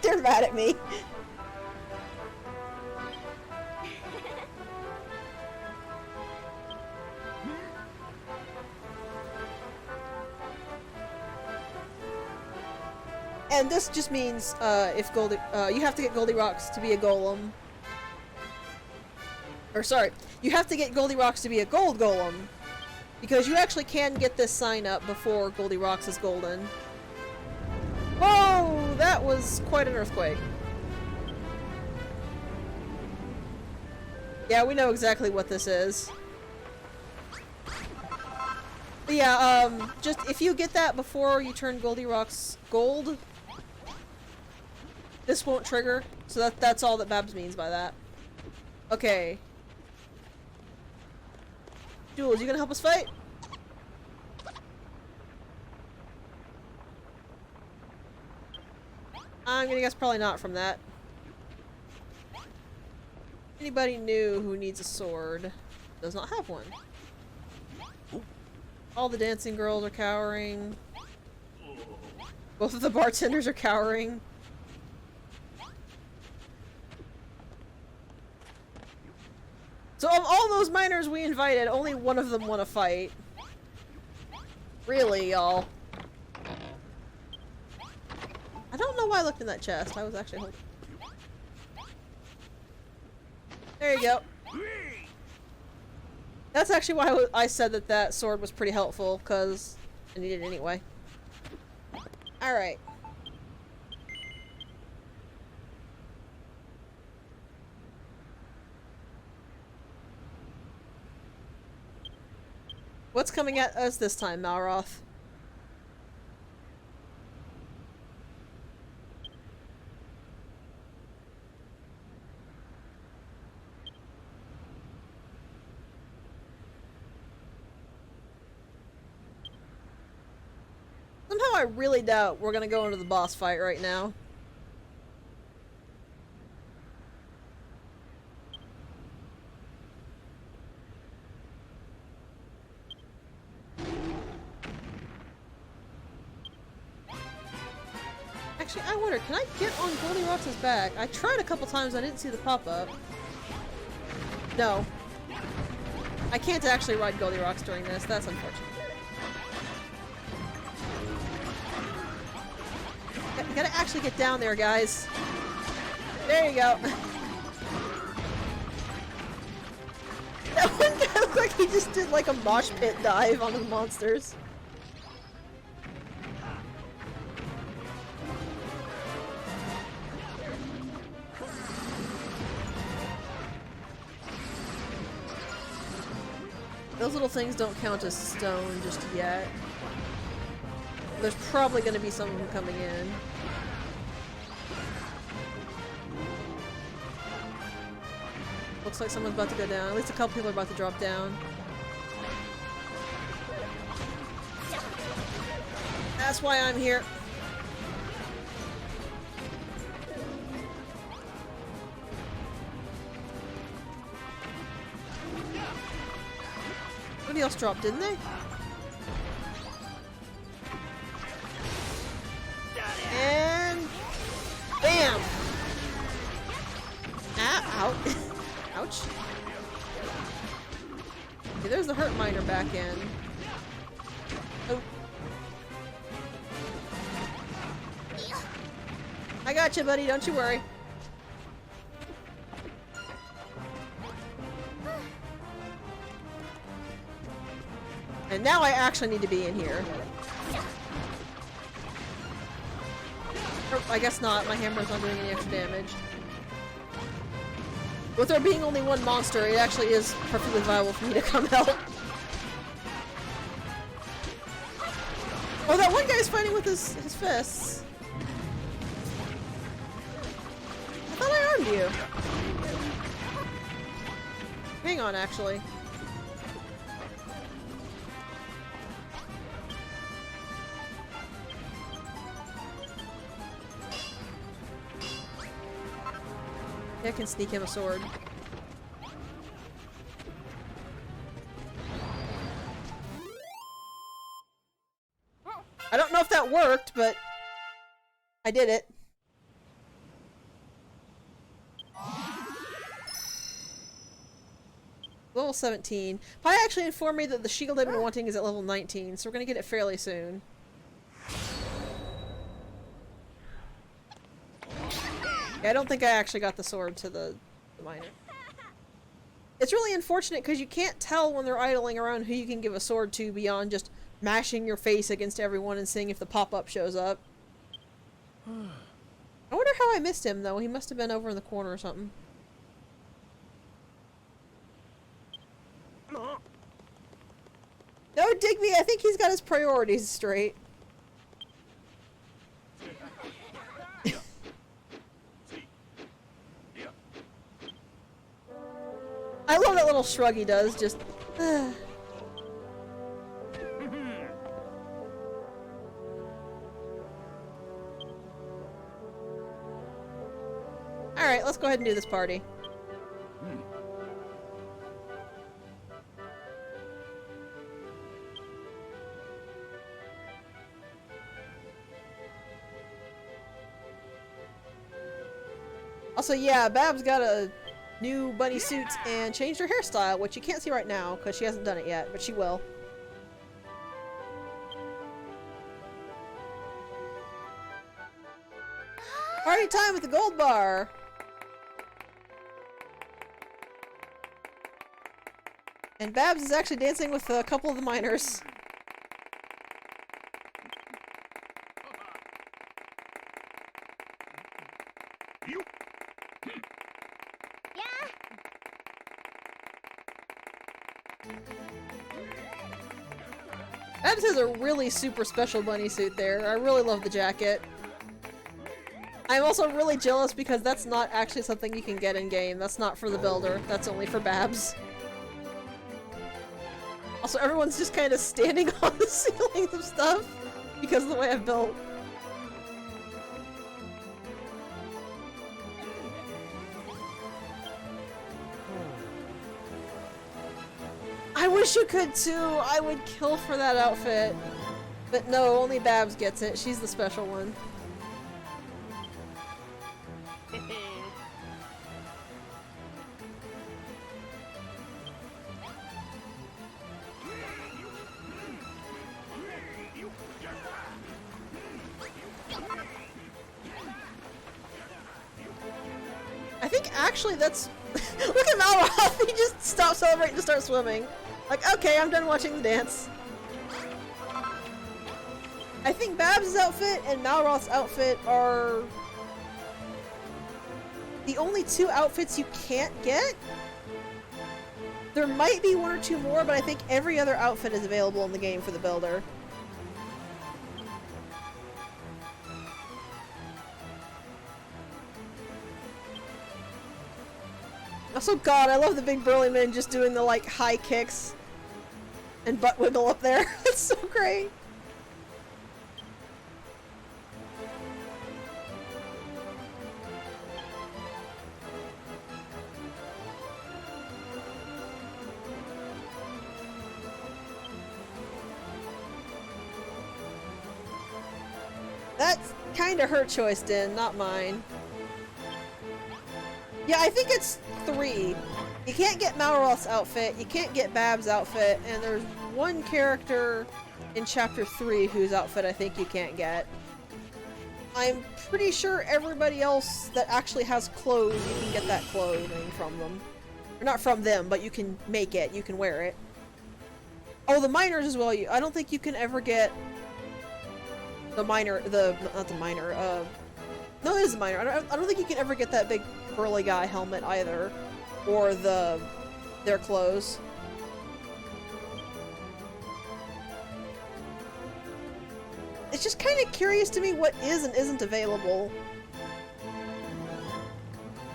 They're mad at me. And this just means, if you have to get Goldilocks to be a golem. Or sorry, you have to get Goldilocks to be a gold golem. Because you actually can get this sign up before Goldilocks is golden. Whoa! That was quite an earthquake. Yeah, we know exactly what this is. But yeah, just if you get that before you turn Goldilocks gold, this won't trigger. So that's all that Babs means by that. Okay. Jules, you gonna help us fight? I'm gonna guess probably not from that. Anybody new who needs a sword does not have one. All the dancing girls are cowering. Both of the bartenders are cowering. So of all those miners we invited, only one of them won a fight. Really, y'all. I don't know why I looked in that chest. I was actually holding. There you go. That's actually why I said that that sword was pretty helpful, because I needed it anyway. Alright. What's coming at us this time, Malroth? Somehow I really doubt we're gonna go into the boss fight right now. Actually, I wonder, can I get on Goldilocks' back? I tried a couple times, I didn't see the pop-up. No. I can't actually ride Goldilocks during this, that's unfortunate. You gotta actually get down there, guys. There you go. That one guy looked like he just did like a mosh pit dive on the monsters. Those little things don't count as stone just yet. There's probably going to be some of them coming in. Looks like someone's about to go down. At least a couple people are about to drop down. That's why I'm here. Somebody else dropped, didn't they? And bam! Ah, out. Ouch. Okay, there's the hurt miner back in. Oh. I got you, buddy. Don't you worry. And now I actually need to be in here. Or, I guess not. My hammer's not doing any extra damage. With there being only one monster, it actually is perfectly viable for me to come help. Oh, that one guy's fighting with his fists. I thought I armed you. Hang on, actually. I can sneak him a sword. I don't know if that worked, but I did it. Level 17. Pi actually informed me that the shield I've been wanting is at level 19, so we're gonna get it fairly soon. Okay, I don't think I actually got the sword to the miner. It's really unfortunate because you can't tell when they're idling around who you can give a sword to beyond just mashing your face against everyone and seeing if the pop-up shows up. I wonder how I missed him, though. He must have been over in the corner or something. No, Digby, I think he's got his priorities straight. I love that little shrug he does, just... Alright, let's go ahead and do this party. Also, yeah, Bab's got a new bunny suit and changed her hairstyle, which you can't see right now because she hasn't done it yet, but she will. Party time with the gold bar! And Babs is actually dancing with a couple of the miners. Babs has a really super special bunny suit there. I really love the jacket. I'm also really jealous because that's not actually something you can get in-game. That's not for the builder. That's only for Babs. Also, everyone's just kind of standing on the ceilings of stuff because of the way I've built. I wish you could too! I would kill for that outfit. But no, only Babs gets it. She's the special one. I think actually that's... Look at Malroth! He just stopped celebrating to start swimming. Like, okay, I'm done watching the dance. I think Babs' outfit and Malroth's outfit are the only two outfits you can't get. There might be one or two more, but I think every other outfit is available in the game for the builder. Also, God, I love the big burly men just doing the, like, high kicks and butt wiggle up there. It's so great. That's kinda her choice, Din, not mine. Yeah, I think it's 3. You can't get Malroth's outfit, you can't get Bab's outfit, and there's one character in Chapter 3 whose outfit I think you can't get. I'm pretty sure everybody else that actually has clothes, you can get that clothing from them. Or not from them, but you can make it, you can wear it. Oh, the miners as well. I don't think you can ever get the miner, not the miner, no, it is a miner. I don't think you can ever get that big burly guy helmet either. Or their clothes. It's just kind of curious to me what is and isn't available.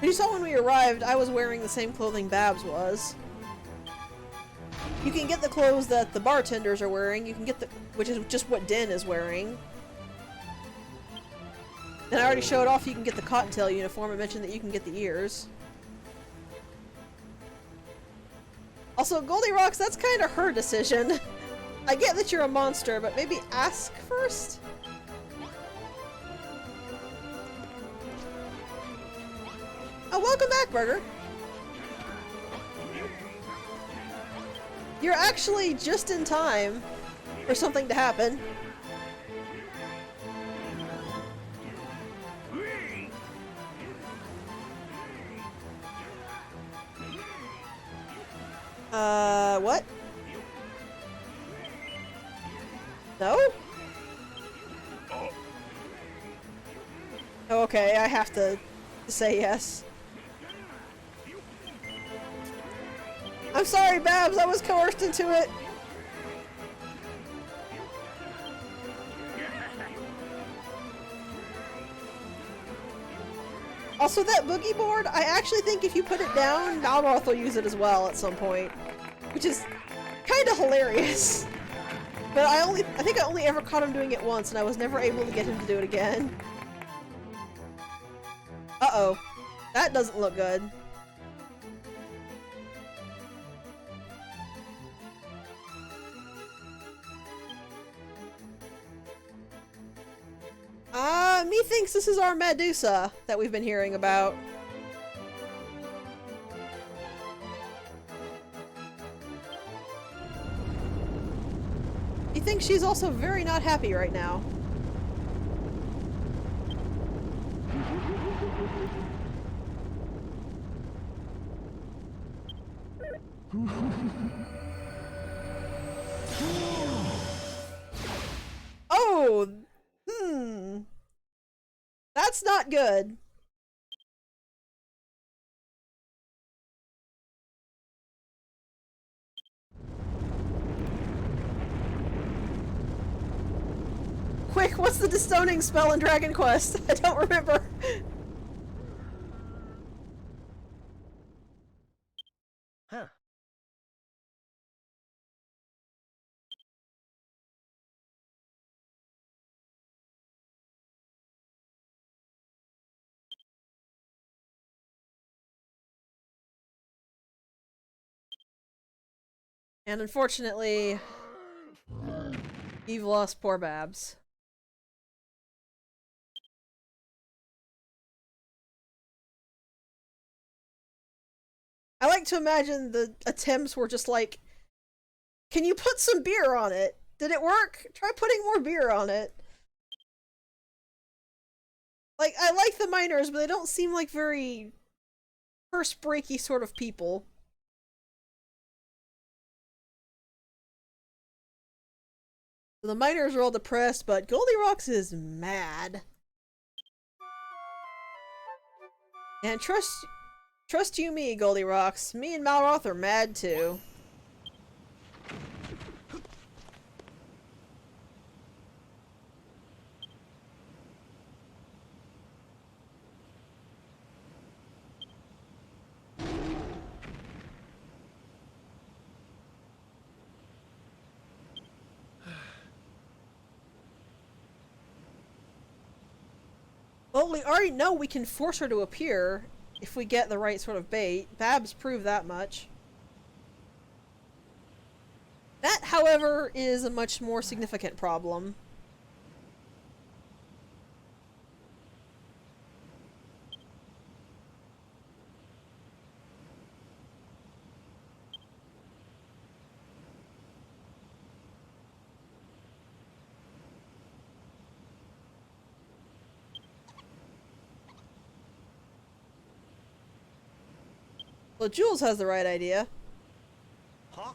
You saw when we arrived, I was wearing the same clothing Babs was. You can get the clothes that the bartenders are wearing, you can get which is just what Din is wearing. And I already showed off you can get the cottontail uniform. I mentioned that you can get the ears. Also, Goldie Rocks, that's kind of her decision. I get that you're a monster, but maybe ask first? Oh, welcome back, Burger. You're actually just in time for something to happen. What? No? Oh, okay, I have to say yes. I'm sorry, Babs, I was coerced into it. Also, that boogie board, I actually think if you put it down, Malroth will use it as well at some point. Which is kind of hilarious. But I think I only ever caught him doing it once, and I was never able to get him to do it again. Uh-oh. That doesn't look good. Methinks this is our Medusa that we've been hearing about. He thinks she's also very not happy right now. Oh! That's not good. Quick, what's the disowning spell in Dragon Quest? I don't remember. Huh. And unfortunately, you've lost poor Babs. I like to imagine the attempts were just like, can you put some beer on it? Did it work? Try putting more beer on it. Like, I like the miners, but they don't seem like very purse breaky sort of people. The miners are all depressed, but Goldilocks is mad. And trust you me, Goldilocks. Me and Malroth are mad too. Well, we already know we can force her to appear if we get the right sort of bait. Babs proved that much. That, however, is a much more significant problem. Well, Jules has the right idea. Huh?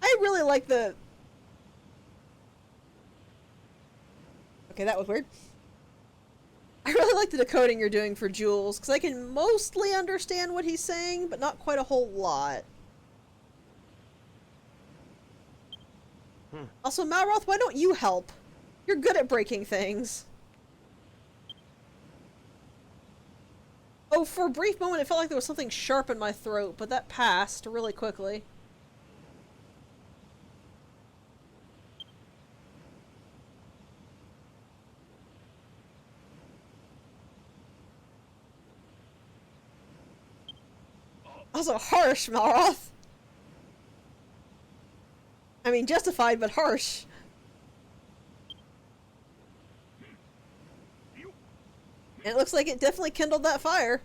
I really like the... Okay, that was weird. I really like the decoding you're doing for Jules, because I can mostly understand what he's saying, but not quite a whole lot. Also, Malroth, why don't you help? You're good at breaking things. Oh, for a brief moment it felt like there was something sharp in my throat, but that passed really quickly. Also harsh, Malroth. I mean, justified, but harsh. And it looks like it definitely kindled that fire.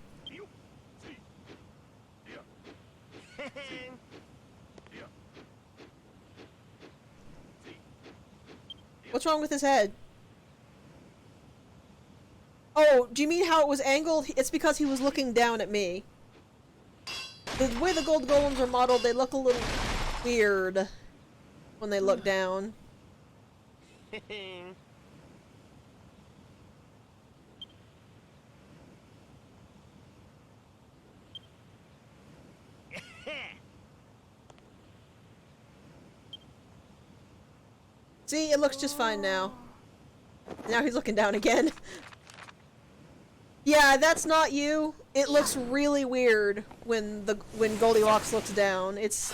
What's wrong with his head? Oh, do you mean how it was angled? It's because he was looking down at me. The way the gold golems are modeled, they look a little weird when they look down. See, it looks just fine now. Now he's looking down again. Yeah, that's not you. It looks really weird when Goldilocks looks down. It's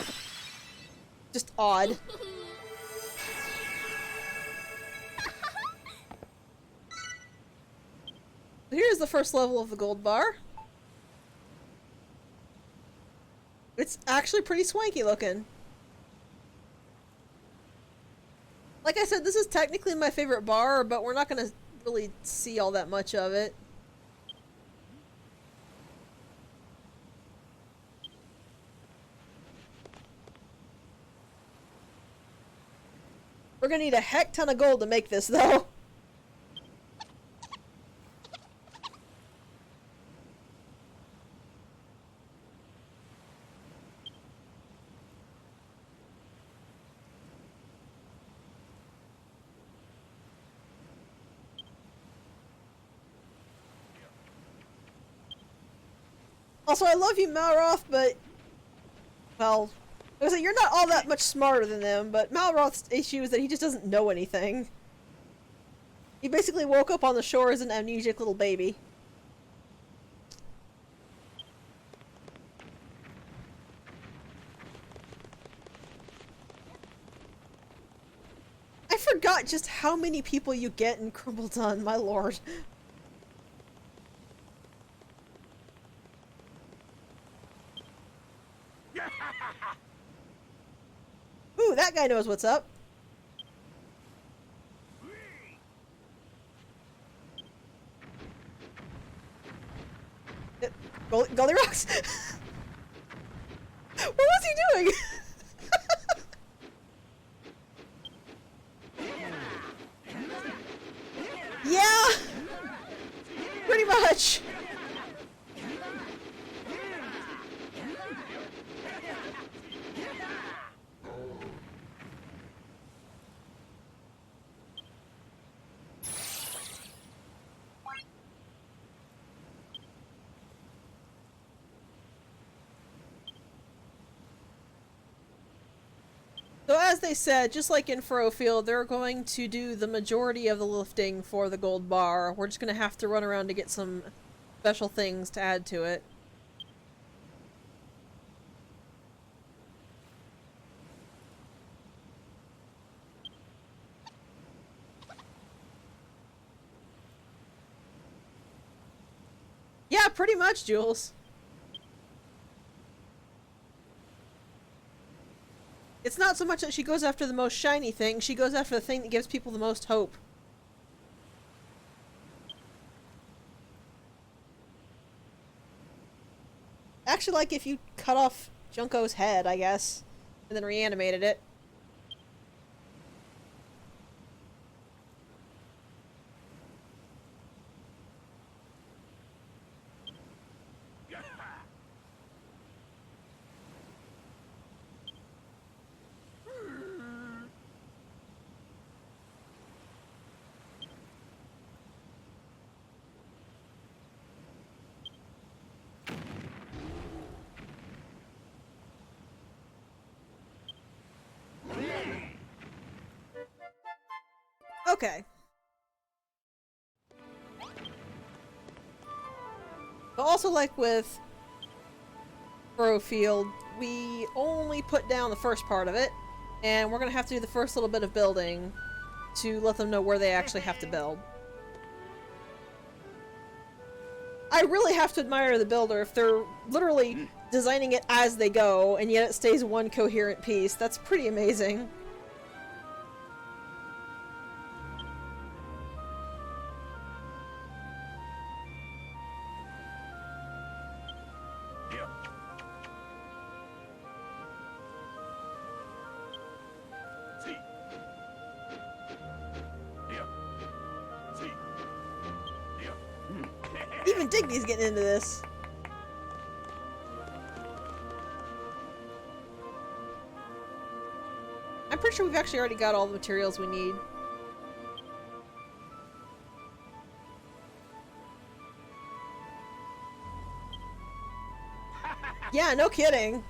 just odd. Here's the first level of the gold bar. It's actually pretty swanky looking. Like I said, this is technically my favorite bar, but we're not gonna really see all that much of it. We're gonna need a heck ton of gold to make this, though. Also, I love you, Malroth, but... well... I was like, you're not all that much smarter than them, but Malroth's issue is that he just doesn't know anything. He basically woke up on the shore as an amnesiac little baby. I forgot just how many people you get in Khrumbul-Dun, my lord. Ooh, that guy knows what's up. Goldilocks? What was he doing? Yeah! Pretty much. So as they said, just like in Furrowfield, they're going to do the majority of the lifting for the gold bar. We're just going to have to run around to get some special things to add to it. Yeah, pretty much, Jules. It's not so much that she goes after the most shiny thing, she goes after the thing that gives people the most hope. Actually, like if you cut off Junko's head, I guess, and then reanimated it. Okay. But also, like with Furrowfield, we only put down the first part of it, and we're gonna have to do the first little bit of building to let them know where they actually have to build. I really have to admire the builder if they're literally designing it as they go, and yet it stays one coherent piece. That's pretty amazing. even Digby's getting into this. I'm pretty sure we've actually already got all the materials we need. Yeah, no kidding.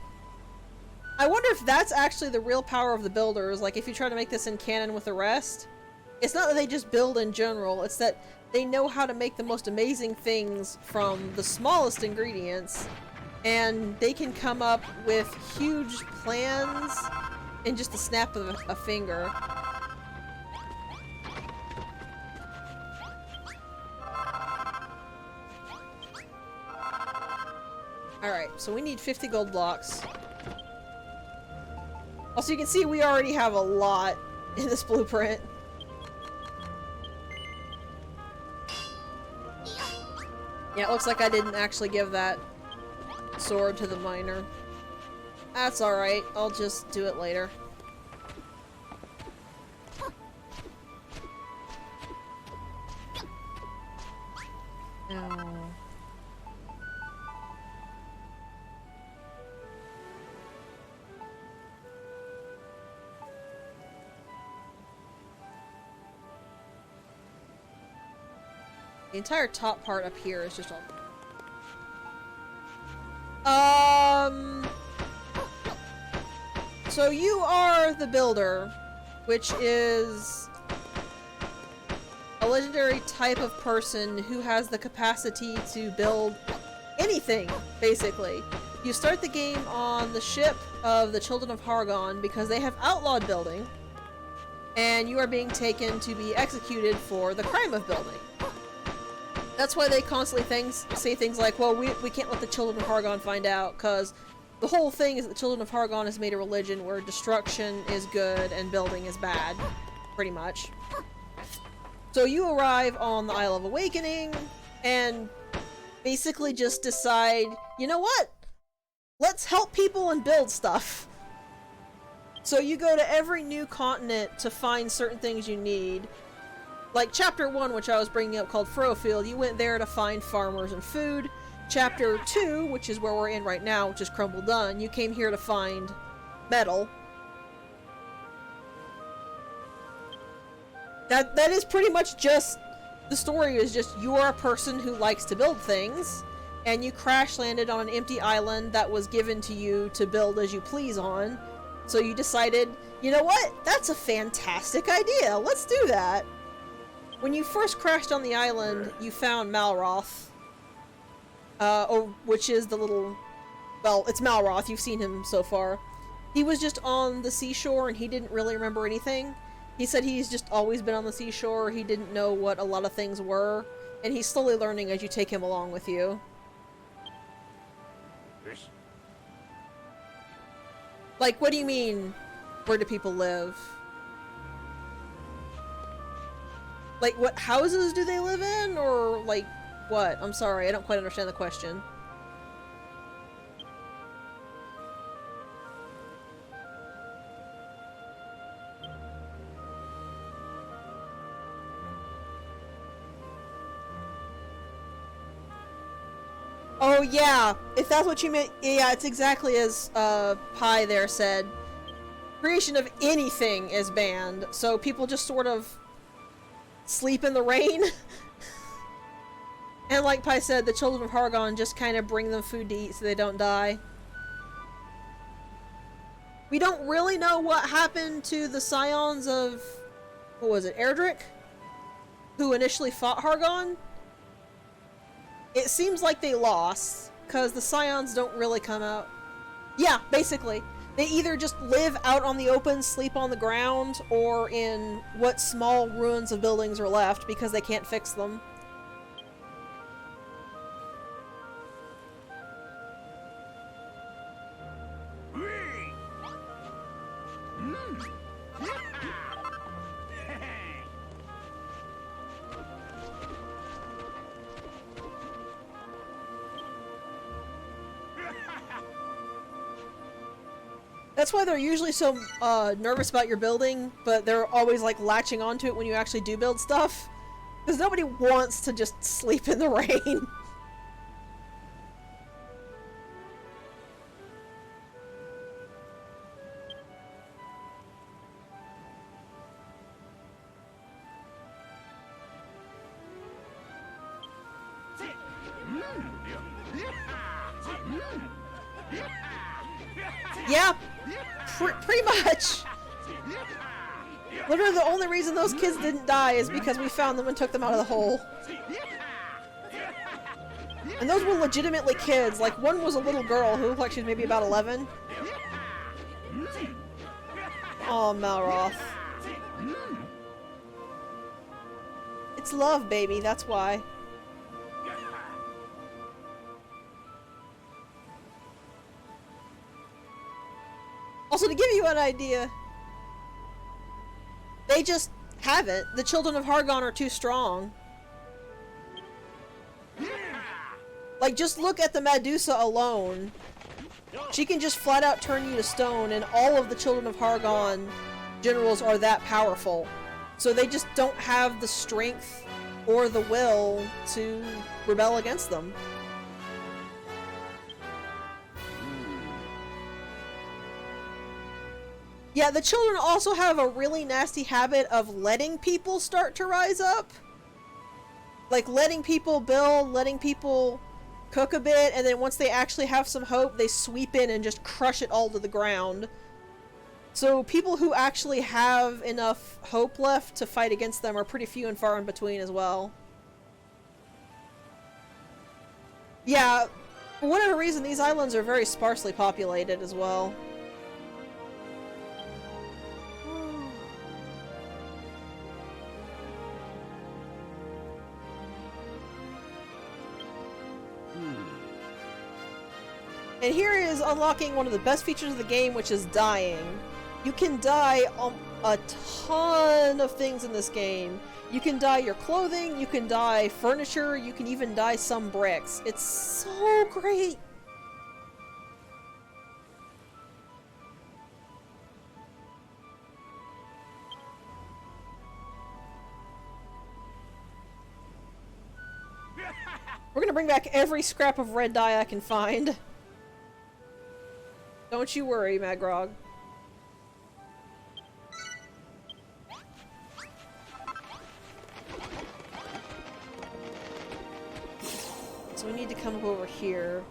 I wonder if that's actually the real power of the builders. Like, if you try to make this in canon with the rest, it's not that they just build in general, it's that they know how to make the most amazing things from the smallest ingredients, and they can come up with huge plans in just a snap of a finger. Alright, so we need 50 gold blocks. Also, you can see we already have a lot in this blueprint. Yeah, it looks like I didn't actually give that sword to the miner. That's alright, I'll just do it later. Oh. The entire top part up here is just all... So you are the builder, which is a legendary type of person who has the capacity to build anything, basically. You start the game on the ship of the Children of Hargon because they have outlawed building, and you are being taken to be executed for the crime of building. That's why they constantly say things like, well, we can't let the Children of Hargon find out, because the whole thing is that the Children of Hargon has made a religion where destruction is good and building is bad, pretty much. So you arrive on the Isle of Awakening, and basically just decide, you know what? Let's help people and build stuff. So you go to every new continent to find certain things you need. Like Chapter 1, which I was bringing up, called Furrowfield, you went there to find farmers and food. Chapter 2, which is where we're in right now, which is Khrumbul-Dun, you came here to find metal. That is pretty much just... The story is just, you are a person who likes to build things, and you crash landed on an empty island that was given to you to build as you please on. So you decided, you know what? That's a fantastic idea. Let's do that. When you first crashed on the island, you found Malroth. Which is the little... Well, it's Malroth. You've seen him so far. He was just on the seashore and he didn't really remember anything. He said he's just always been on the seashore. He didn't know what a lot of things were. And he's slowly learning as you take him along with you. Like, what do you mean, where do people live? Like, what houses do they live in? Or, like, what? I'm sorry, I don't quite understand the question. Oh, yeah! If that's what you meant, yeah, it's exactly as, Pi there said. Creation of anything is banned, so people just sort of sleep in the rain. And like Pi said, the Children of Hargon just kind of bring them food to eat so they don't die. We don't really know what happened to the scions of, what was it, Erdrick? Who initially fought Hargon? It seems like they lost, because the scions don't really come out. Yeah, basically. They either just live out on the open, sleep on the ground, or in what small ruins of buildings are left because they can't fix them. That's why they're usually so nervous about your building, but they're always like latching onto it when you actually do build stuff. Because nobody wants to just sleep in the rain. Yeah, pretty much. Literally the only reason those kids didn't die is because we found them and took them out of the hole. And those were legitimately kids. Like, one was a little girl who looked like she was maybe about 11. Oh, Malroth. It's love, baby, that's why. Also, to give you an idea, they just haven't. The children of Hargon are too strong. Like, just look at the Medusa alone. She can just flat out turn you to stone, and all of the children of Hargon generals are that powerful. So they just don't have the strength or the will to rebel against them. Yeah, the children also have a really nasty habit of letting people start to rise up. Like, letting people build, letting people cook a bit, and then once they actually have some hope, they sweep in and just crush it all to the ground. So people who actually have enough hope left to fight against them are pretty few and far in between as well. Yeah, for whatever reason, these islands are very sparsely populated as well. And here is unlocking one of the best features of the game, which is dying. You can die on a ton of things in this game. You can dye your clothing, you can dye furniture, you can even dye some bricks. It's so great! We're gonna bring back every scrap of red dye I can find. Don't you worry, Magrog. So we need to come up over here.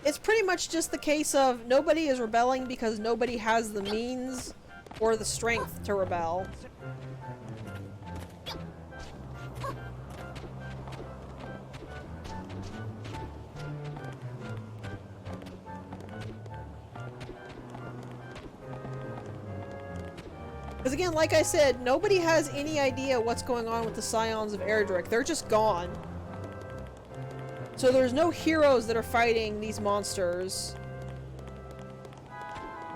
It's pretty much just the case of nobody is rebelling because nobody has the means or the strength to rebel. Because again, like I said, nobody has any idea what's going on with the Scions of Erdrick. They're just gone. So there's no heroes that are fighting these monsters.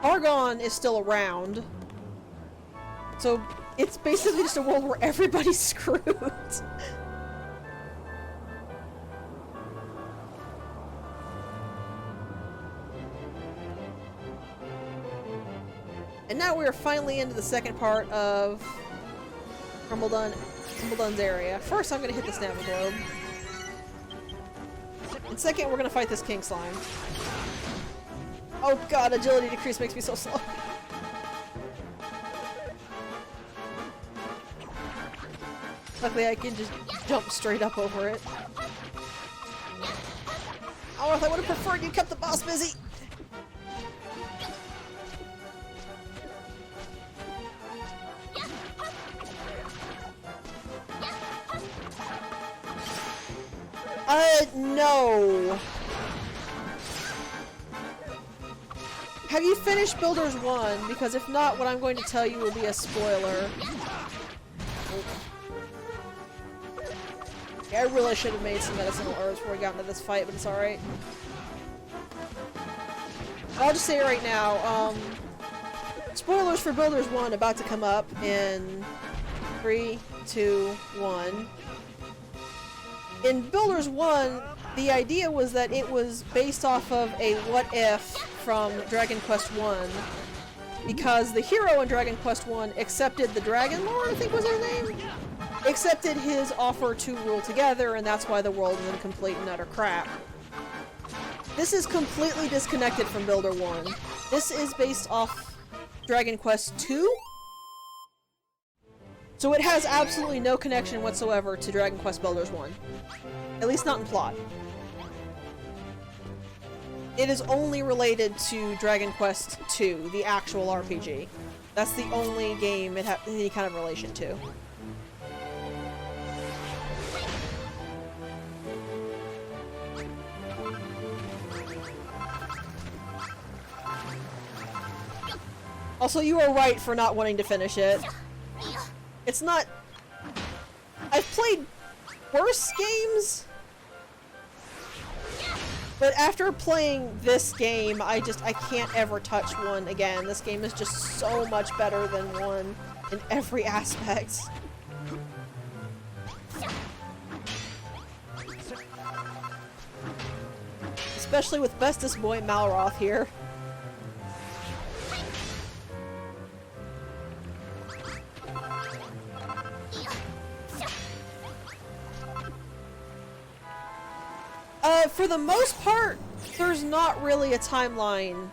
Hargon is still around. So it's basically just a world where everybody's screwed. And now we are finally into the second part of Khrumbul-Dun's area. First, I'm going to hit the Snapper Globe. And second, we're going to fight this King Slime. Oh god, agility decrease makes me so slow. Luckily, I can just jump straight up over it. Oh, I would have preferred you kept the boss busy! No. Have you finished Builders 1? Because if not, what I'm going to tell you will be a spoiler. Yeah, I really should have made some medicinal herbs before we got into this fight, but it's alright. I'll just say it right now, spoilers for Builders 1 about to come up in 3, 2, 1. In Builders 1, the idea was that it was based off of a what if from Dragon Quest 1. Because the hero in Dragon Quest 1 accepted the Dragon Lord, I think was his name? Accepted his offer to rule together, and that's why the world is in complete and utter crap. This is completely disconnected from Builder 1. This is based off Dragon Quest 2? So it has absolutely no connection whatsoever to Dragon Quest Builders 1. At least not in plot. It is only related to Dragon Quest II, the actual RPG. That's the only game it has any kind of relation to. Also, you are right for not wanting to finish it. It's not... I've played worse games, but after playing this game, I can't ever touch one again. This game is just so much better than one in every aspect. Especially with bestest boy Malroth here. For the most part, there's not really a timeline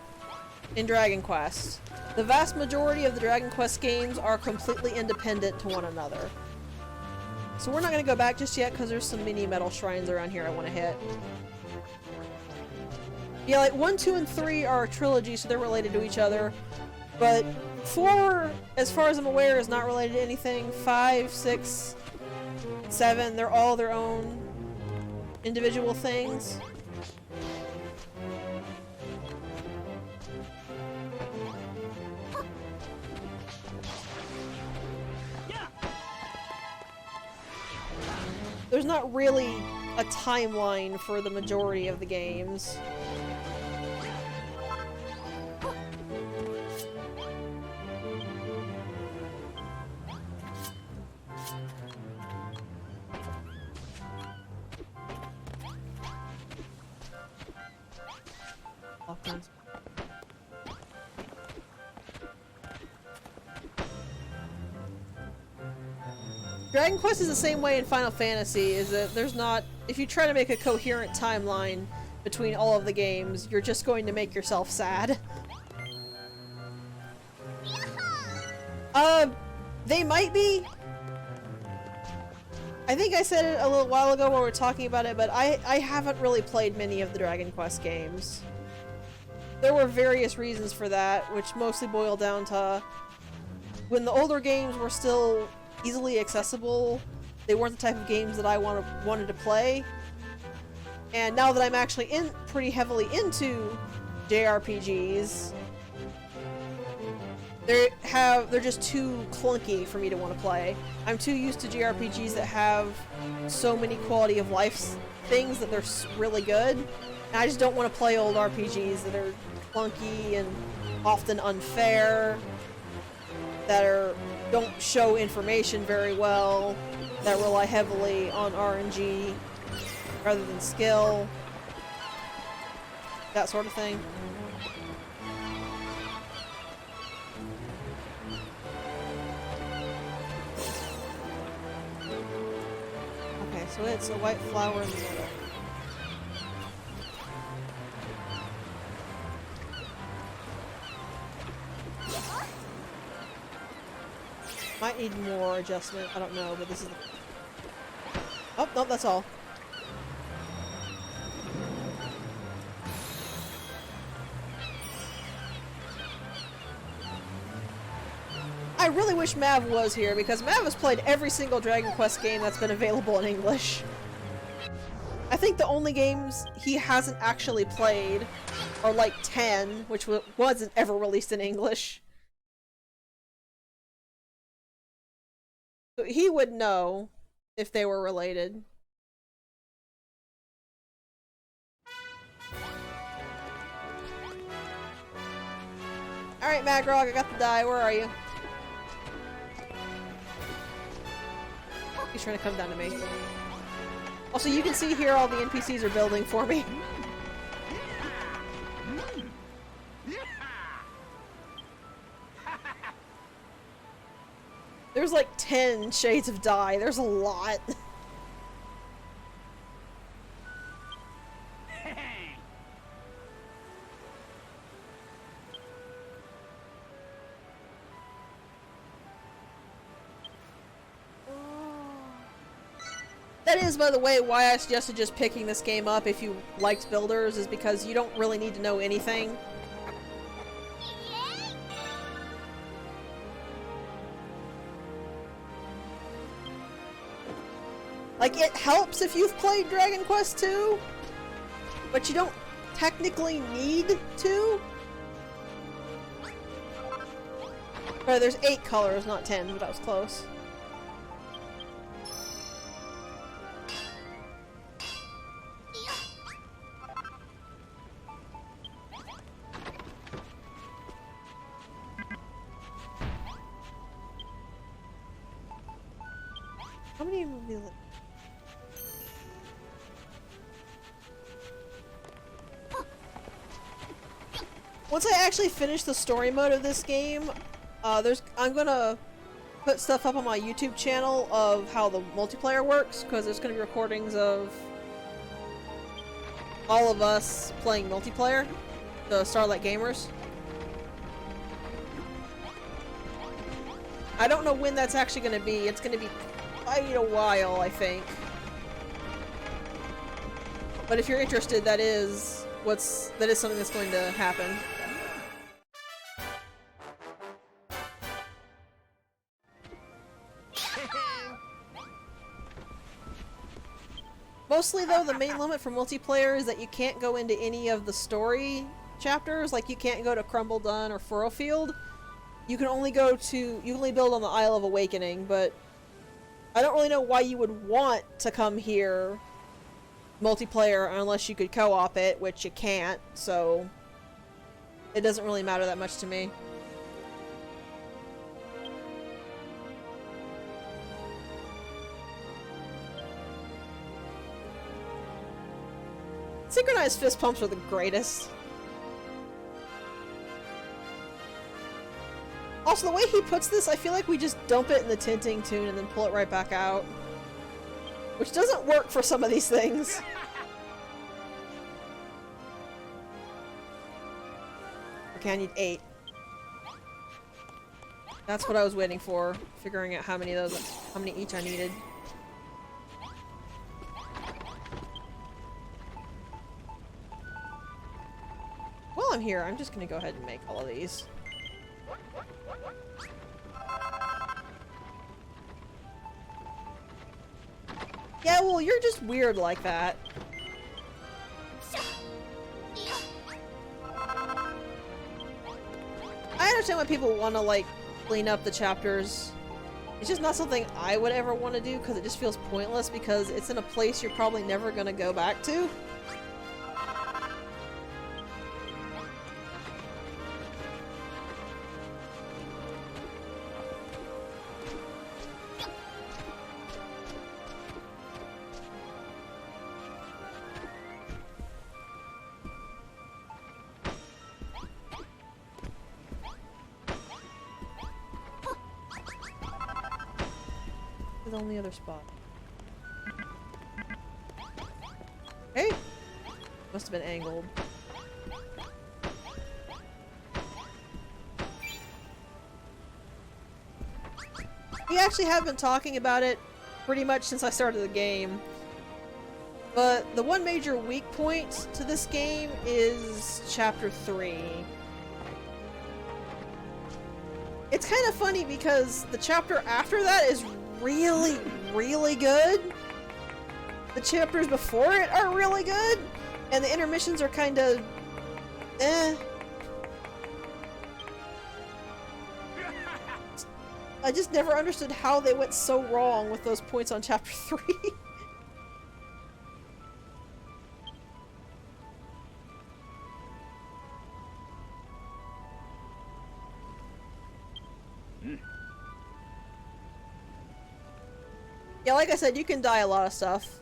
in Dragon Quest. The vast majority of the Dragon Quest games are completely independent to one another. So we're not going to go back just yet because there's some mini metal shrines around here I want to hit. Yeah, like 1, 2, and 3 are a trilogy, so they're related to each other. But 4, as far as I'm aware, is not related to anything. 5, 6, 7, they're all their own individual things. There's not really a timeline for the majority of the games. Dragon Quest is the same way in Final Fantasy, is that there's not... If you try to make a coherent timeline between all of the games, you're just going to make yourself sad. They might be. I think I said it a little while ago when we were talking about it, but I haven't really played many of the Dragon Quest games. There were various reasons for that, which mostly boiled down to when the older games were still easily accessible, they weren't the type of games that I wanted to play. And now that I'm actually pretty heavily into JRPGs, they're just too clunky for me to want to play. I'm too used to JRPGs that have so many quality of life things that they're really good. And I just don't want to play old RPGs that are clunky and often unfair, that don't show information very well, that rely heavily on RNG rather than skill, that sort of thing. Okay, so it's a white flower in the middle. Might need more adjustment, I don't know, but this is the... Oh, no, that's all. I really wish Mav was here, because Mav has played every single Dragon Quest game that's been available in English. I think the only games he hasn't actually played are like 10, which wasn't ever released in English. So he would know if they were related. Alright, Magrog, I got the die. Where are you? He's trying to come down to me. Also, you can see here all the NPCs are building for me. There's like 10 shades of dye. There's a lot. That is, by the way, why I suggested just picking this game up if you liked builders, is because you don't really need to know anything. Like, it helps if you've played Dragon Quest II, but you don't technically need to. Right, there's 8 colors, not 10, but I was close. How many will be left? Once I actually finish the story mode of this game, I'm gonna put stuff up on my YouTube channel of how the multiplayer works, because there's gonna be recordings of all of us playing multiplayer, the Starlight Gamers. I don't know when that's actually gonna be. It's gonna be quite a while, I think. But if you're interested, that is something that's going to happen. Mostly, though, the main limit for multiplayer is that you can't go into any of the story chapters. Like, you can't go to Khrumbul-Dun or Furrowfield. You can only build on the Isle of Awakening, but I don't really know why you would want to come here multiplayer unless you could co-op it, which you can't, so it doesn't really matter that much to me. Synchronized fist pumps are the greatest. Also, the way he puts this, I feel like we just dump it in the tinting tune and then pull it right back out. Which doesn't work for some of these things. Okay, I need 8. That's what I was waiting for, figuring out how many each I needed. While I'm here, I'm just gonna go ahead and make all of these. Yeah, well, you're just weird like that. I understand why people want to, like, clean up the chapters. It's just not something I would ever want to do, because it just feels pointless, because it's in a place you're probably never going to go back to. The only other spot. Hey! Must have been angled. We actually have been talking about it pretty much since I started the game. But the one major weak point to this game is Chapter 3. It's kind of funny because the chapter after that is really, really good. The chapters before it are really good, and the intermissions are kind of eh. I just never understood how they went so wrong with those points on Chapter 3. Yeah, like I said, you can die a lot of stuff.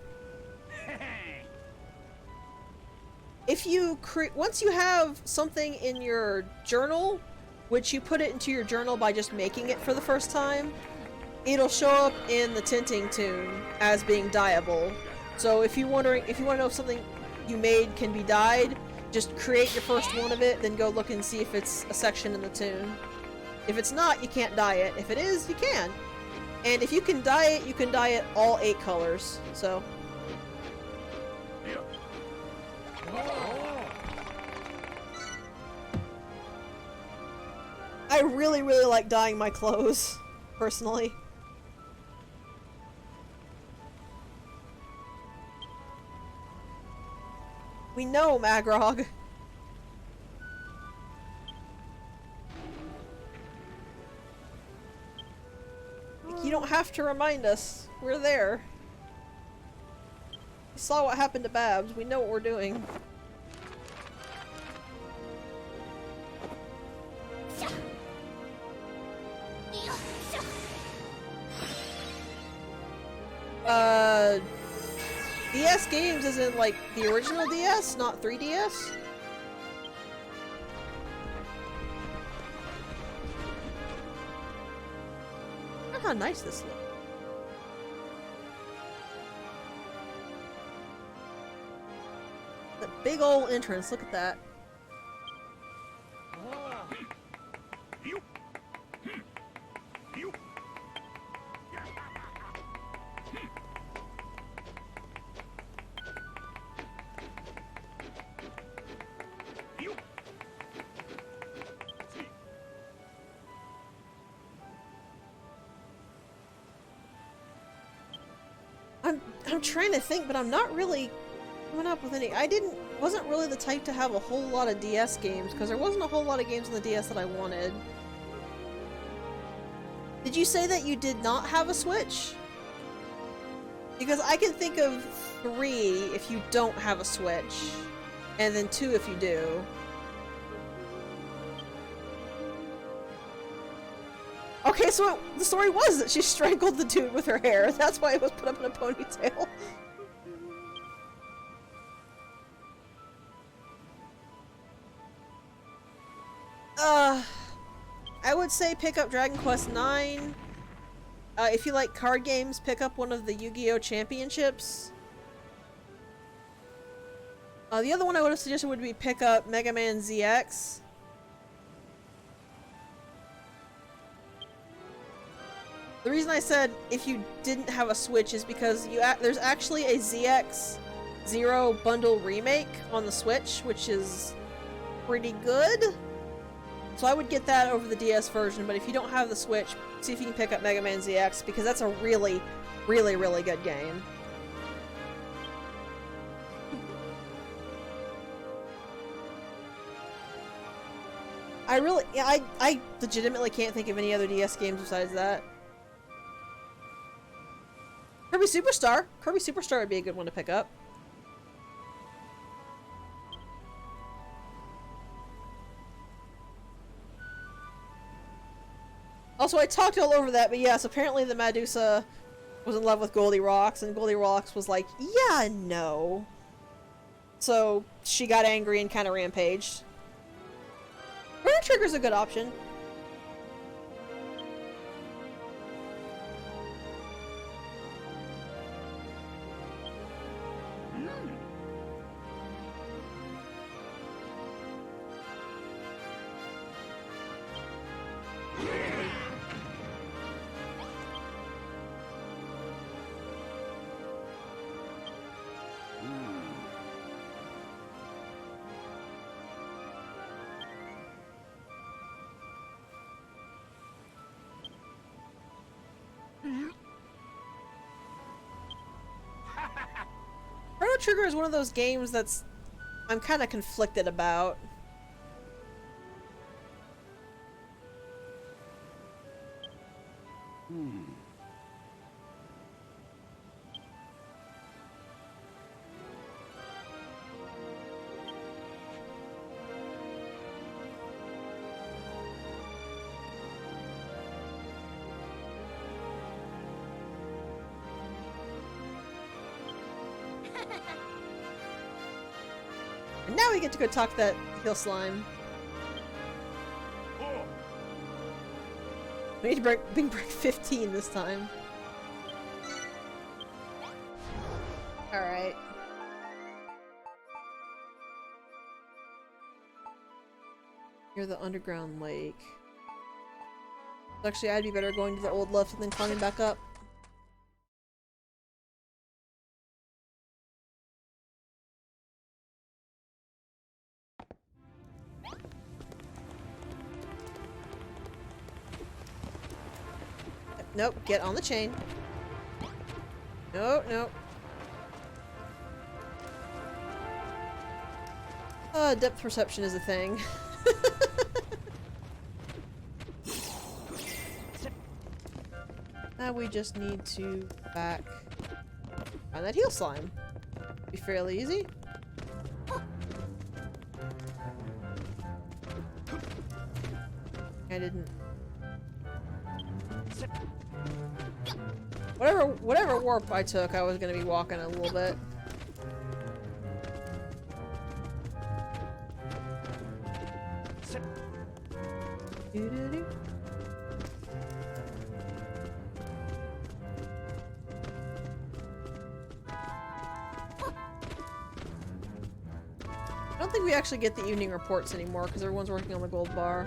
If you once you have something in your journal, which you put it into your journal by just making it for the first time, it'll show up in the tinting tune as being dyeable. So if you want to know if something you made can be dyed, just create your first one of it, then go look and see if it's a section in the tune. If it's not, you can't dye it. If it is, you can. And if you can dye it, you can dye it all 8 colors, so... I really, really like dyeing my clothes, personally. We know, Magrog. You don't have to remind us. We're there. We saw what happened to Babs. We know what we're doing. DS games is in, like, the original DS, not 3DS? Look how nice this looks. The big old entrance, look at that. I'm trying to think, but I'm not really coming up with any. Wasn't really the type to have a whole lot of DS games, because there wasn't a whole lot of games on the DS that I wanted. Did you say that you did not have a Switch? Because I can think of 3 if you don't have a Switch, and then 2 if you do. Okay, so the story was that she strangled the dude with her hair. That's why it was put up in a ponytail. I would say pick up Dragon Quest IX. If you like card games, pick up one of the Yu-Gi-Oh! Championships. The other one I would have suggested would be pick up Mega Man ZX. The reason I said if you didn't have a Switch is because there's actually a ZX Zero bundle remake on the Switch, which is pretty good. So I would get that over the DS version, but if you don't have the Switch, see if you can pick up Mega Man ZX, because that's a really, really, really good game. I legitimately can't think of any other DS games besides that. Kirby Superstar! Kirby Superstar would be a good one to pick up. Also, I talked all over that, but yes, apparently the Medusa was in love with Goldilocks, and Goldilocks was like, yeah, no. So, she got angry and kind of rampaged. Chrono Trigger's a good option. Chrono Trigger is one of those games that's I'm kind of conflicted about. And now we get to go talk to that hill slime. We need to bring break 15 this time. Alright. Near the underground lake. Actually, I'd be better going to the old left and then climbing back up. Nope, get on the chain. Nope, nope. Depth perception is a thing. Now we just need to go back on that heel slime. Be fairly easy. I didn't. Whatever warp I took, I was gonna be walking a little bit. Doo-doo-doo. I don't think we actually get the evening reports anymore because everyone's working on the gold bar.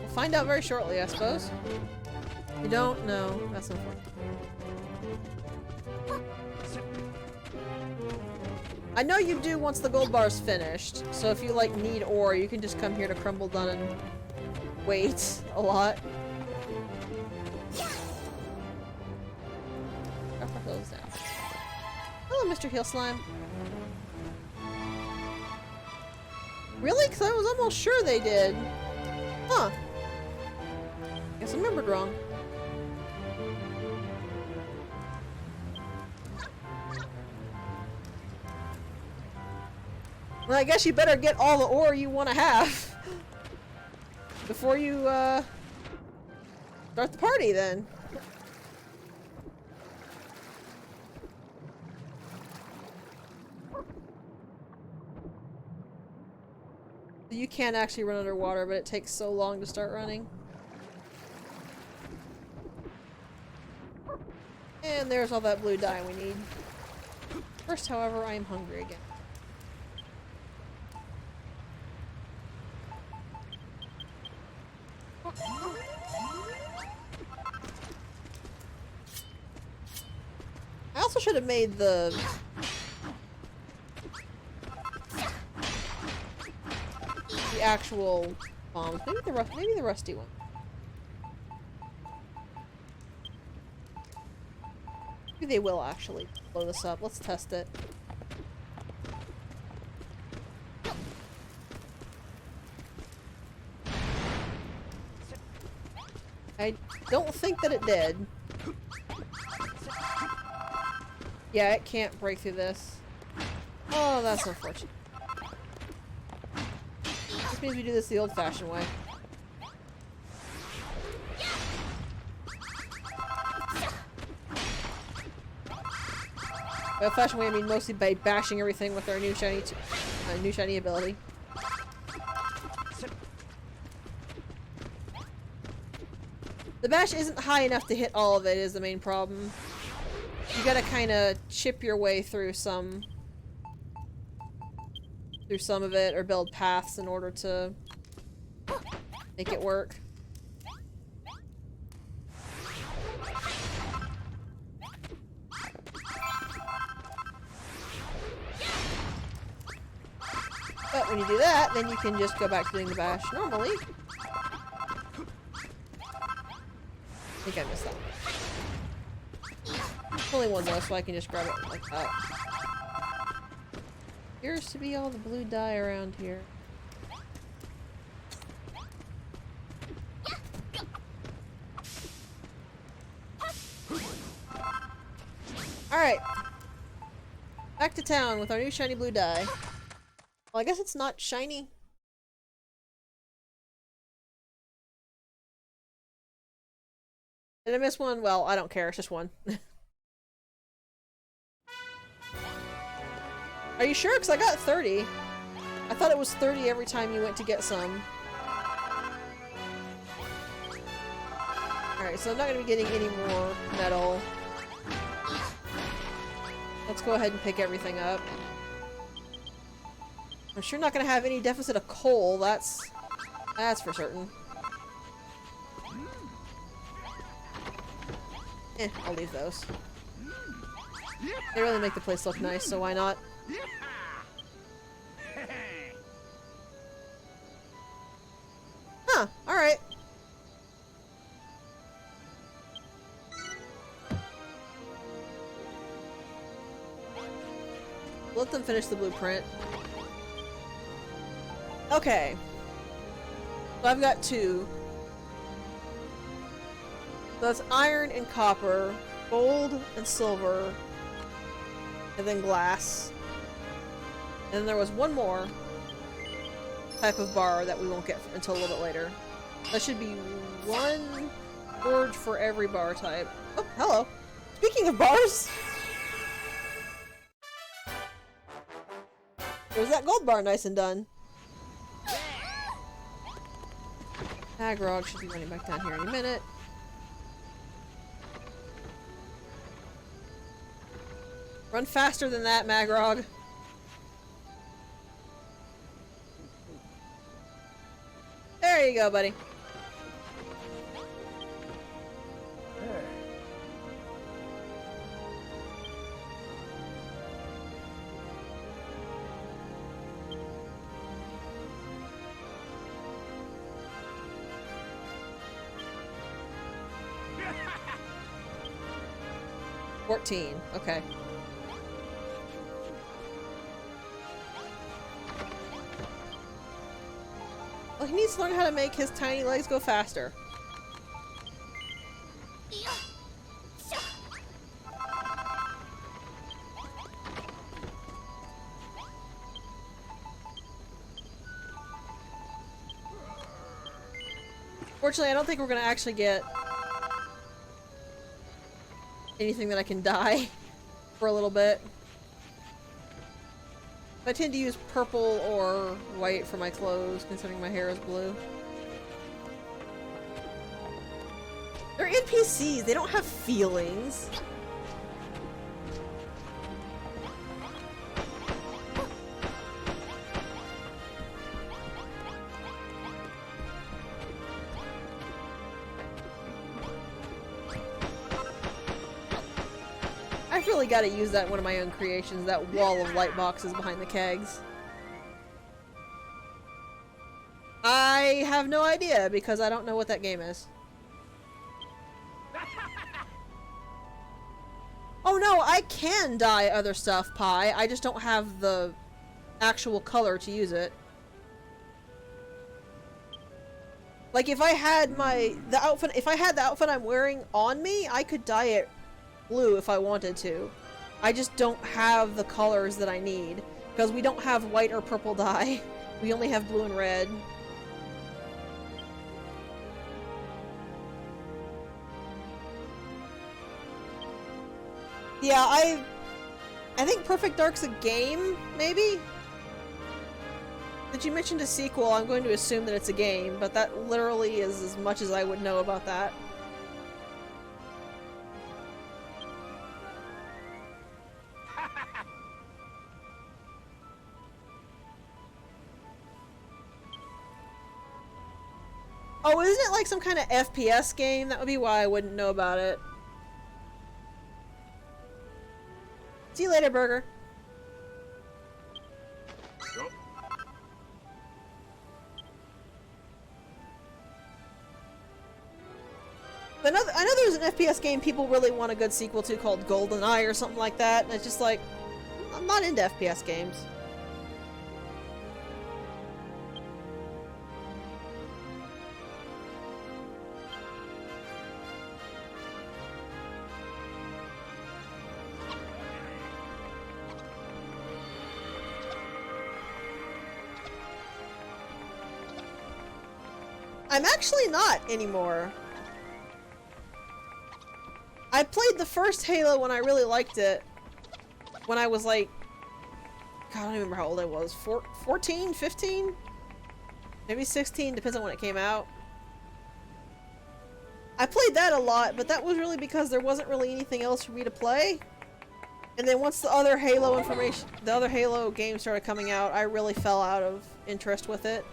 We'll find out very shortly, I suppose. You don't know. That's unfortunate. I know you do once the gold bar is finished, so if you like need ore, you can just come here to Khrumbul-Dun and wait a lot. Drop our clothes down. Hello, Mr. Heel Slime. Really? Because I was almost sure they did. Huh. Guess I remembered wrong. Well, I guess you better get all the ore you want to have before you start the party then. You can actually run underwater, but it takes so long to start running. And there's all that blue dye we need. First, however, I am hungry again. I also should have made the actual bombs. Maybe the rusty one. Maybe they will actually blow this up. Let's test it. I don't think that it did. Yeah, it can't break through this. Oh, that's unfortunate. This means we do this the old-fashioned way. By old-fashioned way, I mean mostly by bashing everything with our new shiny ability. The bash isn't high enough to hit all of it, is the main problem. You gotta kinda chip your way through some of it, or build paths in order to make it work. But when you do that, then you can just go back to doing the bash normally. I think I missed that one. Only one though, so I can just grab it like that. Appears to be all the blue dye around here. Alright. Back to town with our new shiny blue dye. Well, I guess it's not shiny. Did I miss one? Well, I don't care. It's just one. Are you sure? Because I got 30. I thought it was 30 every time you went to get some. Alright, so I'm not going to be getting any more metal. Let's go ahead and pick everything up. I'm sure not gonna have any deficit of coal, that's for certain. I'll leave those. They really make the place look nice, so why not? Huh, alright. Let them finish the blueprint. Okay. So I've got two. That's iron and copper, gold and silver, and then glass. And then there was one more type of bar that we won't get until a little bit later. That should be one forge for every bar type. Oh, hello. Speaking of bars, there's that gold bar nice and done. Agrog should be running back down here any minute. Run faster than that, Magrog. There you go, buddy. $14. Okay. Well, he needs to learn how to make his tiny legs go faster. Fortunately, I don't think we're gonna actually get anything that I can dye for a little bit. I tend to use purple or white for my clothes, considering my hair is blue. They're NPCs, they don't have feelings. I've really got to use that in one of my own creations, that wall of light boxes behind the kegs. I have no idea, because I don't know what that game is. Oh no, I can dye other stuff, Pi. I just don't have the actual color to use it. Like, if I had the outfit I'm wearing on me, I could dye it blue if I wanted to. I just don't have the colors that I need, because we don't have white or purple dye. We only have blue and red. Yeah, I think Perfect Dark's a game, maybe? That you mentioned a sequel, I'm going to assume that it's a game, but that literally is as much as I would know about that. Oh, isn't it like some kind of FPS game? That would be why I wouldn't know about it. See you later, Burger. Yep. I know there's an FPS game people really want a good sequel to called GoldenEye or something like that, and it's just like, I'm not into FPS games. I'm actually not anymore. I played the first Halo when I really liked it. When I was like... God, I don't remember how old I was. 14? 15? Maybe 16, depends on when it came out. I played that a lot, but that was really because there wasn't really anything else for me to play. And then once the other Halo games started coming out, I really fell out of interest with it.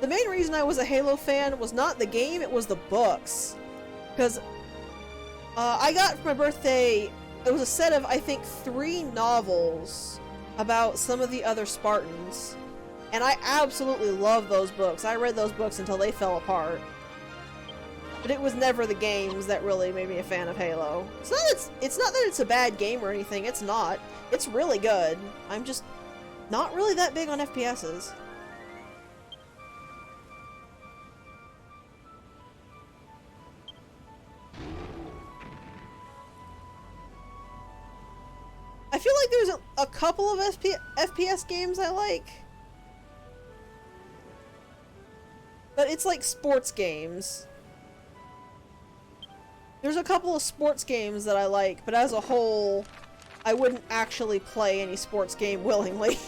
The main reason I was a Halo fan was not the game, it was the books. Because I got for my birthday, it was a set of, I think, 3 novels about some of the other Spartans. And I absolutely love those books. I read those books until they fell apart. But it was never the games that really made me a fan of Halo. It's not that it's a bad game or anything, it's not. It's really good. I'm just not really that big on FPSs. I feel like there's a couple of FPS games I like. But it's like sports games. There's a couple of sports games that I like, but as a whole, I wouldn't actually play any sports game willingly.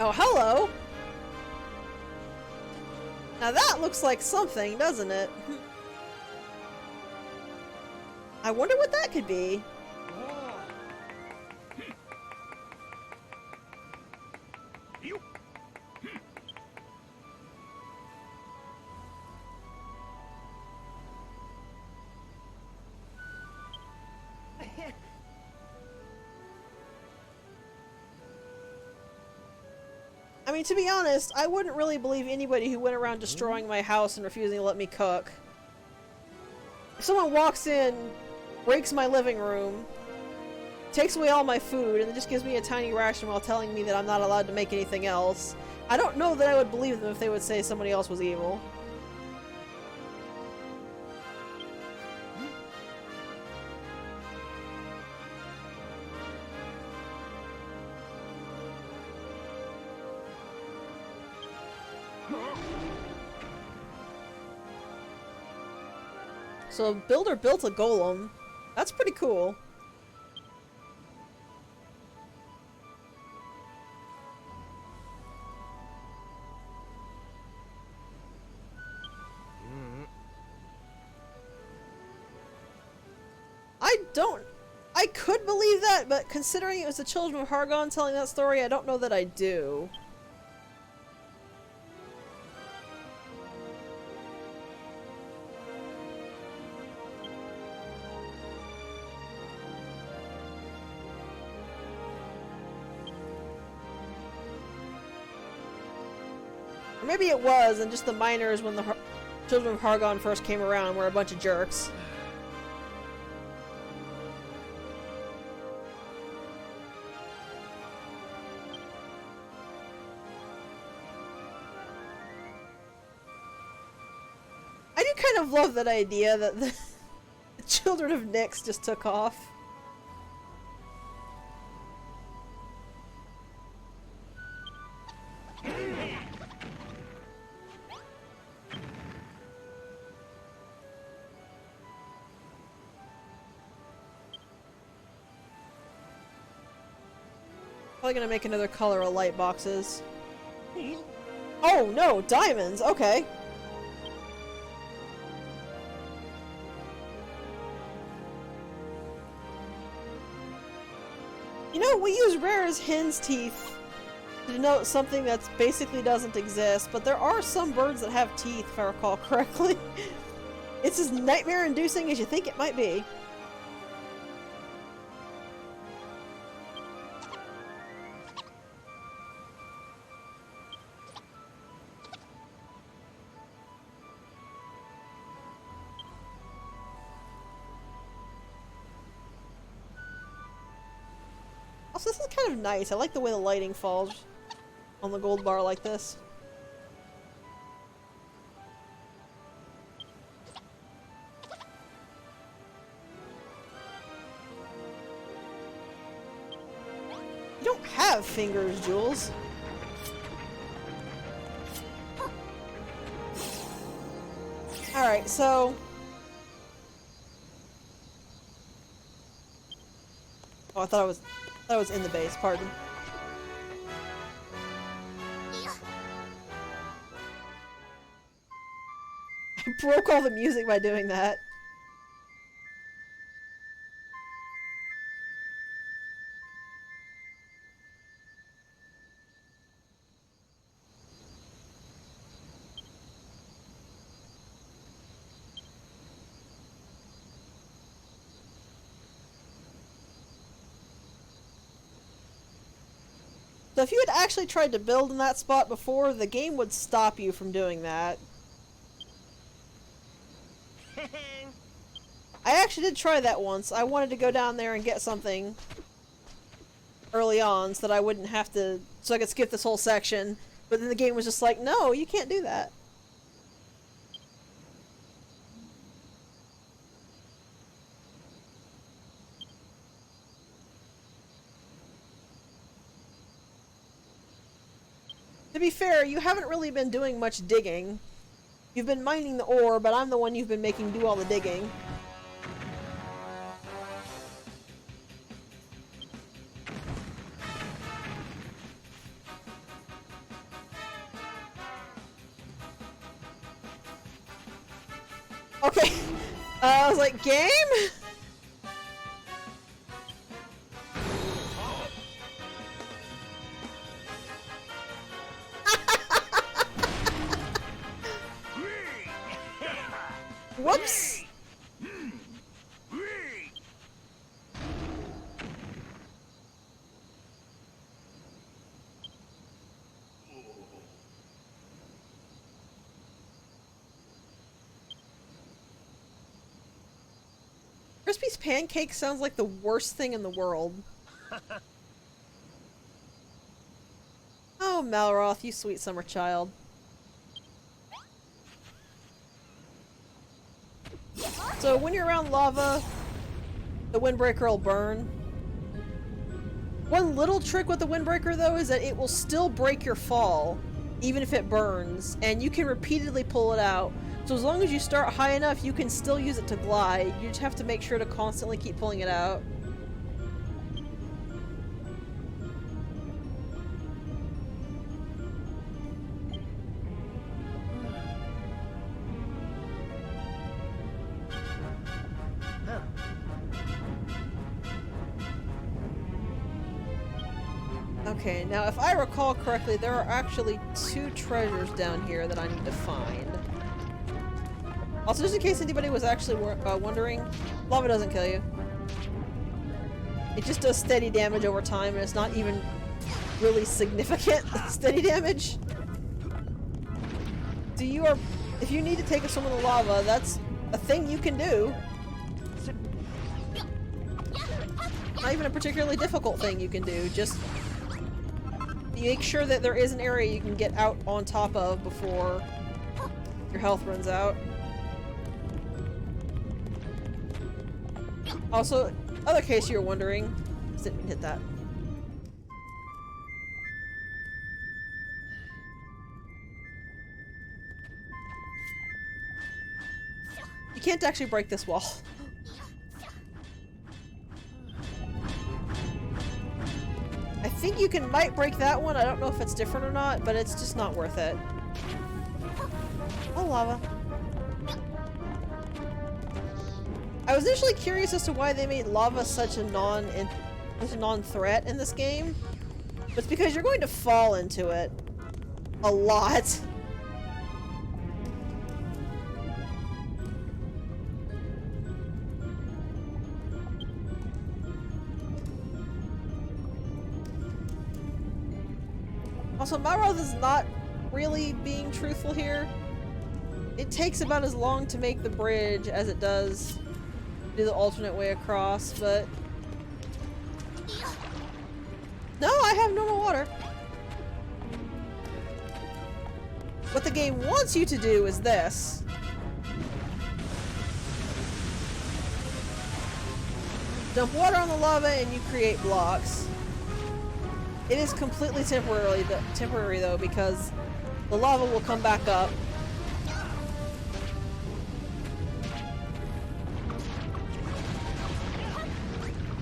Oh, hello! Now that looks like something, doesn't it? I wonder what that could be. I mean, to be honest, I wouldn't really believe anybody who went around destroying my house and refusing to let me cook. If someone walks in, breaks my living room, takes away all my food, and then just gives me a tiny ration while telling me that I'm not allowed to make anything else, I don't know that I would believe them if they would say somebody else was evil. So a builder built a golem. That's pretty cool. I could believe that, but considering it was the Children of Hargon telling that story, I don't know that I do. Or maybe it was, and just the miners when the Children of Hargon first came around were a bunch of jerks. I do kind of love that idea that the Children of Nyx just took off. Probably gonna make another color of light boxes. Oh no, diamonds! Okay. You know, we use rare as hen's teeth to denote something that basically doesn't exist, but there are some birds that have teeth, if I recall correctly. It's as nightmare-inducing as you think it might be. Also, this is kind of nice. I like the way the lighting falls on the gold bar like this. You don't have fingers, Jules. Alright, so... Oh, I thought it was in the base, pardon. I broke all the music by doing that. So if you had actually tried to build in that spot before, the game would stop you from doing that. I actually did try that once. I wanted to go down there and get something early on so that I wouldn't have to, so I could skip this whole section, but then the game was just like, no, you can't do that. To be fair, you haven't really been doing much digging. You've been mining the ore, but I'm the one you've been making do all the digging. Okay, I was like, game? Whoops! Crispy's pancake sounds like the worst thing in the world. Oh, Malroth, you sweet summer child. So when you're around lava, the windbreaker will burn. One little trick with the windbreaker though is that it will still break your fall, even if it burns, and you can repeatedly pull it out. So as long as you start high enough, you can still use it to glide. You just have to make sure to constantly keep pulling it out. Okay, now if I recall correctly, there are actually 2 treasures down here that I need to find. Also, just in case anybody was actually wondering, lava doesn't kill you. It just does steady damage over time, and it's not even really significant steady damage. So if you need to take a swim in the lava, that's a thing you can do. Not even a particularly difficult thing you can do, just make sure that there is an area you can get out on top of before your health runs out. Also, other case you're wondering, didn't hit that. You can't actually break this wall. I think you might break that one. I don't know if it's different or not, but it's just not worth it. Oh, lava. I was initially curious as to why they made lava such a non-threat in this game. But it's because you're going to fall into it a lot. Also, Malroth is not really being truthful here. It takes about as long to make the bridge as it does do the alternate way across, but... No, I have normal water! What the game wants you to do is this. Dump water on the lava and you create blocks. It is completely temporary though, because the lava will come back up.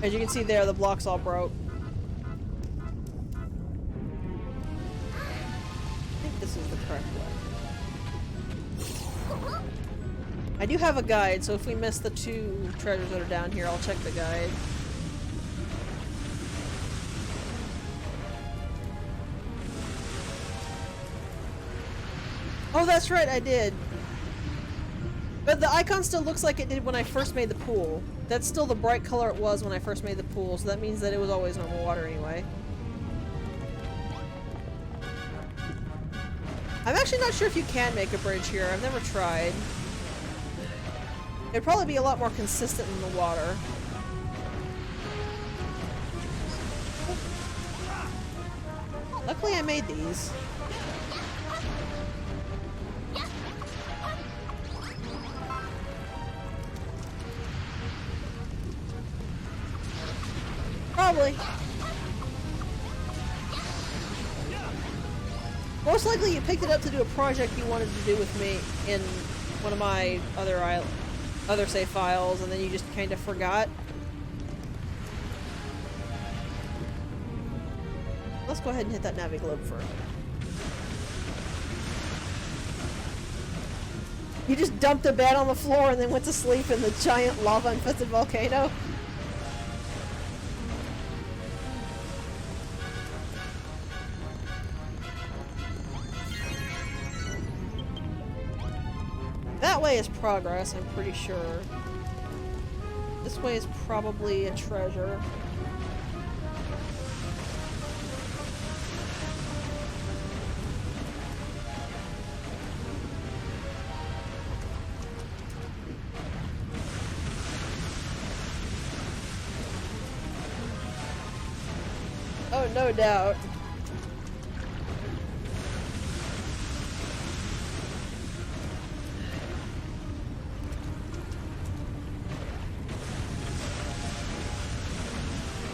As you can see there, the blocks all broke. I think this is the correct way. I do have a guide, so if we miss the 2 treasures that are down here, I'll check the guide. Oh, that's right, I did. But the icon still looks like it did when I first made the pool. That's still the bright color it was when I first made the pool, so that means that it was always normal water anyway. I'm actually not sure if you can make a bridge here. I've never tried. It'd probably be a lot more consistent in the water. Luckily I made these. Probably. Most likely you picked it up to do a project you wanted to do with me in one of my other save files, and then you just kind of forgot. Let's go ahead and hit that Naviglobe first. You just dumped a bed on the floor and then went to sleep in the giant lava-infested volcano? That way is progress, I'm pretty sure. This way is probably a treasure. Oh, no doubt.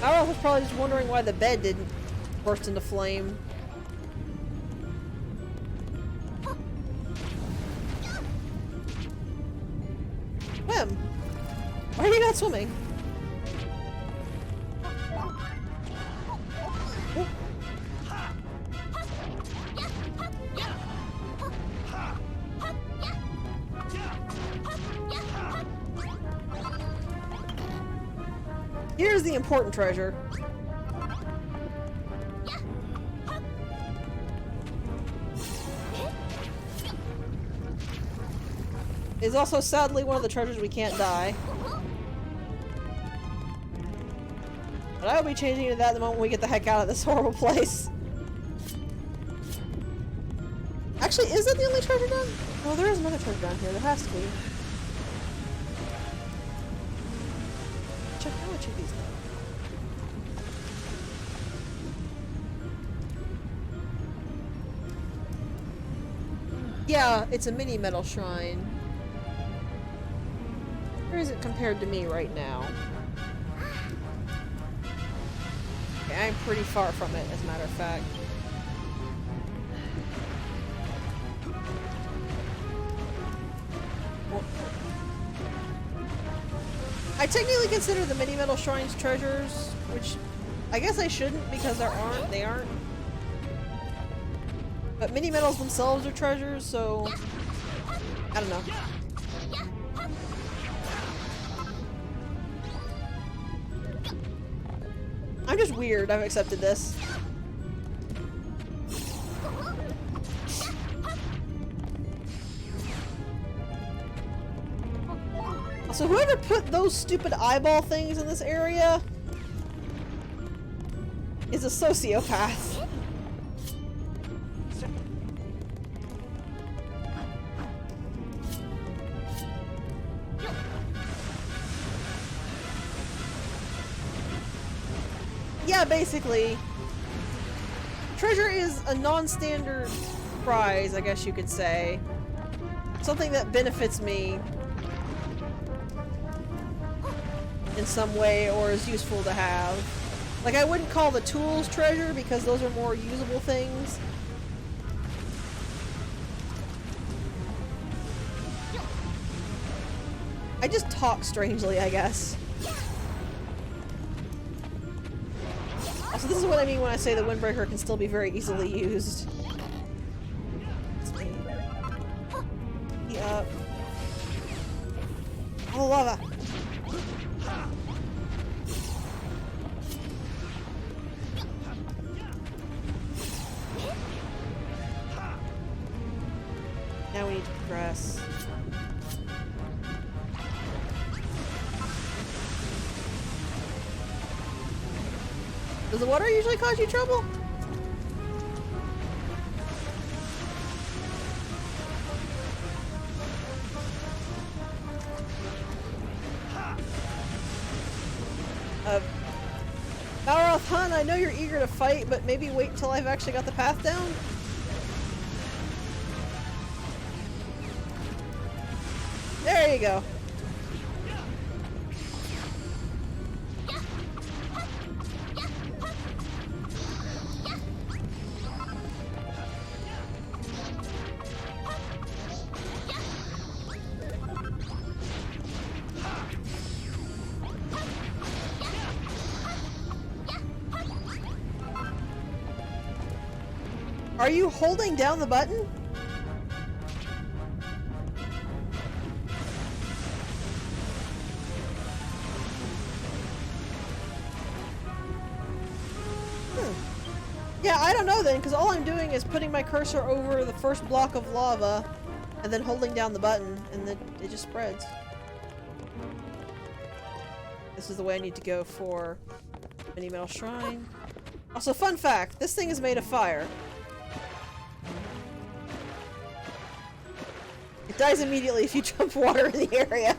Malroth was probably just wondering why the bed didn't burst into flame. Swim! Why are you not swimming? Oh. Here's the important treasure. It's also sadly one of the treasures we can't die. But I will be changing to that the moment we get the heck out of this horrible place. Actually, is that the only treasure down? Oh, there is another treasure down here. There has to be. I want to check these out. Yeah, it's a mini metal shrine. Where is it compared to me right now? Okay, I'm pretty far from it, as a matter of fact. I technically consider the mini metal shrines treasures, which I guess I shouldn't because they aren't. But mini metals themselves are treasures, so I don't know. I'm just weird. I've accepted this. So whoever put those stupid eyeball things in this area is a sociopath. Yeah, basically. Treasure is a non-standard prize, I guess you could say. Something that benefits me in some way or is useful to have. Like, I wouldn't call the tools treasure because those are more usable things. I just talk strangely, I guess. This is what I mean when I say the windbreaker can still be very easily used. Up. Oh, lava! Now we need to progress. Does the water usually cause you trouble? Malroth, hun, I know you're eager to fight, but maybe wait until I've actually got the path down? There you go. Are you holding down the button? Yeah, I don't know then, because all I'm doing is putting my cursor over the first block of lava and then holding down the button, and then it just spreads. This is the way I need to go for Mini Metal Shrine. Also, fun fact, this thing is made of fire. It dies immediately if you jump water in the area.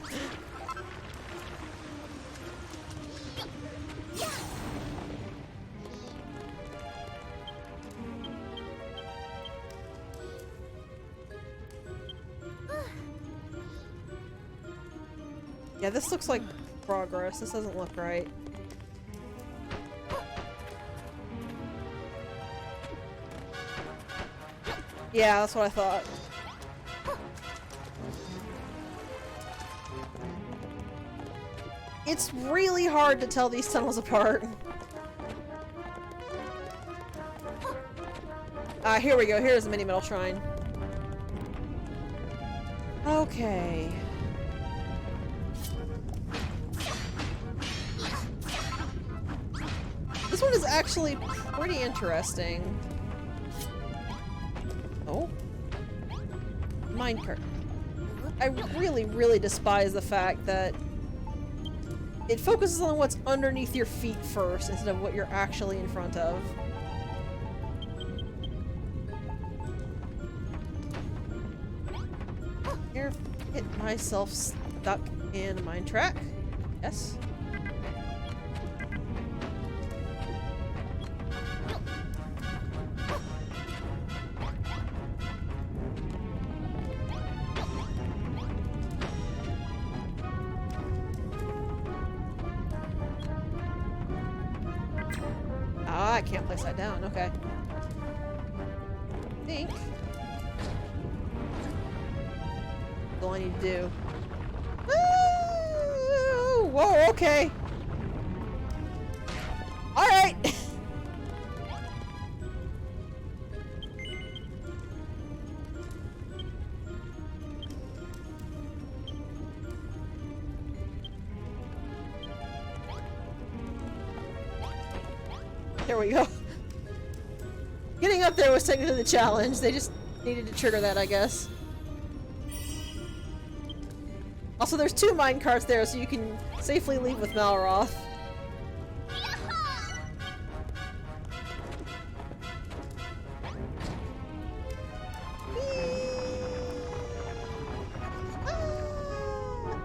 Yeah, this looks like progress. This doesn't look right. Yeah, that's what I thought. It's really hard to tell these tunnels apart. Ah, here we go. Here's the Mini Metal Shrine. Okay. This one is actually pretty interesting. Oh. Minecart. I really, really despise the fact that it focuses on what's underneath your feet first instead of what you're actually in front of. Here, get myself stuck in a mine track. Yes. Ah, I can't place that down. Okay. I think that's all I need to do. Woo! Whoa, okay. Alright! There we go. Getting up there was technically the challenge. They just needed to trigger that, I guess. Also, there's 2 minecarts there, so you can safely leave with Malroth.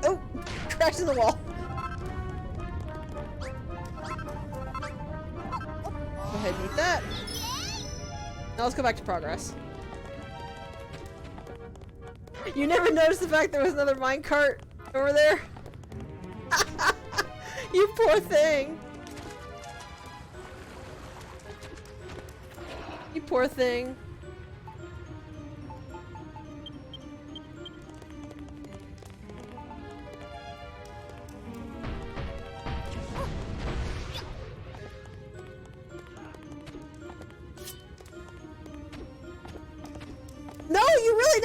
Oh! Crashed in the wall. Go ahead and eat that. Now let's go back to progress. You never noticed the fact there was another minecart over there? You poor thing. You poor thing.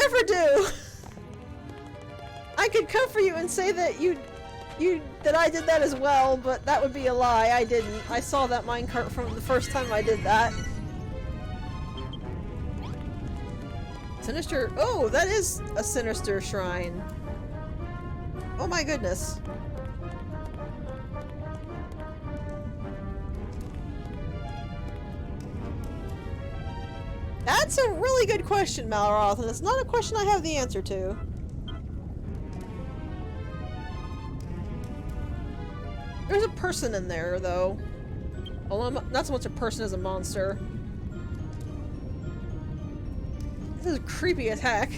never do! I could comfort you and say that that I did that as well, but that would be a lie. I didn't. I saw that minecart from the first time I did that. Sinister. Oh, that is a sinister shrine. Oh my goodness. That's a really good question, Malroth, and it's not a question I have the answer to. There's a person in there, though. Although not so much a person as a monster. This is creepy as heck.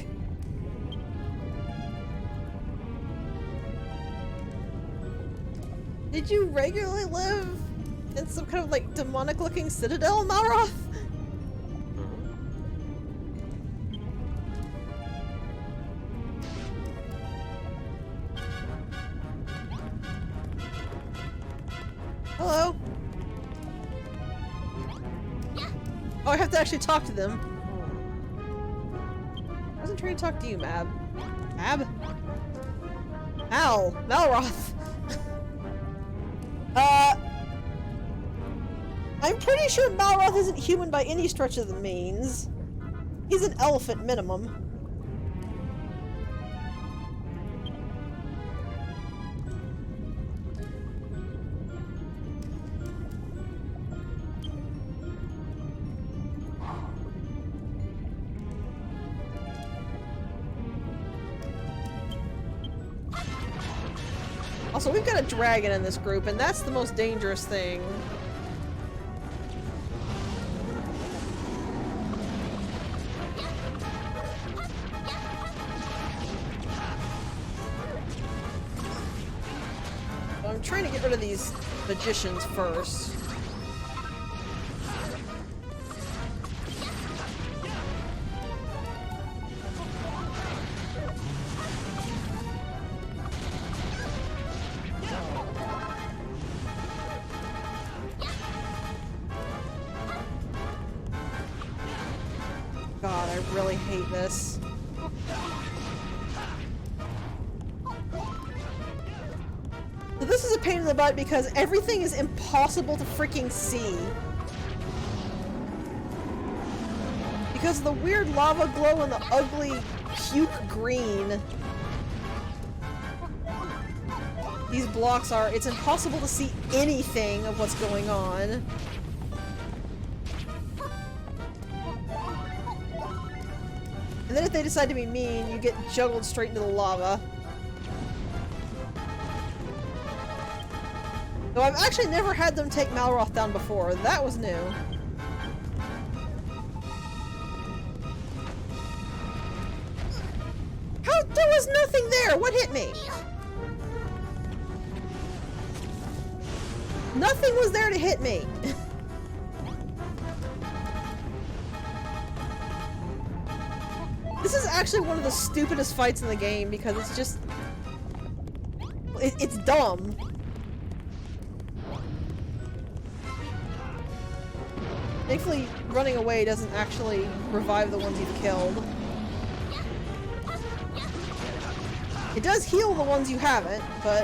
Did you regularly live in some kind of like demonic looking citadel, Malroth? Hello? Oh, I have to actually talk to them. I wasn't trying to talk to you, Mab. Mab? Mal! Malroth! I'm pretty sure Malroth isn't human by any stretch of the means. He's an elf at minimum. Also, we've got a dragon in this group, and that's the most dangerous thing. I'm trying to get rid of these magicians first. God, I really hate this. So this is a pain in the butt because everything is impossible to freaking see. Because of the weird lava glow and the ugly puke green these blocks are, it's impossible to see anything of what's going on. And then if they decide to be mean, you get juggled straight into the lava. Though I've actually never had them take Malroth down before. That was new. How? There was nothing there! What hit me? Nothing was there to hit me! This is actually one of the stupidest fights in the game because it's just... It's dumb. Thankfully, running away doesn't actually revive the ones you've killed. It does heal the ones you haven't, but...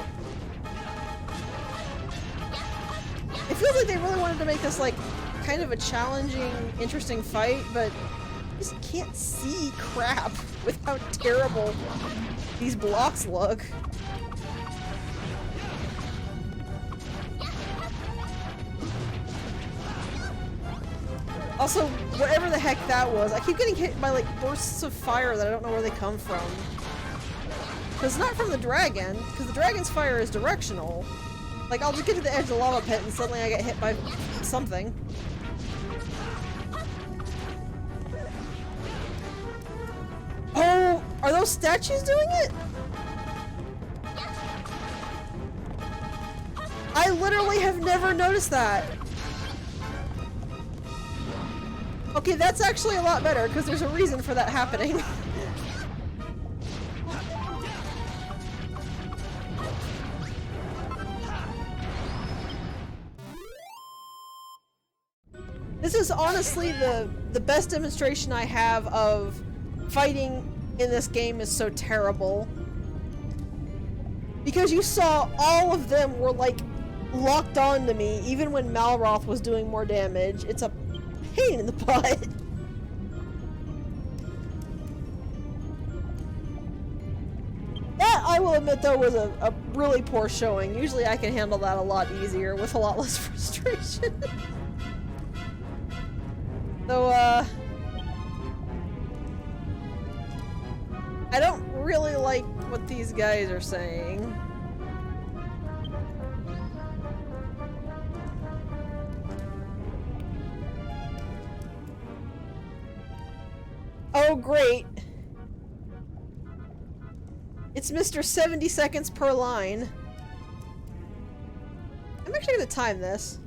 It feels like they really wanted to make this, like, kind of a challenging, interesting fight, but... I just can't see crap with how terrible these blocks look. Also, whatever the heck that was, I keep getting hit by like bursts of fire that I don't know where they come from. Because it's not from the dragon, because the dragon's fire is directional. Like, I'll just get to the edge of the lava pit and suddenly I get hit by something. Oh, are those statues doing it? I literally have never noticed that. Okay, that's actually a lot better, because there's a reason for that happening. This is honestly the best demonstration I have of fighting in this game is so terrible. Because you saw all of them were like locked on to me even when Malroth was doing more damage. It's a pain in the butt. That, I will admit though, was a really poor showing. Usually I can handle that a lot easier with a lot less frustration. So, I don't really like what these guys are saying. Oh, great. It's Mr. 70 seconds per line. I'm actually gonna time this.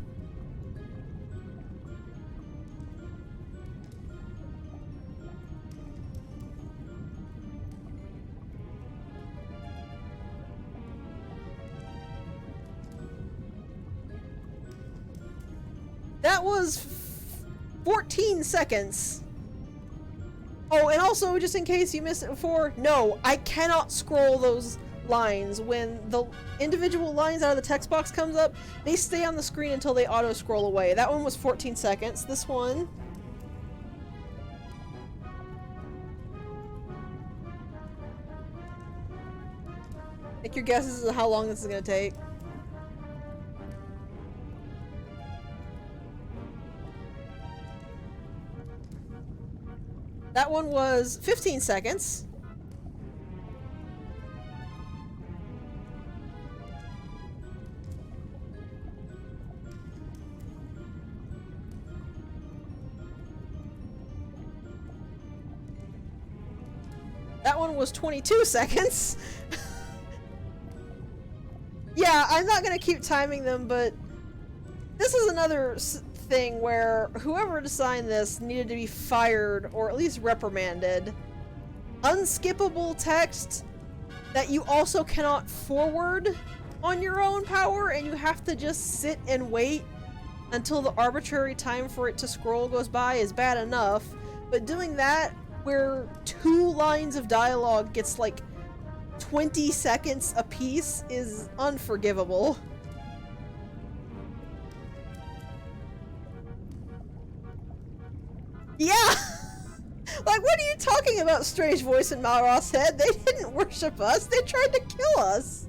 That was 14 seconds. Oh, and also, just in case you missed it before, no, I cannot scroll those lines. When the individual lines out of the text box comes up, they stay on the screen until they auto-scroll away. That one was 14 seconds. This one... Make your guesses as to how long this is gonna take. That one was 15 seconds. That one was 22 seconds. Yeah, I'm not gonna keep timing them, but this is another thing where whoever designed this needed to be fired or at least reprimanded. Unskippable text that you also cannot forward on your own power, and you have to just sit and wait until the arbitrary time for it to scroll goes by is bad enough, but doing that where 2 lines of dialogue gets like 20 seconds a piece is unforgivable. Yeah! Like, what are you talking about, strange voice in Malroth's head? They didn't worship us, they tried to kill us!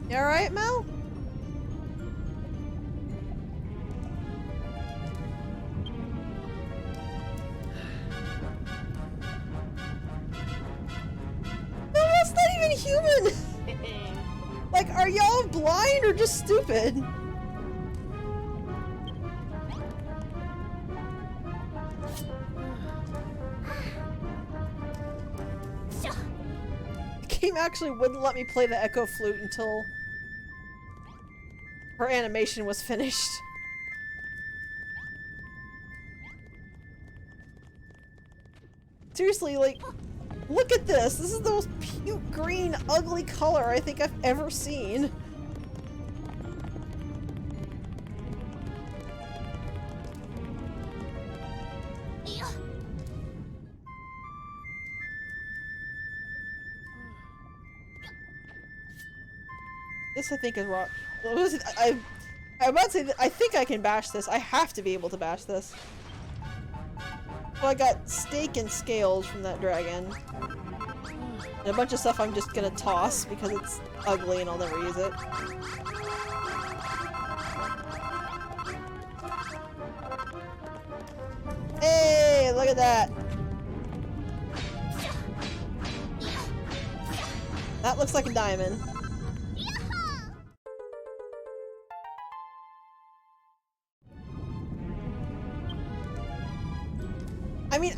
You alright, Mel? That's not even human! Like, are y'all blind or just stupid? The game actually wouldn't let me play the echo flute until her animation was finished. Seriously, like, look at this! This is the most puke green, ugly color I think I've ever seen. This I think is rock. I'm about to say that I think I can bash this. I have to be able to bash this. Well, I got steak and scales from that dragon. And a bunch of stuff I'm just gonna toss because it's ugly and I'll never use it. Hey, look at that! That looks like a diamond. I mean,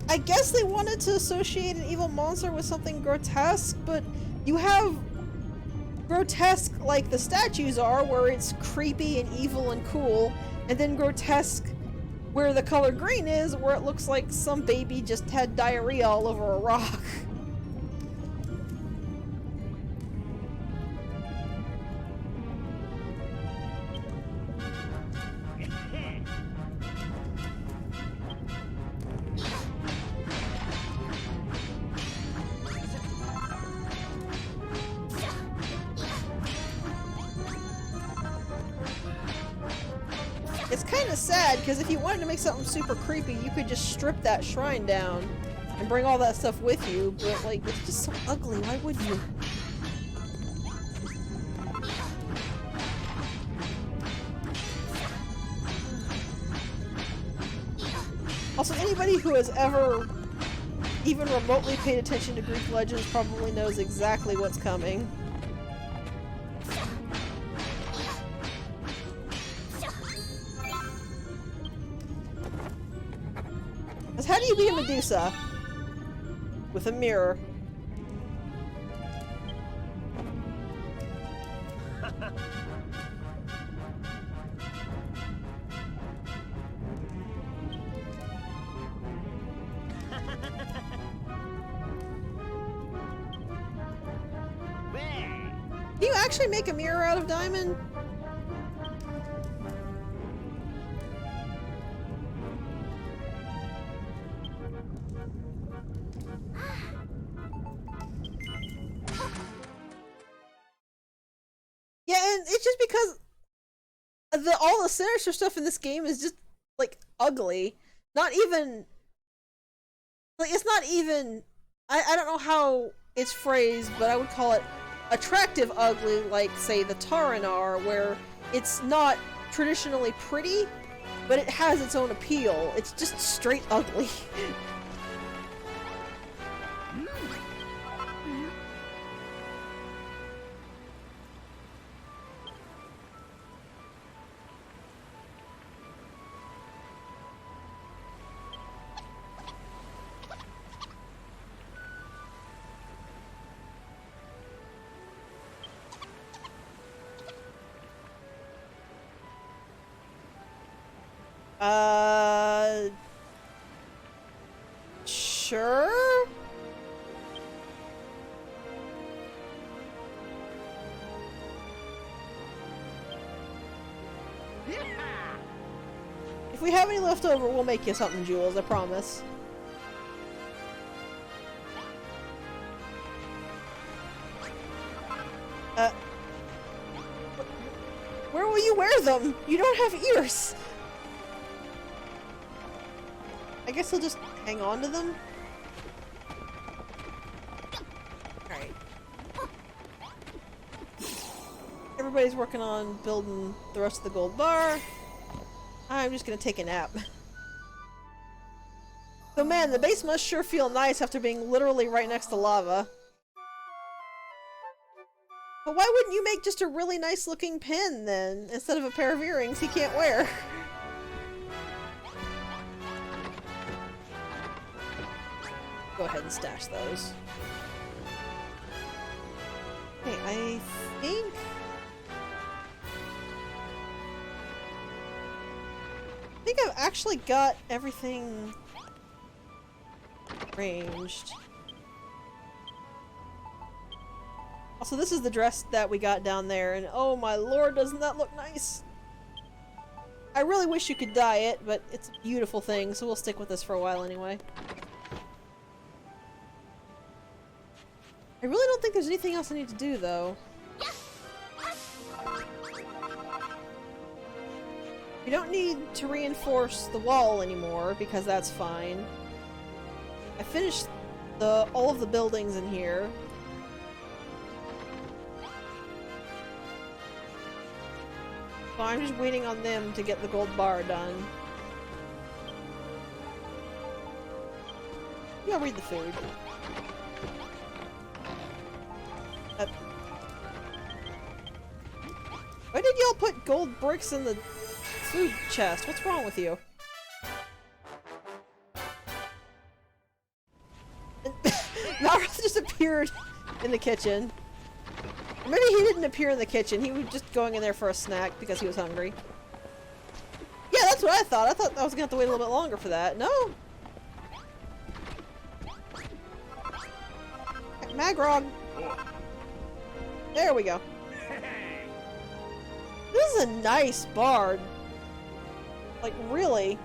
I guess they wanted to associate an evil monster with something grotesque, but you have grotesque like the statues are, where it's creepy and evil and cool, and then grotesque where the color green is, where it looks like some baby just had diarrhea all over a rock. It's kind of sad, because if you wanted to make something super creepy, you could just strip that shrine down and bring all that stuff with you, but like, it's just so ugly, why would you? Also, anybody who has ever even remotely paid attention to Greek legends probably knows exactly what's coming. How do you be a Medusa? With a mirror. Do you actually make a mirror out of diamond? Yeah, and it's just because all the sinister stuff in this game is just like ugly. Not even like it's not even I don't know how it's phrased, but I would call it attractive ugly, like say the Taranar, where it's not traditionally pretty, but it has its own appeal. It's just straight ugly. Sure? If we have any left over, we'll make you something, Jules, I promise. Where will you wear them? You don't have ears! I guess he'll just hang on to them? Alright. Everybody's working on building the rest of the gold bar. I'm just gonna take a nap. So man, the base must sure feel nice after being literally right next to lava. But why wouldn't you make just a really nice looking pin then, instead of a pair of earrings he can't wear? Go ahead and stash those. Okay, I think I've actually got everything arranged. Also, this is the dress that we got down there, and oh my lord, doesn't that look nice? I really wish you could dye it, but it's a beautiful thing, so we'll stick with this for a while anyway. I really don't think there's anything else I need to do, though. You don't need to reinforce the wall anymore, because that's fine. I finished all of the buildings in here. So I'm just waiting on them to get the gold bar done. Yeah, read the food. Why did y'all put gold bricks in the food chest? What's wrong with you? Malroth just appeared in the kitchen. Or maybe he didn't appear in the kitchen. He was just going in there for a snack because he was hungry. Yeah, that's what I thought. I thought I was gonna have to wait a little bit longer for that. No. Magrog. There we go. This is a nice bard. Like, really.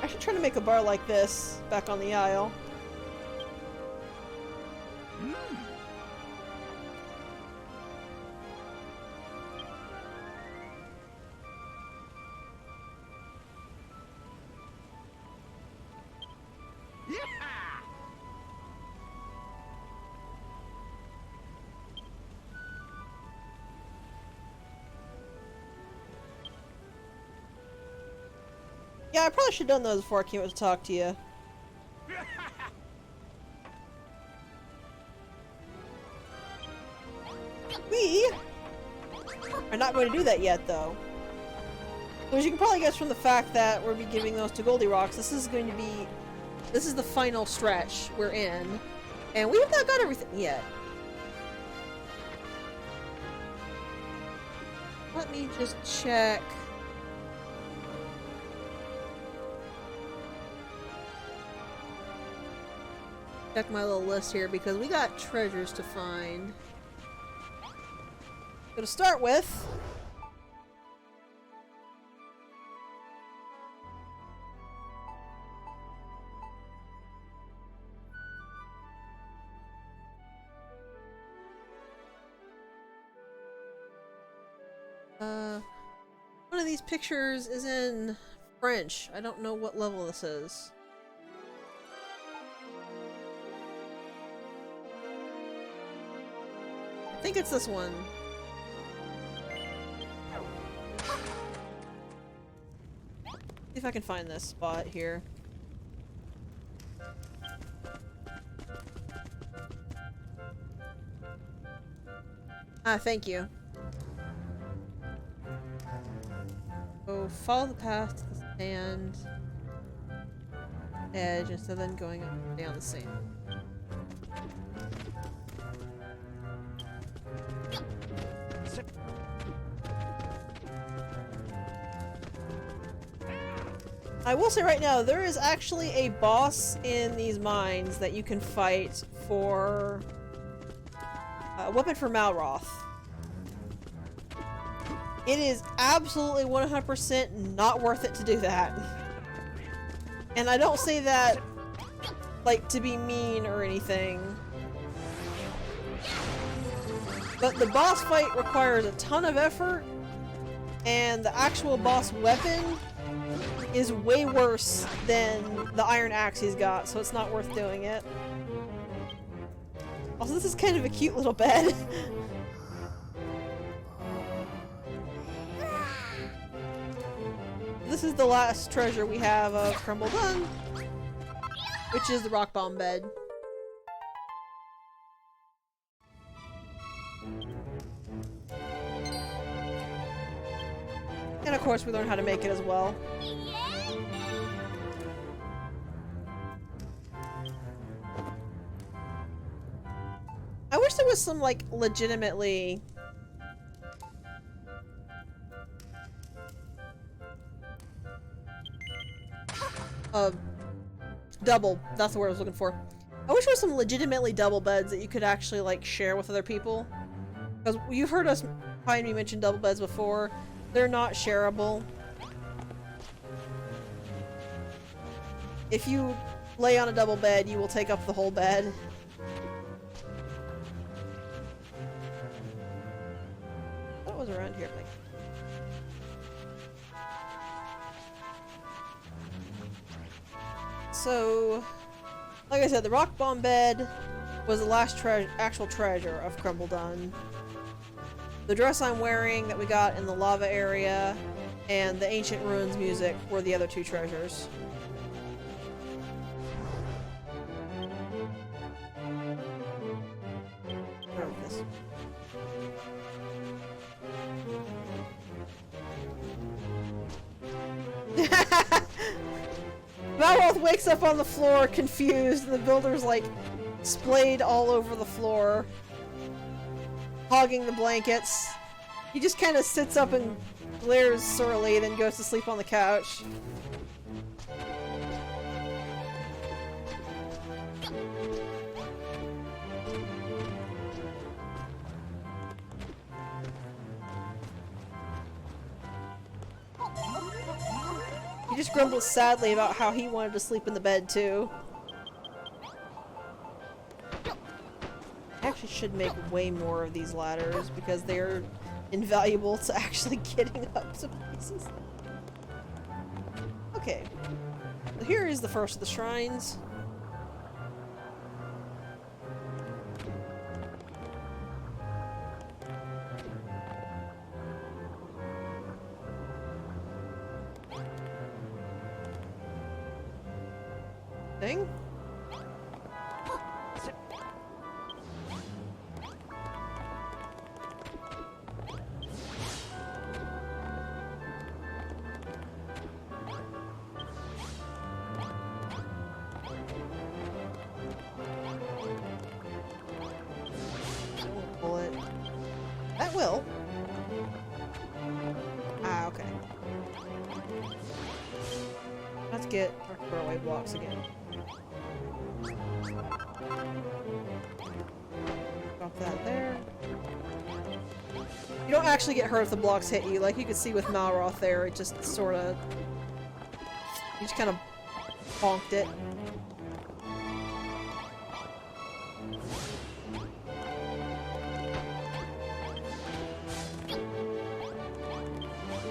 I should try to make a bar like this back on the Isle. Yeah, I probably should have done those before I came out to talk to you. We are not going to do that yet, though. As you can probably guess from the fact that we'll be giving those to Goldilocks, this is the final stretch we're in, and we have not got everything yet. Let me just check. Check my little list here because we got treasures to find. To start with, one of these pictures is in French. I don't know what level this is. I think it's this one. See if I can find this spot here. Ah, thank you. So follow the path to the sand edge instead of then going up and down the sand. I will say right now, there is actually a boss in these mines that you can fight for a weapon for Malroth. It is absolutely 100% not worth it to do that. And I don't say that like to be mean or anything. But the boss fight requires a ton of effort, and the actual boss weapon is way worse than the iron axe he's got, so it's not worth doing it. Also, this is kind of a cute little bed. This is the last treasure we have of Khrumbul-Dun, which is the rock bomb bed. And of course we learn how to make it as well. I wish there was some, like, legitimately double, that's the word I was looking for. I wish there was some legitimately double beds that you could actually, like, share with other people. Because you've heard us, probably me mention double beds before. They're not shareable. If you lay on a double bed, you will take up the whole bed. What was around here? Like, so, like I said, the rock bomb bed was the last actual treasure of Khrumbul-Dun. The dress I'm wearing that we got in the lava area and the ancient ruins music were the other two treasures. Malroth wakes up on the floor confused and the builder's like, splayed all over the floor, hogging the blankets. He just kind of sits up and glares surly, then goes to sleep on the couch. He just grumbles sadly about how he wanted to sleep in the bed too. I actually should make way more of these ladders because they're invaluable to actually getting up to places. Okay. So here is the first of the shrines. Thing? Pull it. That will. Ah, okay. Let's get our throwaway blocks again. Drop that there. You don't actually get hurt if the blocks hit you. Like you could see with Malroth there, it just sort of... You just kind of bonked it.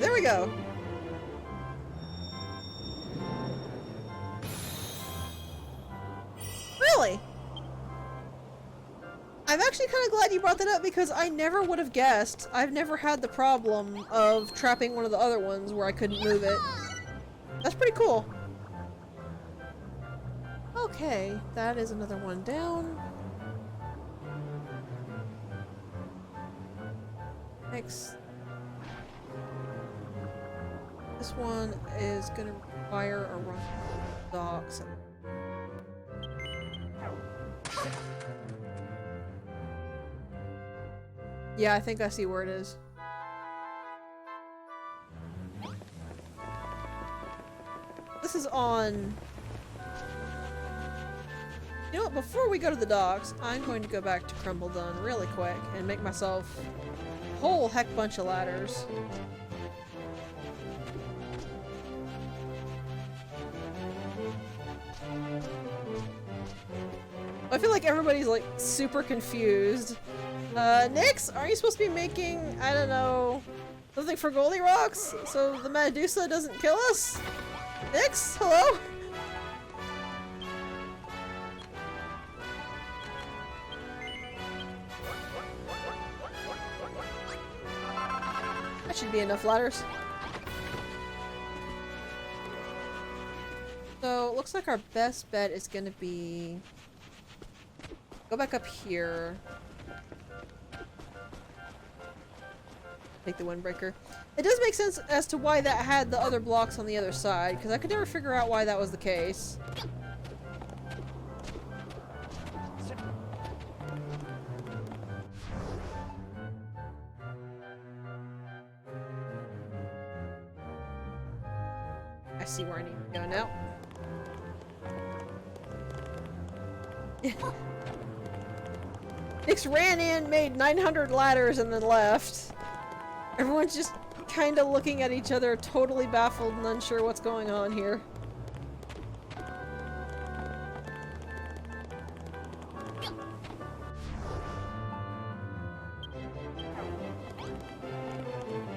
There we go. Really? I'm actually kind of glad you brought that up because I never would have guessed. I've never had the problem of trapping one of the other ones where I couldn't move it. That's pretty cool. Okay, that is another one down. Next. This one is gonna require a run docks. Yeah, I think I see where it is. This is on... You know what, before we go to the docks, I'm going to go back to Khrumbul-Dun really quick and make myself a whole heck bunch of ladders. I feel like everybody's like super confused. Nyx, are you supposed to be making, I don't know, something for Goldie Rocks so the Medusa doesn't kill us? Nyx, hello? That should be enough ladders. So, it looks like our best bet is gonna be... Go back up here. Take the windbreaker. It does make sense as to why that had the other blocks on the other side, because I could never figure out why that was the case. I see where I need to go now. Nyx ran in, made 900 ladders, and then left. Everyone's just kind of looking at each other, totally baffled and unsure what's going on here.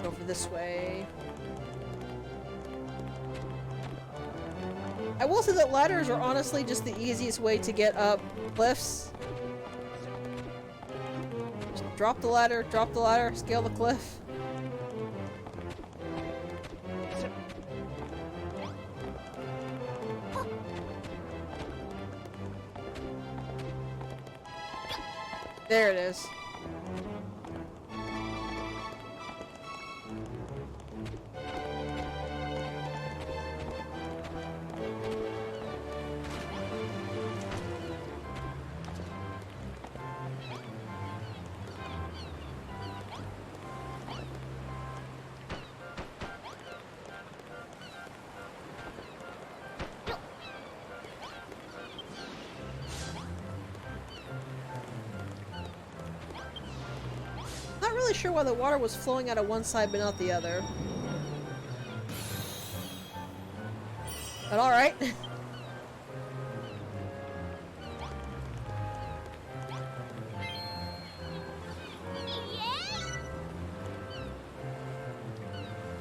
Over this way. I will say that ladders are honestly just the easiest way to get up cliffs. Just drop the ladder, scale the cliff. There it is. really sure why the water was flowing out of one side but not the other. But alright.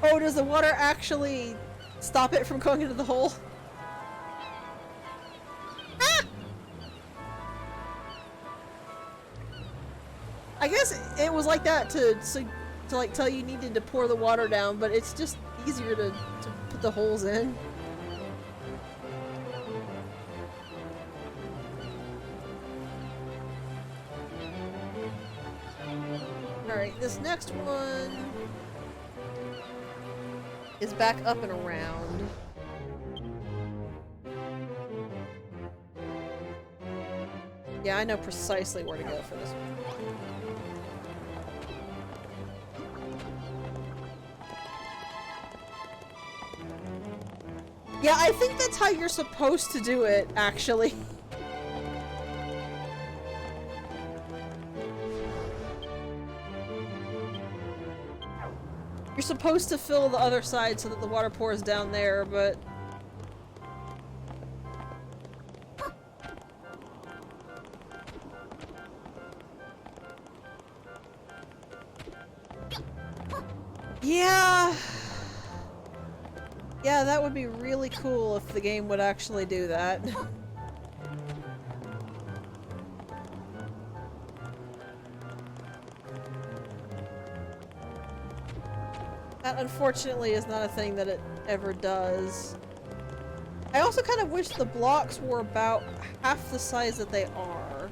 Oh, does the water actually stop it from going into the hole? Ah! I guess it was like that to like tell you needed to pour the water down, but it's just easier to put the holes in. Alright, this next one is back up and around. Yeah, I know precisely where to go for this one. Yeah, I think that's how you're supposed to do it, actually. You're supposed to fill the other side so that the water pours down there, but... Yeah... Yeah, that would be really cool if the game would actually do that. That unfortunately is not a thing that it ever does. I also kind of wish the blocks were about half the size that they are.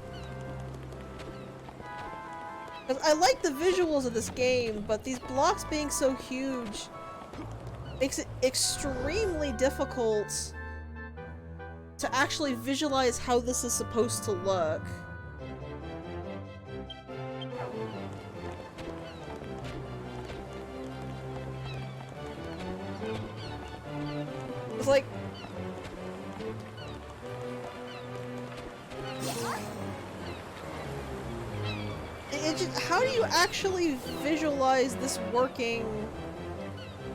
Because I like the visuals of this game, but these blocks being so huge makes it extremely difficult to actually visualize how this is supposed to look. It's like... how do you actually visualize this working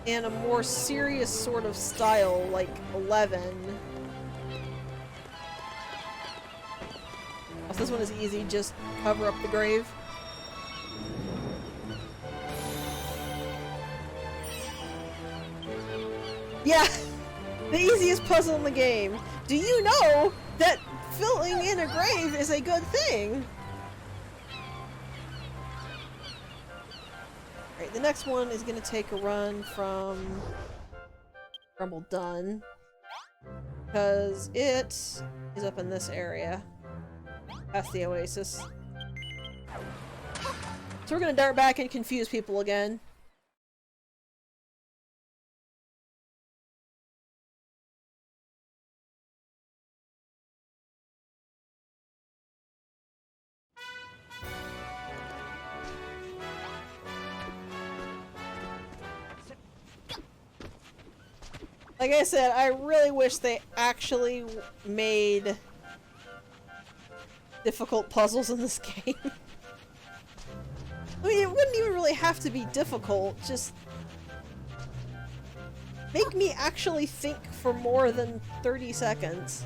in a more serious sort of style, like 11? Oh, this one is easy, just cover up the grave. Yeah! The easiest puzzle in the game. Do you know that filling in a grave is a good thing? Alright, the next one is gonna take a run from Khrumbul-Dun, because it is up in this area, past the oasis. So we're gonna dart back and confuse people again. Like I said, I really wish they actually made difficult puzzles in this game. I mean, it wouldn't even really have to be difficult, just make me actually think for more than 30 seconds.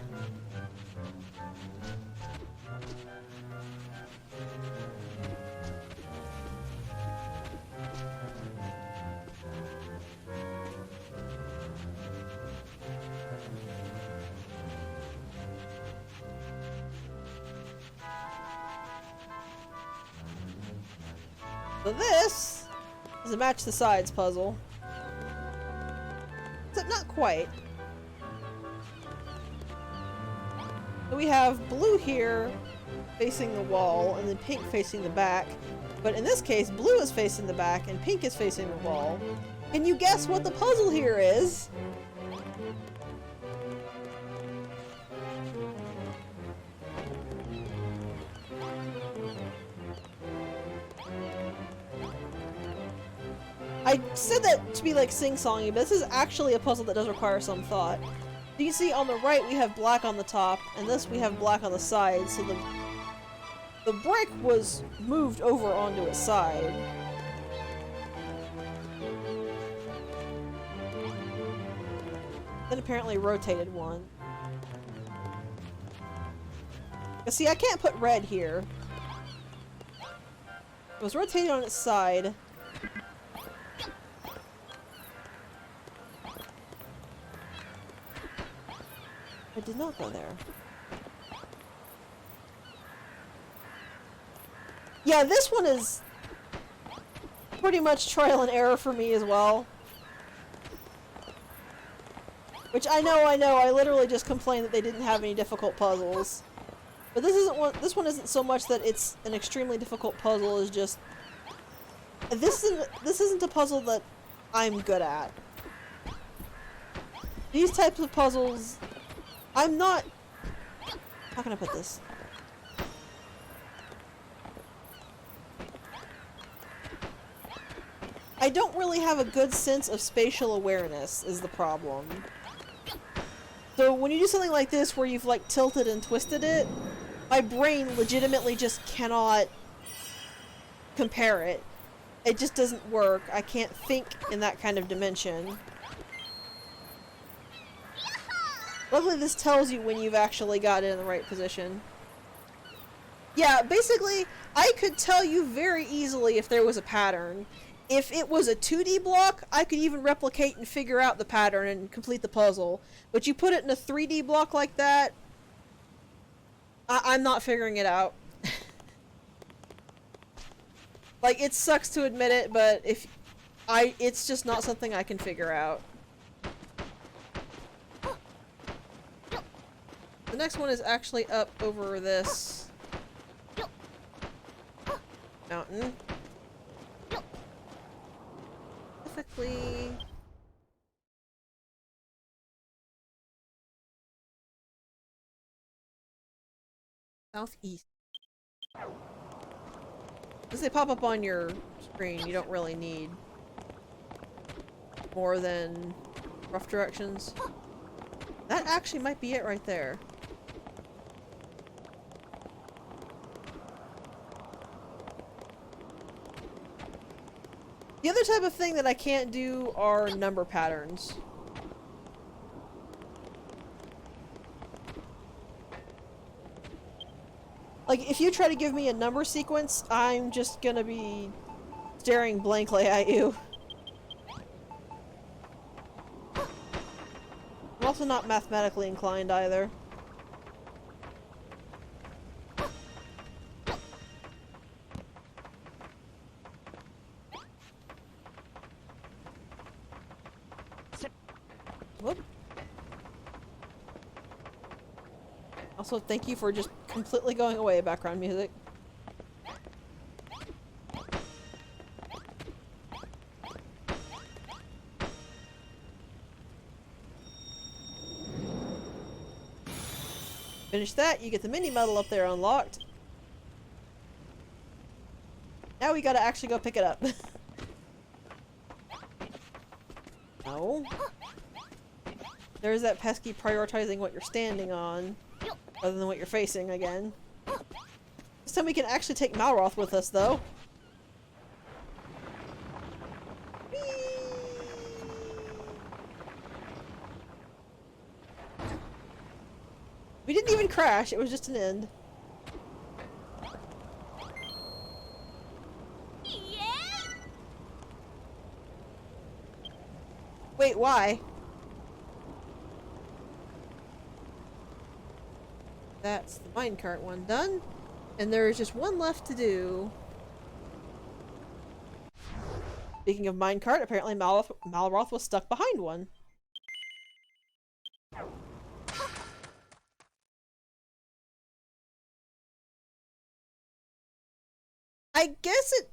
So this is a match the sides puzzle. Except not quite. So we have blue here facing the wall and then pink facing the back. But in this case, blue is facing the back and pink is facing the wall. Can you guess what the puzzle here is? I said that to be like sing-songy, but this is actually a puzzle that does require some thought. You can see on the right we have black on the top, and this we have black on the side, so the brick was moved over onto its side. Then apparently rotated one. But see, I can't put red here. It was rotated on its side. I did not go there. Yeah, this one is pretty much trial and error for me as well. Which I know, I literally just complained that they didn't have any difficult puzzles. But this one isn't so much that it's an extremely difficult puzzle, it's just this isn't a puzzle that I'm good at. These types of puzzles I'm not... How can I put this? I don't really have a good sense of spatial awareness is the problem. So when you do something like this where you've like tilted and twisted it, my brain legitimately just cannot compare it. It just doesn't work. I can't think in that kind of dimension. Luckily this tells you when you've actually got it in the right position. Yeah, basically, I could tell you very easily if there was a pattern. If it was a 2D block, I could even replicate and figure out the pattern and complete the puzzle. But you put it in a 3D block like that, I'm not figuring it out. Like, it sucks to admit it, but it's just not something I can figure out. The next one is actually up over this mountain. Specifically... southeast. As they pop up on your screen, you don't really need more than rough directions. That actually might be it right there. The other type of thing that I can't do are number patterns. Like, if you try to give me a number sequence, I'm just gonna be staring blankly at you. I'm also not mathematically inclined either. Whoop. Also, thank you for just completely going away, background music. Finish that, you get the mini medal up there unlocked. Now we gotta actually go pick it up. No. There's that pesky prioritizing what you're standing on, rather than what you're facing again. This time we can actually take Malroth with us, though. We didn't even crash, it was just an end. Wait, why? That's the minecart one done. And there is just one left to do. Speaking of minecart, apparently Malroth was stuck behind one. I guess it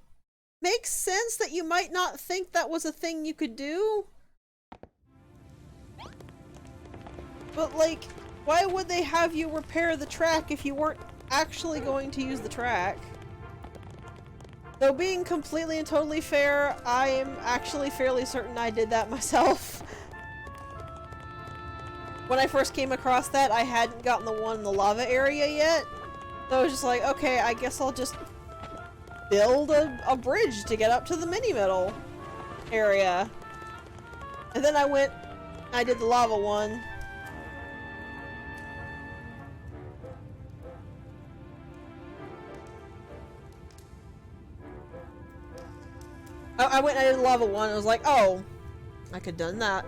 makes sense that you might not think that was a thing you could do. But like, why would they have you repair the track if you weren't actually going to use the track? Though being completely and totally fair, I am actually fairly certain I did that myself. When I first came across that, I hadn't gotten the one in the lava area yet. So I was just like, okay, I guess I'll just build a bridge to get up to the mini-medal area. And then I went, I did the lava one. I went and I did the lava one and I was like, oh, I could have done that.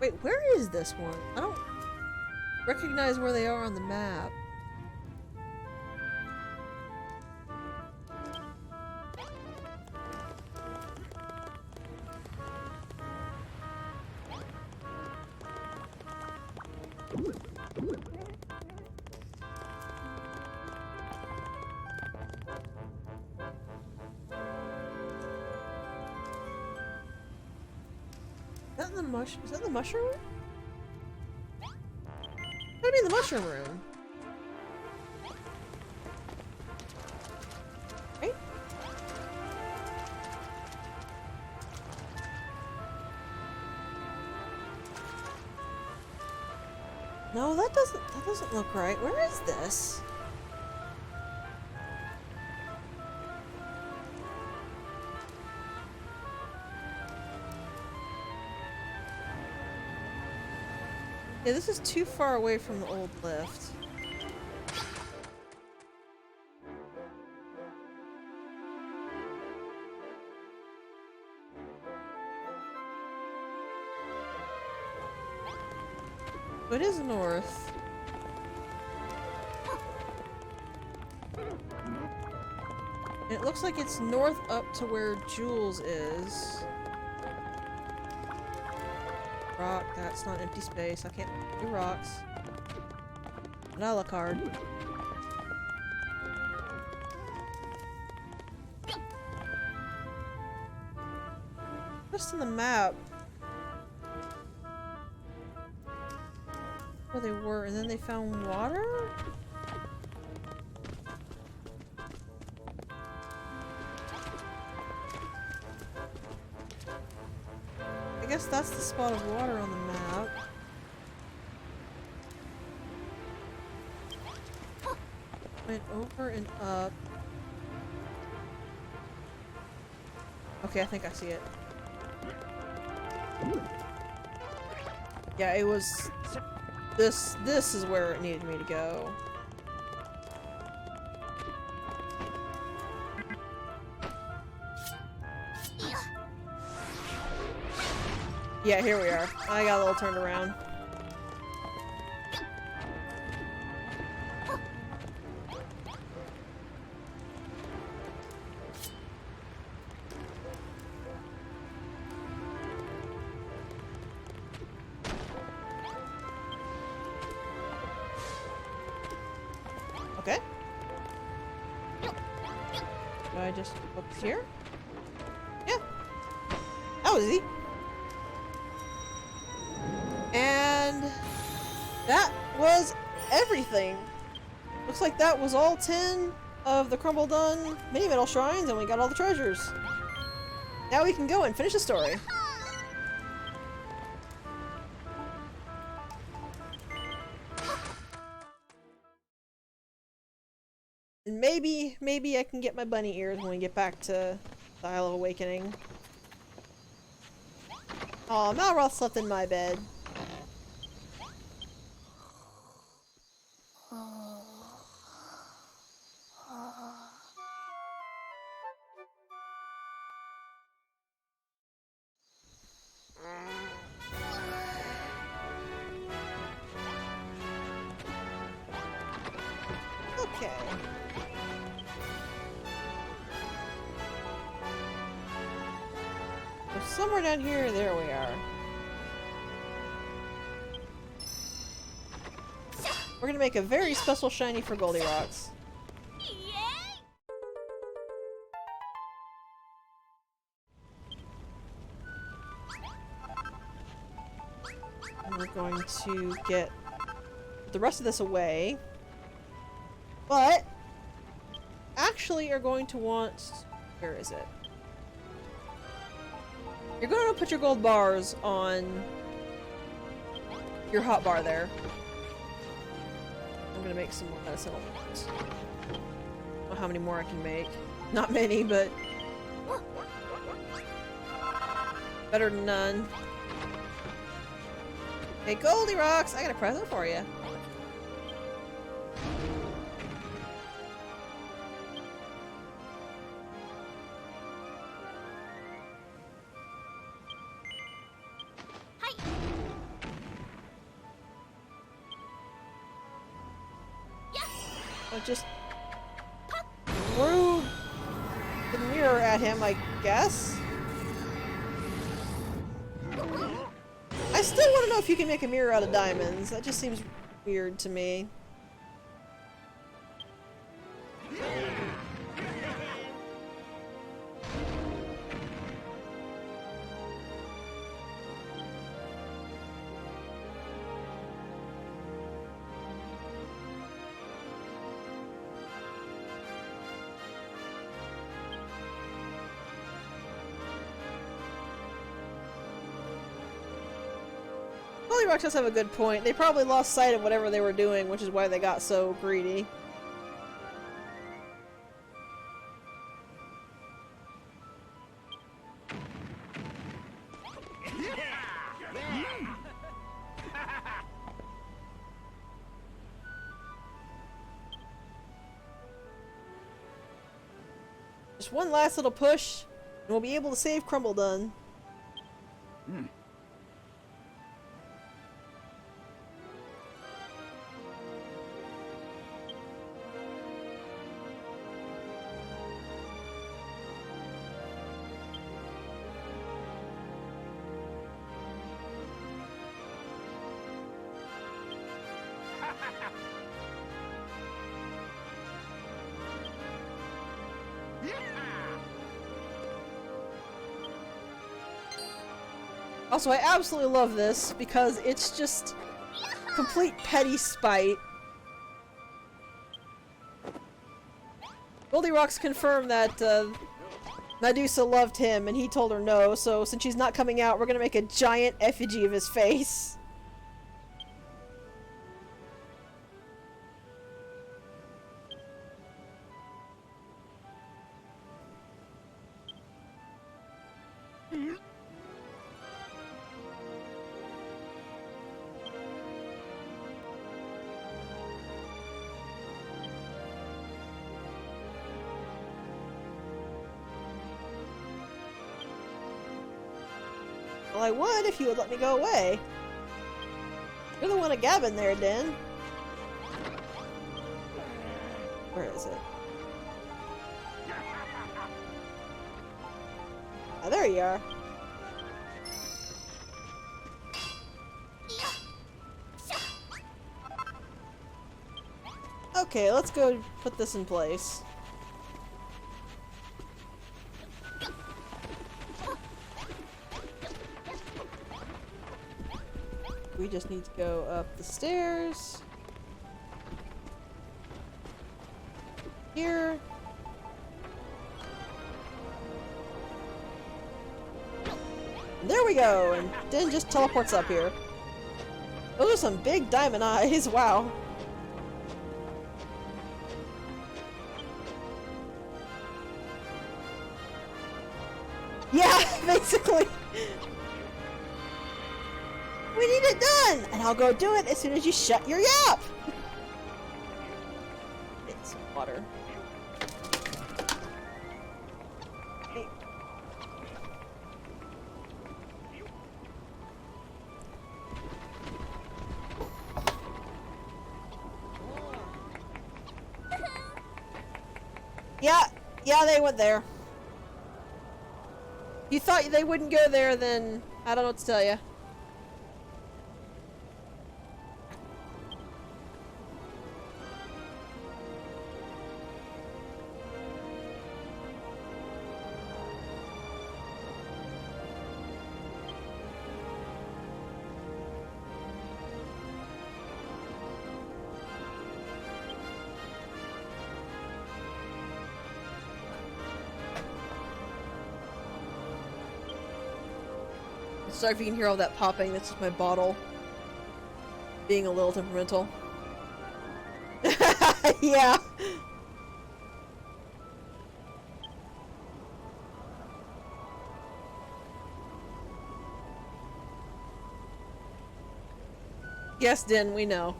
Wait, where is this one? I don't recognize where they are on the map. Is that the mushroom room? Gotta be in the mushroom room. Right? No, that doesn't look right. Where is this? Yeah, this is too far away from the old lift. But it is north. And it looks like it's north up to where Jules is. Rock, that's not empty space. I can't do rocks. An a la carte. Just on the map. Where they were, and then they found water? I guess that's the spot of water on the map. Went over and up. Okay, I think I see it. Yeah, it was... This is where it needed me to go. Yeah, here we are. I got a little turned around. Okay. Do I just look here? Yeah. That was easy. And that was everything. Looks like that was all 10 of the Khrumbul-Dun mini metal shrines, and we got all the treasures. Now we can go and finish the story. And maybe I can get my bunny ears when we get back to the Isle of Awakening. Aw, Malroth slept in my bed. Okay. So somewhere down here, there we are. We're gonna make a very special shiny for Goldie Rocks. And we're going to get the rest of this away. But actually are going to want Where is it? You're going to put your gold bars on your hot bar there. I'm gonna make some more medicinal ones. I don't know how many more I can make. Not many, but better than none. Hey, Goldilocks! I got a present for you. I just threw the mirror at him, I guess. I still want to know if you can make a mirror out of diamonds. That just seems weird to me. Rock does have a good point. They probably lost sight of whatever they were doing, which is why they got so greedy. Just one last little push, and we'll be able to save Khrumbul-Dun. Also, I absolutely love this because it's just complete petty spite. Goldilocks confirmed that Medusa loved him and he told her no, so since she's not coming out, we're gonna make a giant effigy of his face. Well, I would if you would let me go away. You're the one a gabbing there, Den. Where is it? Ah, there you are. Okay, let's go put this in place. We just need to go up the stairs. Here. And there we go! And Den just teleports up here. Those are some big diamond eyes, wow. Yeah, basically. We need it done! And I'll go do it as soon as you shut your yap! Get some water. Hey. Yeah, they went there. You thought they wouldn't go there, then I don't know what to tell you. Sorry if you can hear all that popping, that's just my bottle being a little temperamental. Yeah. Yes, Din, we know.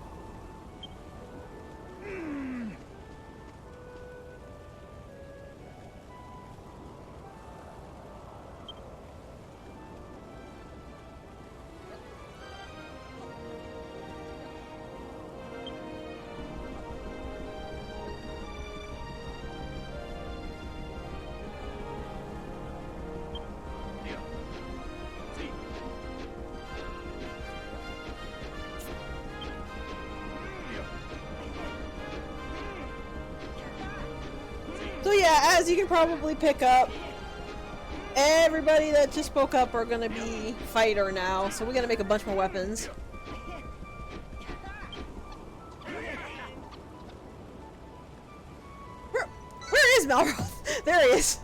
So yeah, as you can probably pick up, everybody that just spoke up are gonna be fighter now, so we're gonna make a bunch more weapons. Where is Malroth? There he is!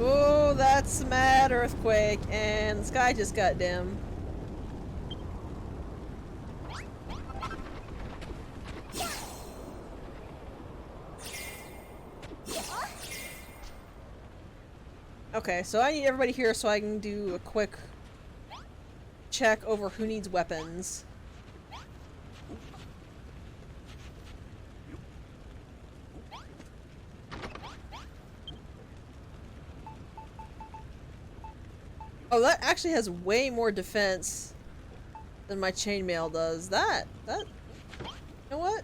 Oh, that's a mad earthquake, and the sky just got dim. Okay, so I need everybody here so I can do a quick check over who needs weapons. Oh, that actually has way more defense than my chainmail does. That, you know what?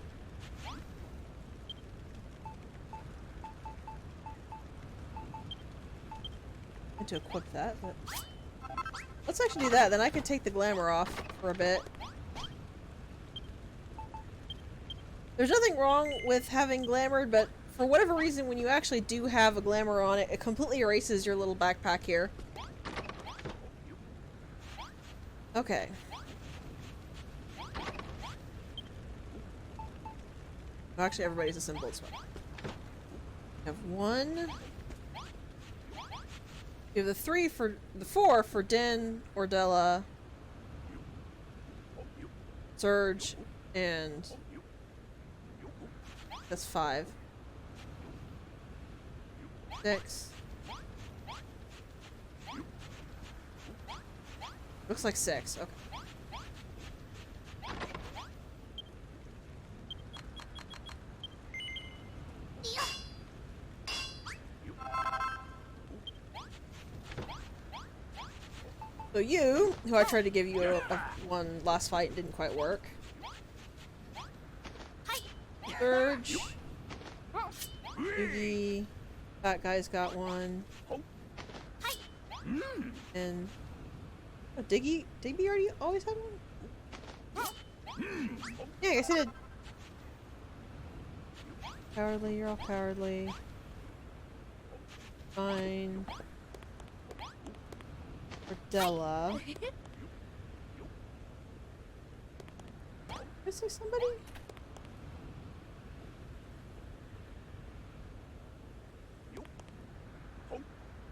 I need to equip that, but let's actually do that. Then I can take the glamour off for a bit. There's nothing wrong with having glamour, but for whatever reason, when you actually do have a glamour on it, it completely erases your little backpack here. Okay. Actually, everybody's assembled, so I have one. You have the four for Din, Ordella, Surge, and that's 5. 6. Looks like 6. Okay. So you, who I tried to give you one last fight, didn't quite work. Surge. Yugi. That guy's got one. And oh, Digby already always had one? Yeah, I guess he did. Cowardly, you're all cowardly. Fine. Ordella. Is there somebody?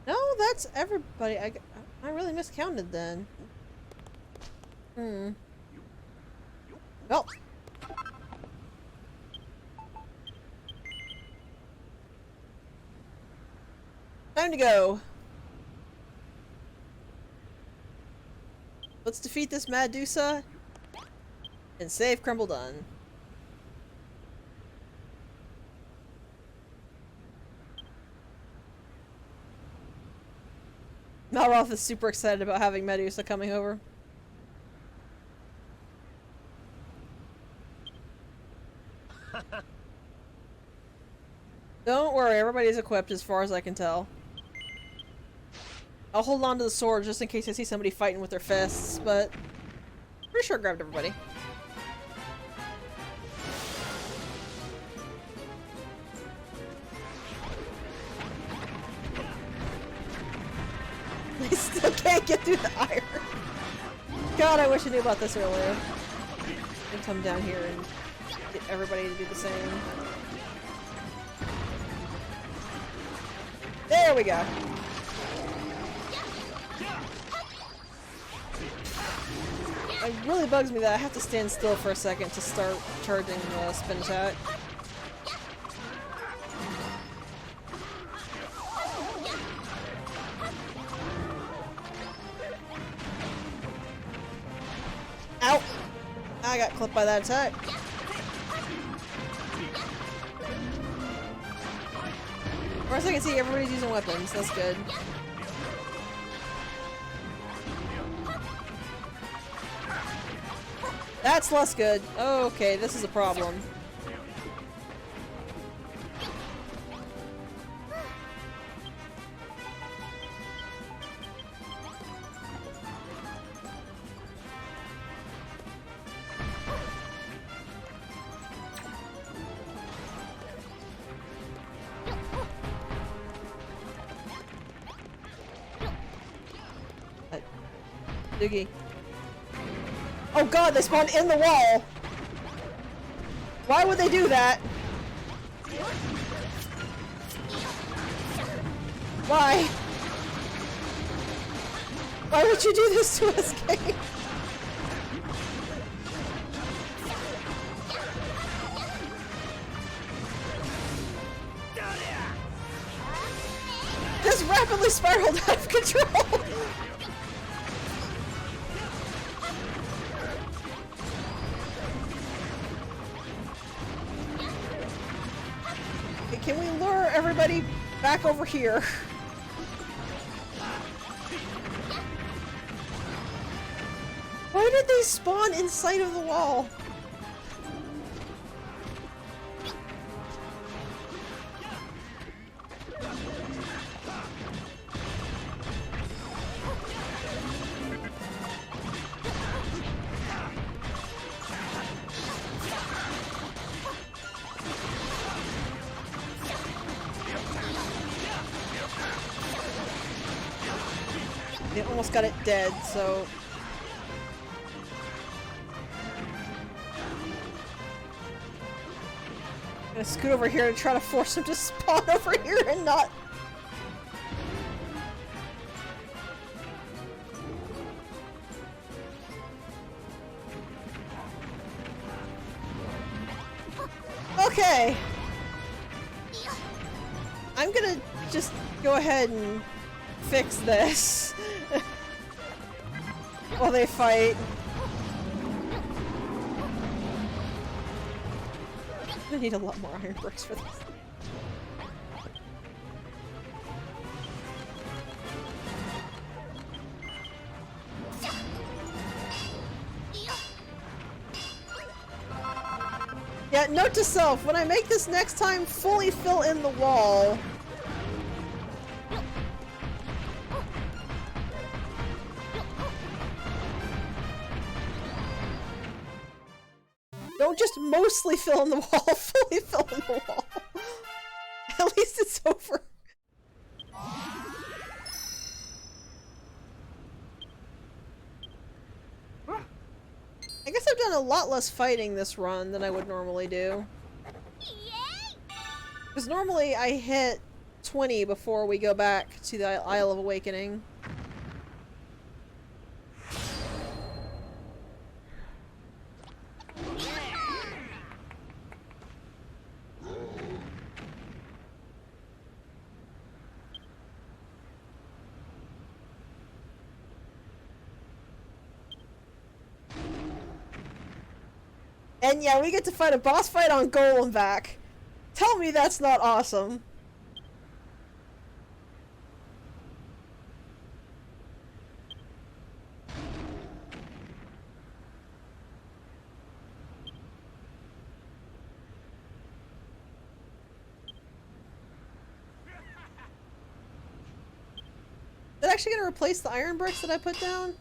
No, that's everybody. I really miscounted then. Well. Time to go. Let's defeat this Medusa and save Khrumbul-Dun. Malroth is super excited about having Medusa coming over. Don't worry, everybody's equipped as far as I can tell. I'll hold on to the sword just in case I see somebody fighting with their fists, but pretty sure I grabbed everybody. I still can't get through the iron. God, I wish I knew about this earlier. And come down here and get everybody to do the same. There we go. It really bugs me that I have to stand still for a second to start charging the spin attack. Ow! I got clipped by that attack. As I can see, everybody's using weapons. That's good. That's less good. Oh, okay, this is a problem. Diggy. Oh god, they spawned in the wall! Why would they do that? Why? Why would you do this to us, game? This rapidly spiraled out of control! Can we lure everybody back over here? Why did they spawn inside of the wall? They almost got it dead, so... I'm gonna scoot over here and try to force him to spawn over here and not... Okay! I'm gonna just go ahead and fix this while they fight. I need a lot more iron bricks for this. Yeah, note to self, when I make this next time, fully fill in the wall. Don't just mostly fill in the wall, fully fill in the wall. At least it's over. I guess I've done a lot less fighting this run than I would normally do. Because normally I hit 20 before we go back to the Isle of Awakening. And yeah, we get to fight a boss fight on Golem back. Tell me that's not awesome. Is that actually gonna replace the iron bricks that I put down?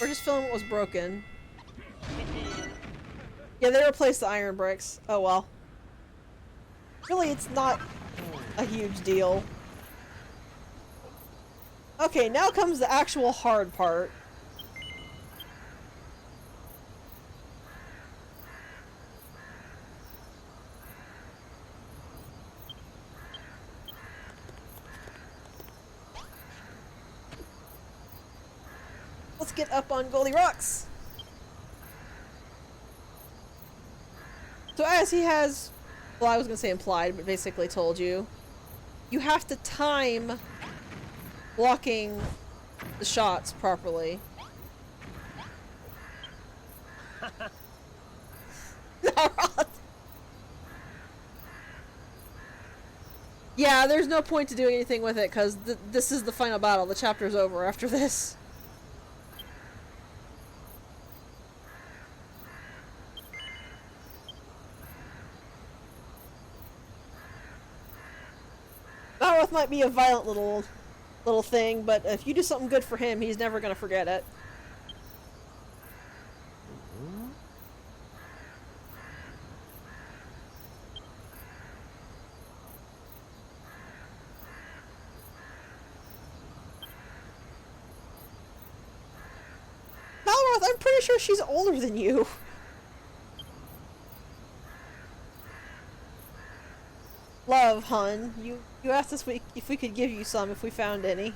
Or just filling what was broken? Yeah, they replaced the iron bricks. Oh well. Really, it's not a huge deal. Okay, now comes the actual hard part. Let's get up on Goldie Rocks. So as he has, well, I was gonna say implied, but basically told you, you have to time blocking the shots properly. Yeah, there's no point to doing anything with it, because this is the final battle. The chapter's over after this. Malroth might be a violent little thing, but if you do something good for him, he's never gonna forget it. Malroth, I'm pretty sure she's older than you. Love, hun. You asked us if we could give you some if we found any.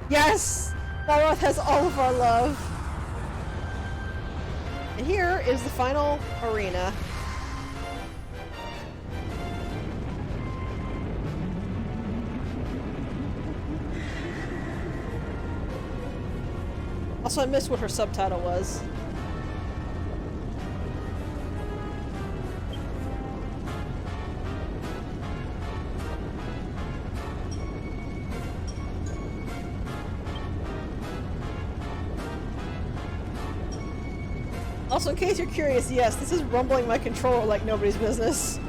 Yes! Malroth has all of our love. And here is the final arena. Also, I missed what her subtitle was. Also, in case you're curious, yes, this is rumbling my controller like nobody's business.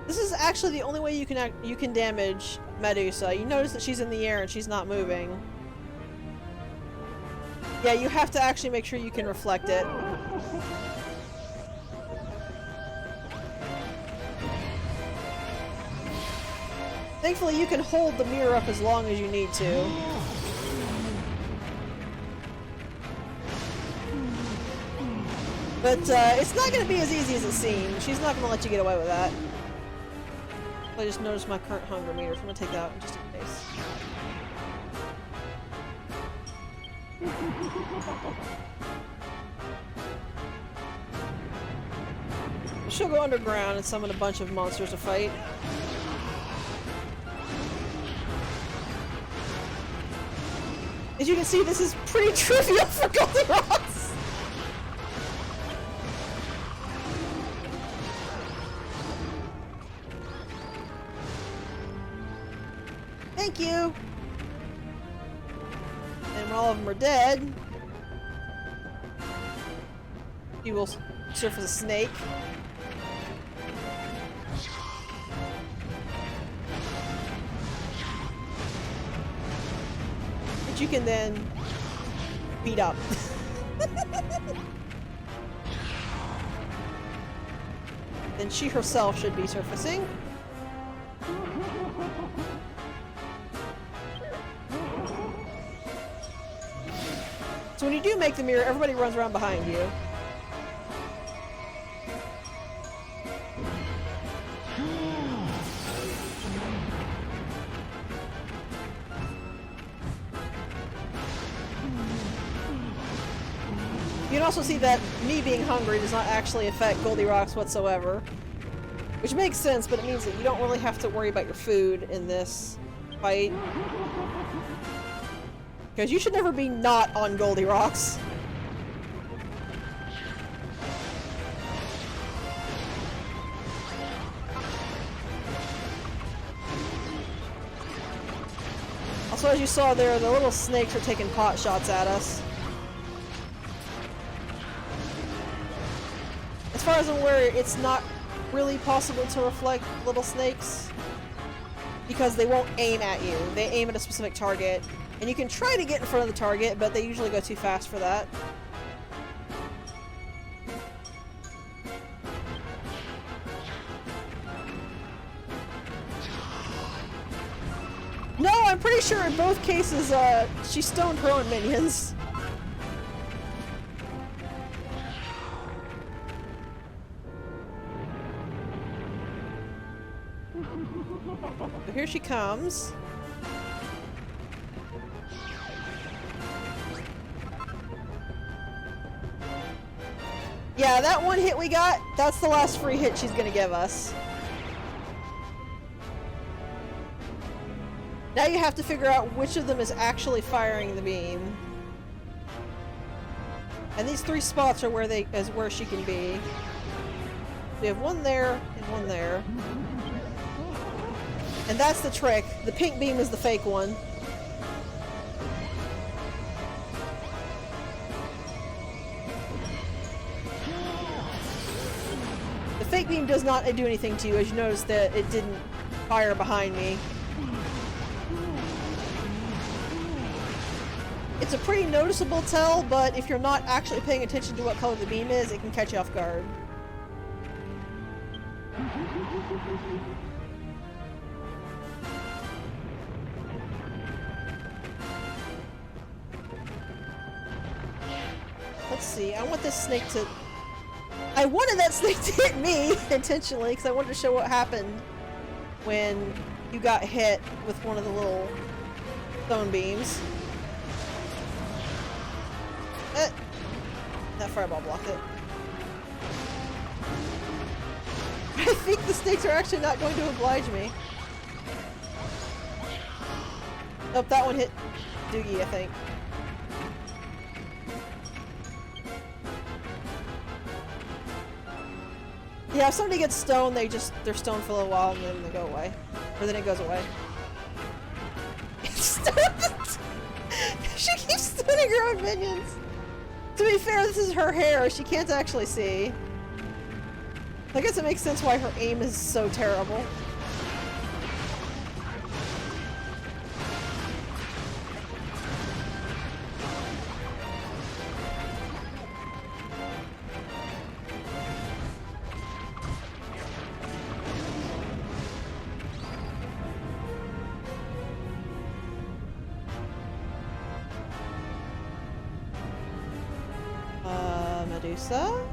This is actually the only way you can damage Medusa. You notice that she's in the air and she's not moving. Yeah, you have to actually make sure you can reflect it. Thankfully, you can hold the mirror up as long as you need to. But it's not going to be as easy as it seems. She's not going to let you get away with that. I just noticed my current hunger meter, so I'm going to take that out just in case. She'll go underground and summon a bunch of monsters to fight. As you can see, this is pretty trivial for Goldilocks! Thank you! And when all of them are dead, you will surf as a snake. You can then beat up. Then she herself should be surfacing. So when you do make the mirror, everybody runs around behind you. You can also see that me being hungry does not actually affect Goldie Rocks whatsoever. Which makes sense, but it means that you don't really have to worry about your food in this fight. Because you should never be not on Goldie Rocks. Also, as you saw there, the little snakes are taking pot shots at us. As far as I'm aware, it's not really possible to reflect little snakes because they won't aim at you. They aim at a specific target, and you can try to get in front of the target, but they usually go too fast for that. I'm pretty sure in both cases, she stoned her own minions. So here she comes. Yeah, that one hit we got, that's the last free hit she's gonna give us. Now you have to figure out which of them is actually firing the beam. And these 3 spots are where she can be. We have one there and one there. And that's the trick. The pink beam is the fake one. The fake beam does not do anything to you, as you notice that it didn't fire behind me. It's a pretty noticeable tell, but if you're not actually paying attention to what color the beam is, it can catch you off guard. Let's see, I want this snake to... I wanted that snake to hit me, intentionally, because I wanted to show what happened when you got hit with one of the little stone beams. That fireball blocked it. I think the snakes are actually not going to oblige me. Nope, that one hit Doogie, I think. Yeah, if somebody gets stoned, they're stoned for a little while and then they go away. Or then it goes away. She keeps stunning her own minions! To be fair, this is her hair. She can't actually see. I guess it makes sense why her aim is so terrible. Medusa?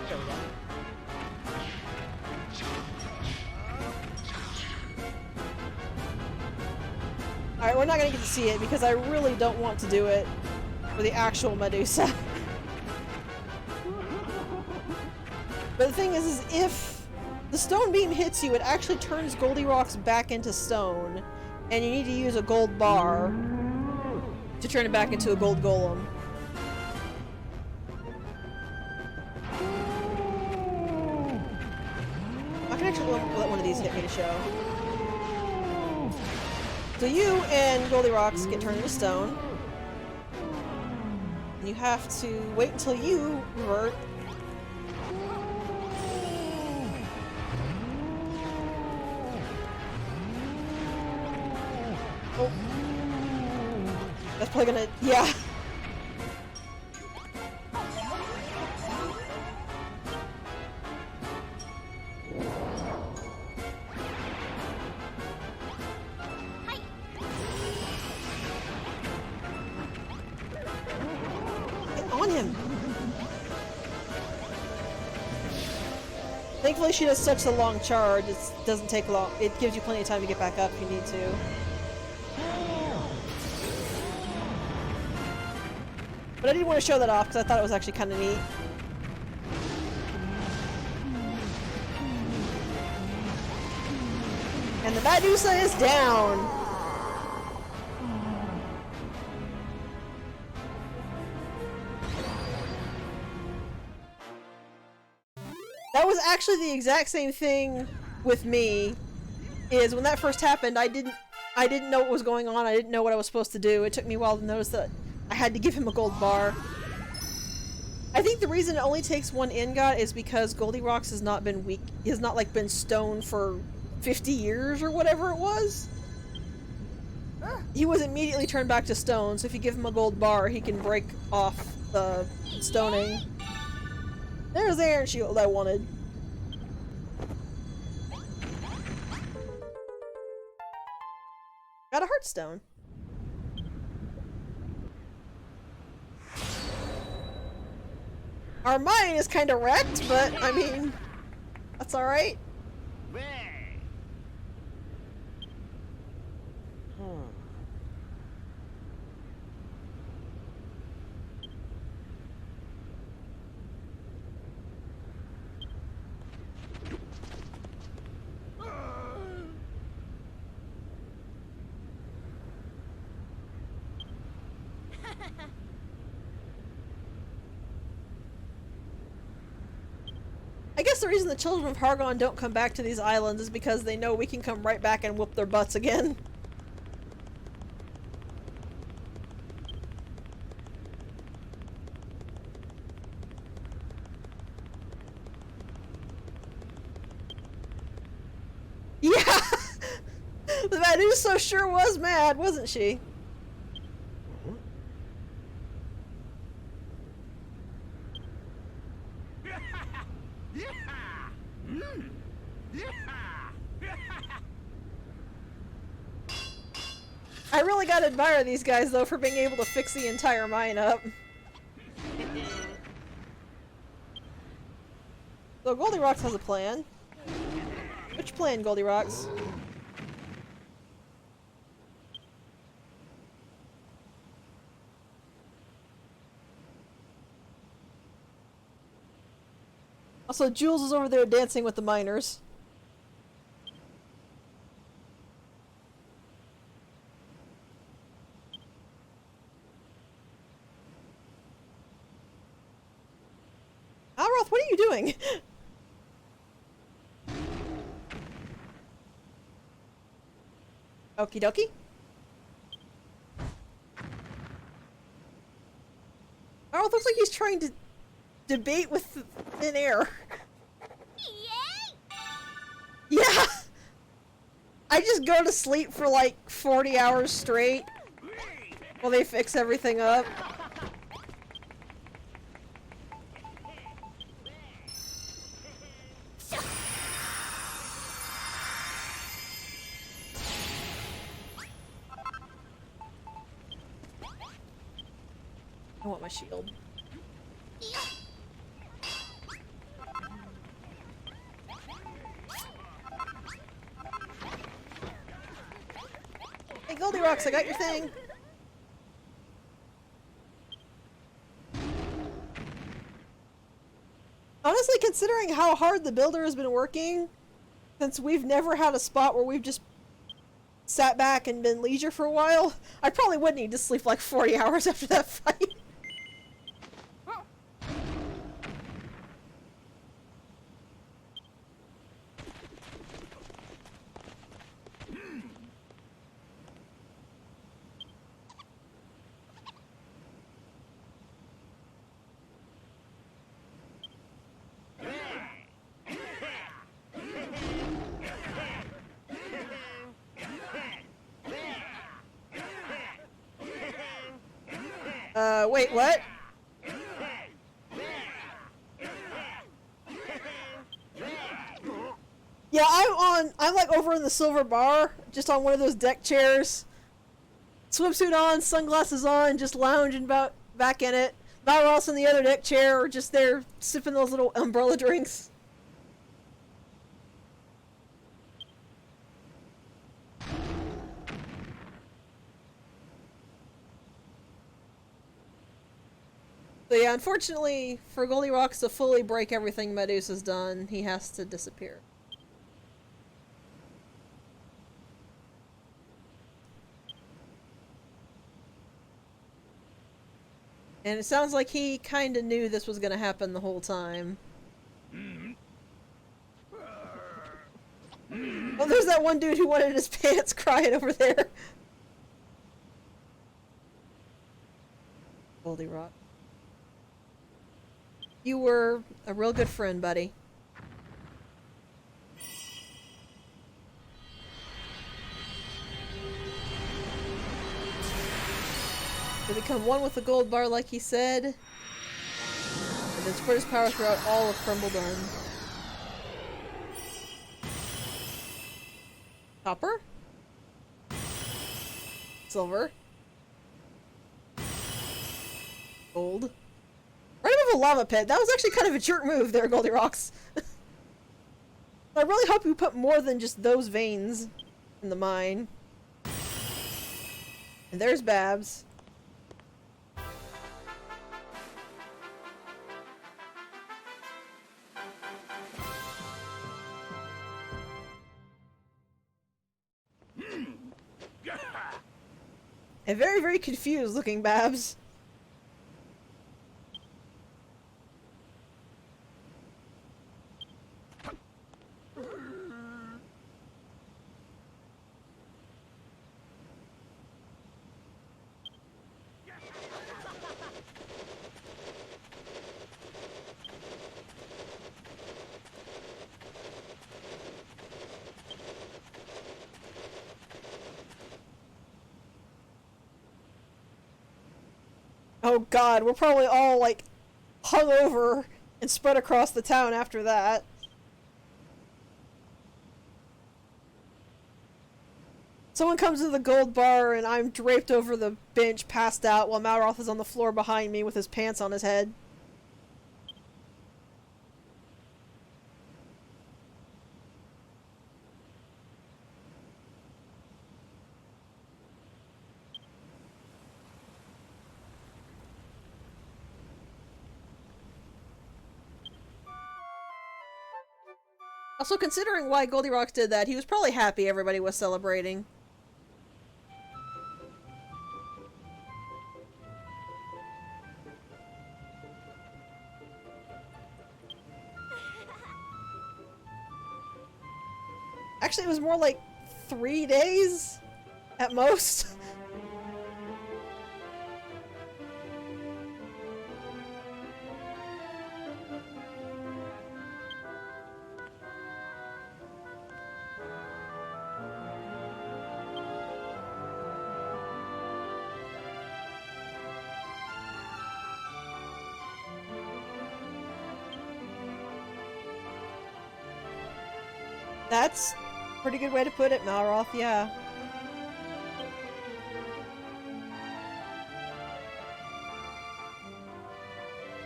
There we go. Alright, we're not gonna get to see it because I really don't want to do it for the actual Medusa. But the thing is if the stone beam hits you, it actually turns Goldilocks back into stone. And you need to use a gold bar to turn it back into a gold golem. I can actually let one of these hit me to show. So you and Goldilocks get turned into stone. And you have to wait until you revert. Oh. That's probably gonna... yeah. Get on him! Thankfully she does such a long charge, it doesn't take long. It gives you plenty of time to get back up if you need to. But I didn't want to show that off because I thought it was actually kind of neat. And the Medusa is down! That was actually the exact same thing with me, is when that first happened, I didn't know what was going on, I didn't know what I was supposed to do. It took me a while to notice that I had to give him a gold bar. I think the reason it only takes one ingot is because Goldilocks has not been weak. He has not like been stoned for 50 years or whatever it was. He was immediately turned back to stone, so if you give him a gold bar, he can break off the stoning. There's the iron shield I wanted. Got a heartstone. Our mine is kind of wrecked, but I mean, that's alright. I guess the reason the children of Hargon don't come back to these islands is because they know we can come right back and whoop their butts again. Yeah! The Medusa sure was mad, wasn't she? I really gotta admire these guys, though, for being able to fix the entire mine up. So Goldilocks has a plan. Which plan, Goldilocks? Also, Jules is over there dancing with the miners. Malroth, what are you doing? Okie dokie. Malroth looks like he's trying to debate with thin air. Yeah! I just go to sleep for like 40 hours straight while they fix everything up. I want my shield. Hey, Goldilocks, I got your thing. Honestly, considering how hard the builder has been working, since we've never had a spot where we've just sat back and been leisure for a while, I probably would need to sleep like 40 hours after that fight. Wait, what? Yeah, I'm like over in the silver bar, just on one of those deck chairs. Swimsuit on, sunglasses on, just lounging back in it. Malroth in the other deck chair, or just there sipping those little umbrella drinks. So yeah, unfortunately, for Goldilocks to fully break everything Medusa's done, he has to disappear. And it sounds like he kinda knew this was gonna happen the whole time. Oh, there's that one dude who wanted his pants crying over there. Goldilocks. You were a real good friend, buddy. To become one with the gold bar like he said. The and spread his power throughout all of Khrumbul-Dun. Copper? Silver? Gold? Right above a lava pit. That was actually kind of a jerk move there, Goldilocks. I really hope you put more than just those veins in the mine. And there's Babs. A very, very confused looking Babs. Oh god, we're probably all, like, hungover and spread across the town after that. Someone comes to the gold bar and I'm draped over the bench, passed out, while Malroth is on the floor behind me with his pants on his head. Also, considering why Goldilocks did that, he was probably happy everybody was celebrating. Actually, it was more like 3 days at most. That's a pretty good way to put it, Malroth, yeah.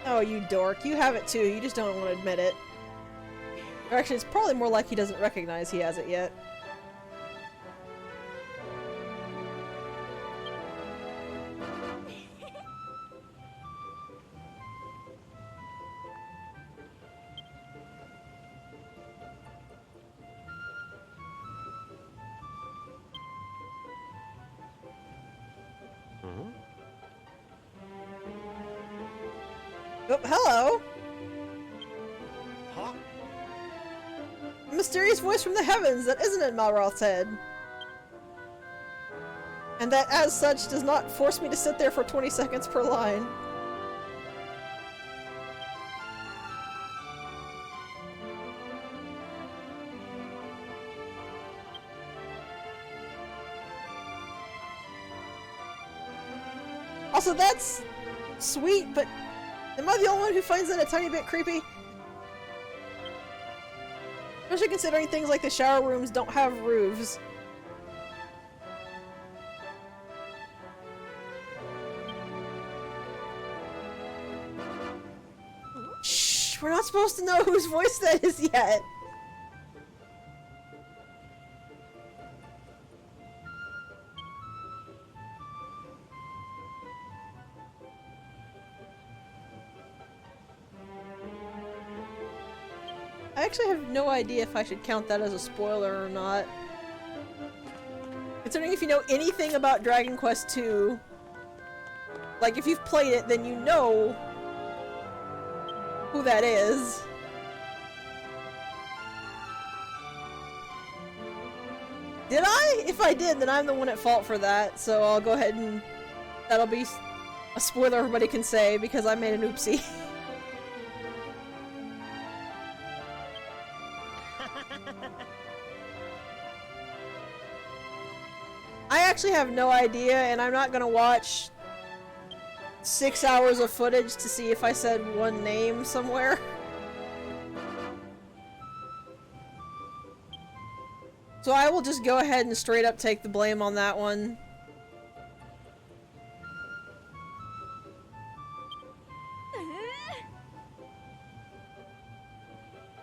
Oh, you dork. You have it too, you just don't want to admit it. Or actually, it's probably more like he doesn't recognize he has it yet. Oh, hello! Huh? A mysterious voice from the heavens that isn't in Malroth's head. And that, as such, does not force me to sit there for 20 seconds per line. Also, that's sweet, but am I the only one who finds that a tiny bit creepy? Especially considering things like the shower rooms don't have roofs. Shh, we're not supposed to know whose voice that is yet. I actually have no idea if I should count that as a spoiler or not. Considering if you know anything about Dragon Quest II, like if you've played it, then you know who that is. Did I? If I did, then I'm the one at fault for that, so I'll go ahead and that'll be a spoiler everybody can say because I made an oopsie. I actually have no idea, and I'm not gonna watch 6 hours of footage to see if I said one name somewhere. So I will just go ahead and straight up take the blame on that one.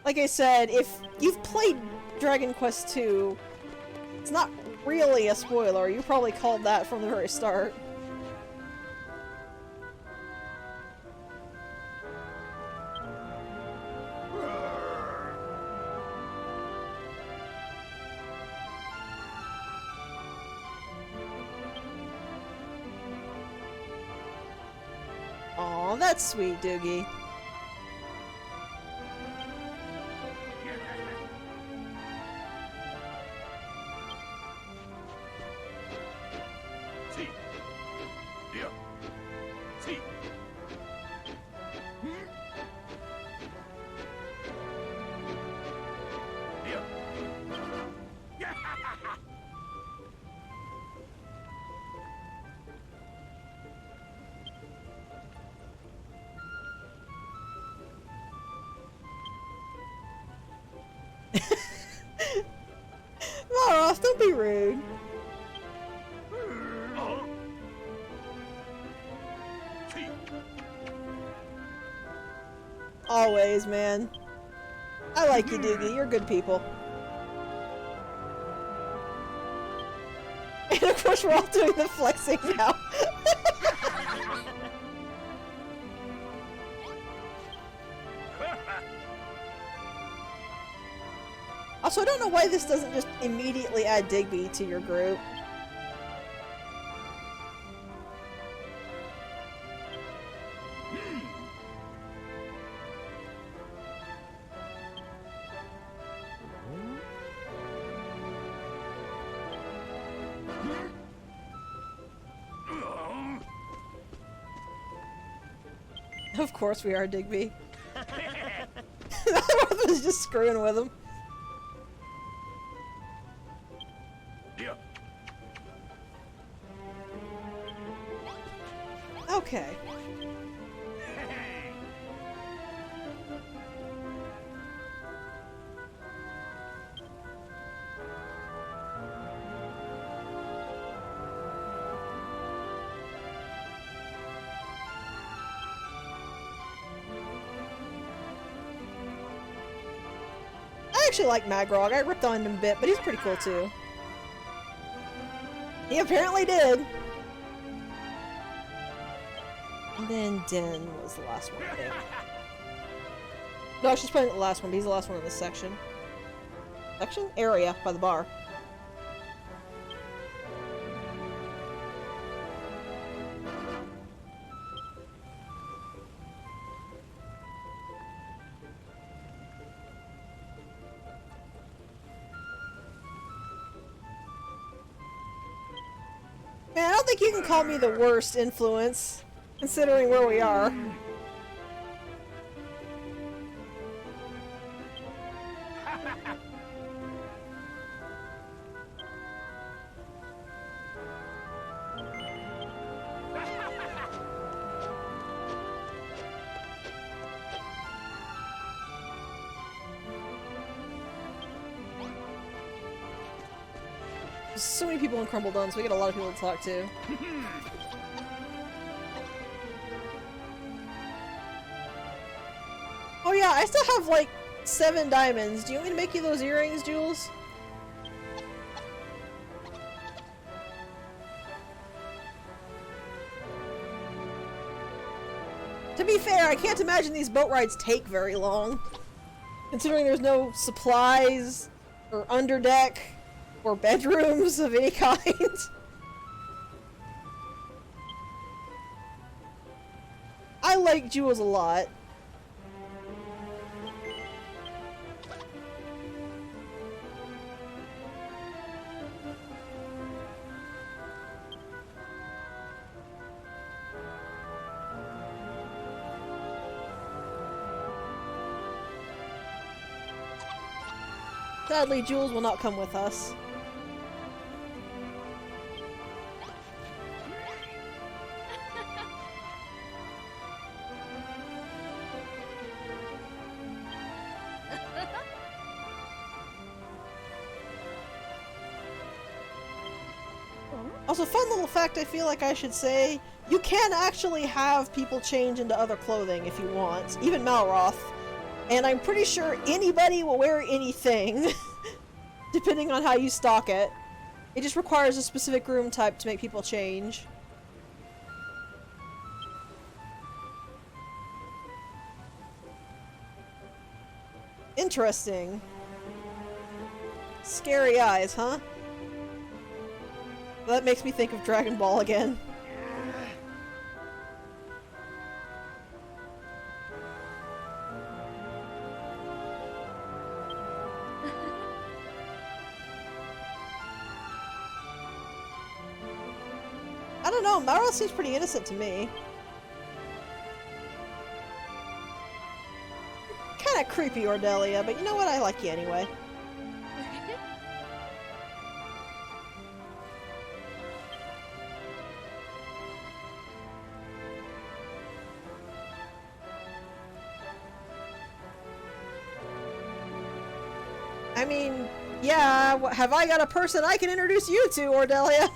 Like I said, if you've played Dragon Quest II, it's not really a spoiler. You probably called that from the very start. Aw, that's sweet, Doogie. Malroth, don't be rude. Always, man. I like you, Doogie. You're good people. And of course we're all doing the flexing now. Also, I don't know why this doesn't just immediately add Digby to your group. Of course we are, Digby. Malroth was just screwing with him. Okay. I actually like Magrog. I ripped on him a bit, but he's pretty cool too. He apparently did. And then Den was the last one, I think. No, she's probably the last one, but he's the last one in this section. Section? Area, by the bar. Man, I don't think you can call me the worst influence, considering where we are. There's so many people in Khrumbul-Dun, so we get a lot of people to talk to. Oh yeah, I still have like 7 diamonds. Do you want me to make you those earrings, Jules? To be fair, I can't imagine these boat rides take very long. Considering there's no supplies, or underdeck, or bedrooms of any kind. I like Jules a lot. Sadly, Jules will not come with us. Also, fun little fact I feel like I should say, you can actually have people change into other clothing if you want, even Malroth. And I'm pretty sure anybody will wear anything, depending on how you stock it. It just requires a specific room type to make people change. Interesting. Scary eyes, huh? That makes me think of Dragon Ball again. I don't know, Malroth seems pretty innocent to me. Kinda creepy, Ordelia, but you know what? I like you anyway. I mean, yeah, have I got a person I can introduce you to, Ordelia?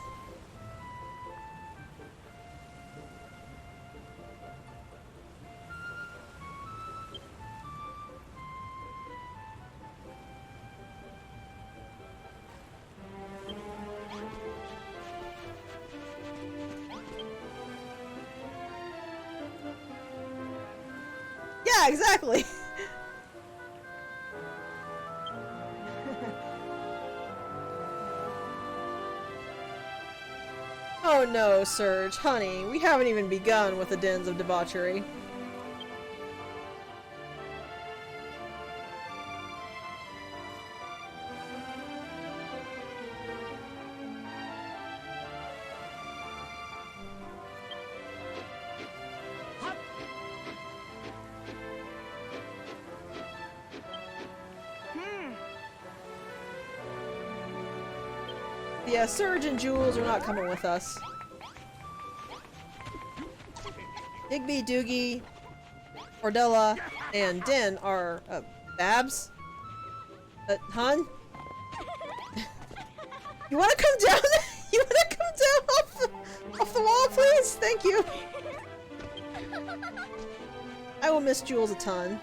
Yeah, exactly. Oh no, Surge, honey, we haven't even begun with the dens of debauchery. Yeah, Surge and Jules are not coming with us. Digby, Doogie, Ordella, and Din are, Babs? Hun? You wanna come down? You wanna come down off the wall, please? Thank you. I will miss Jules a ton.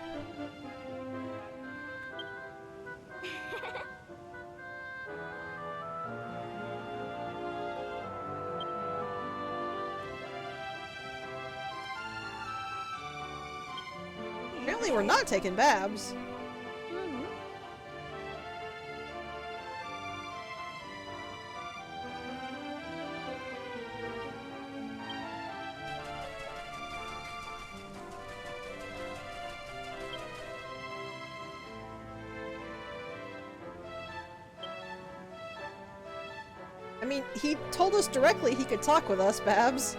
Apparently we're not taking Babs. I mean, he told us directly he could talk with us, Babs.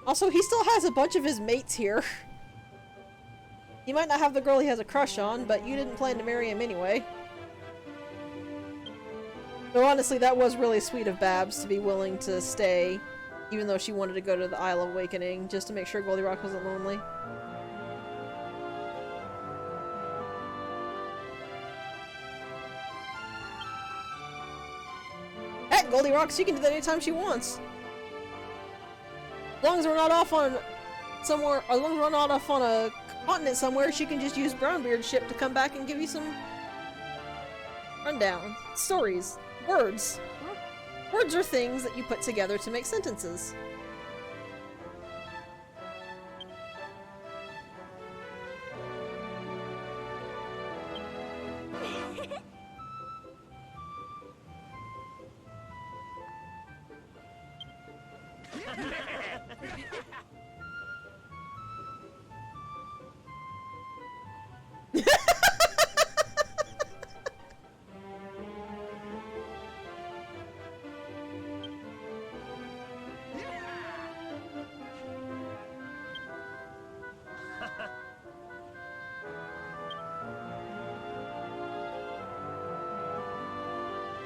Also, he still has a bunch of his mates here. He might not have the girl he has a crush on, but you didn't plan to marry him anyway. Though honestly, that was really sweet of Babs to be willing to stay, even though she wanted to go to the Isle of Awakening, just to make sure Goldilocks wasn't lonely. Heck, Goldilocks, she can do that anytime she wants. As long as we're not off on somewhere, as long as we're not off on a continent somewhere, she can just use Brownbeard's ship to come back and give you some rundown. Stories. Words. Words are things that you put together to make sentences.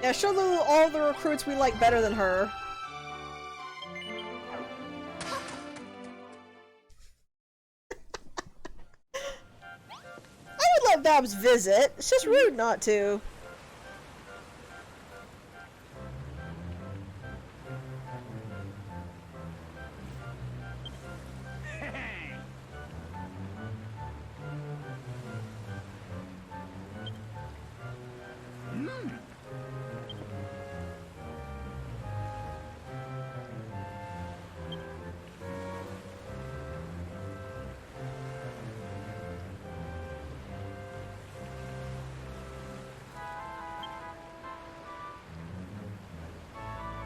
Yeah, show all the recruits we like better than her. let Babs visit. It's just rude not to.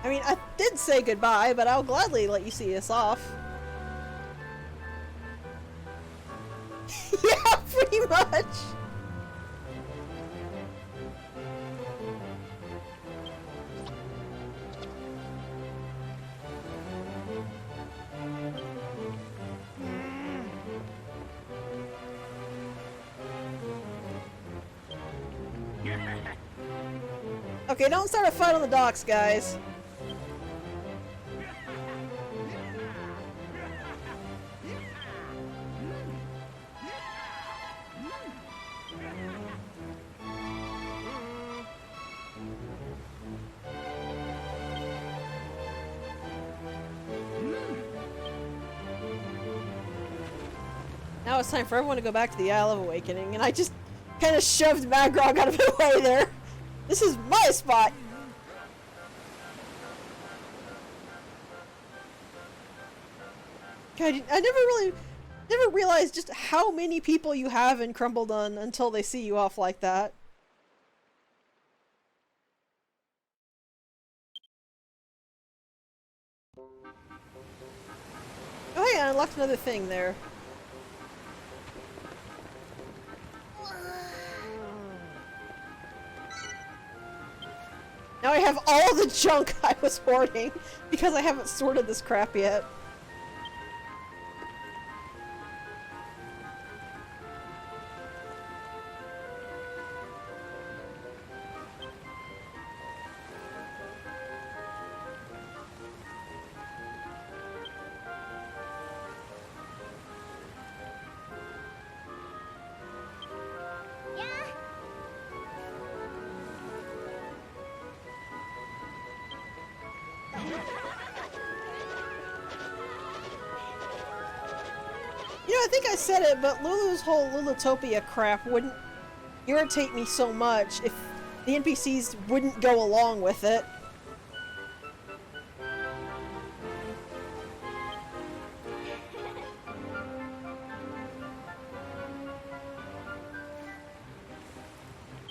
I mean, I did say goodbye, but I'll gladly let you see us off. Yeah, pretty much. Okay, don't start a fight on the docks, guys. Now it's time for everyone to go back to the Isle of Awakening, and I just kind of shoved Magrog out of the way there. This is my spot! God, I never realized just how many people you have in Khrumbul-Dun until they see you off like that. Oh hey, I unlocked another thing there. Now I have all the junk I was hoarding because I haven't sorted this crap yet. You know, I think I said it, but Lulu's whole Lulutopia crap wouldn't irritate me so much if the NPCs wouldn't go along with it.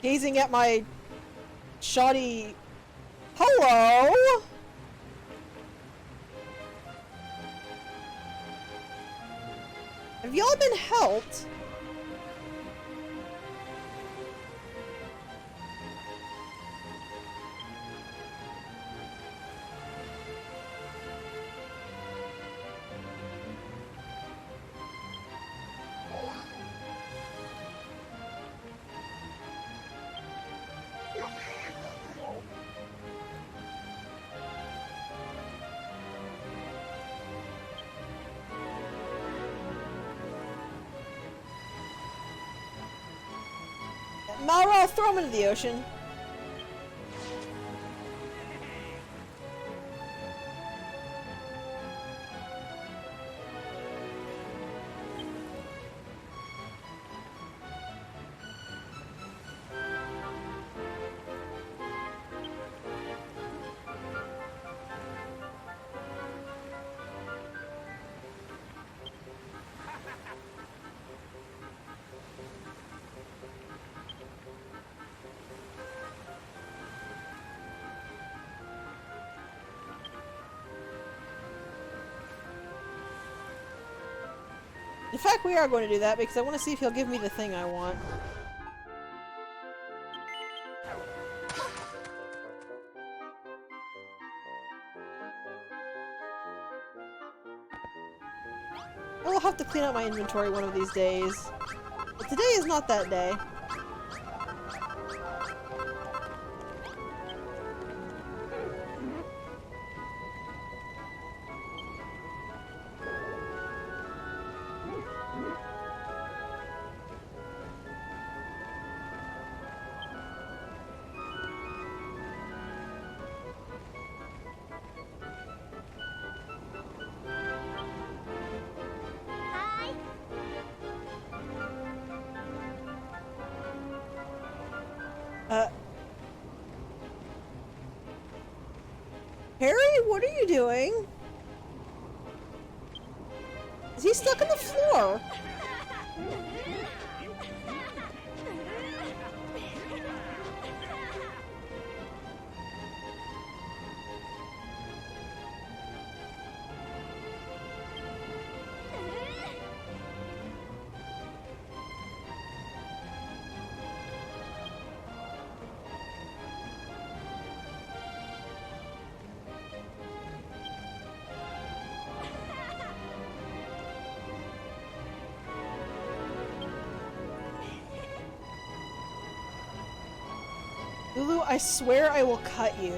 Gazing at my shoddy... Hello? Have y'all been helped? Malroth, throw him into the ocean. In fact, we are going to do that because I want to see if he'll give me the thing I want. I will have to clean out my inventory one of these days. But today is not that day. Harry, what are you doing? Is he stuck on the floor? Lulu, I swear I will cut you.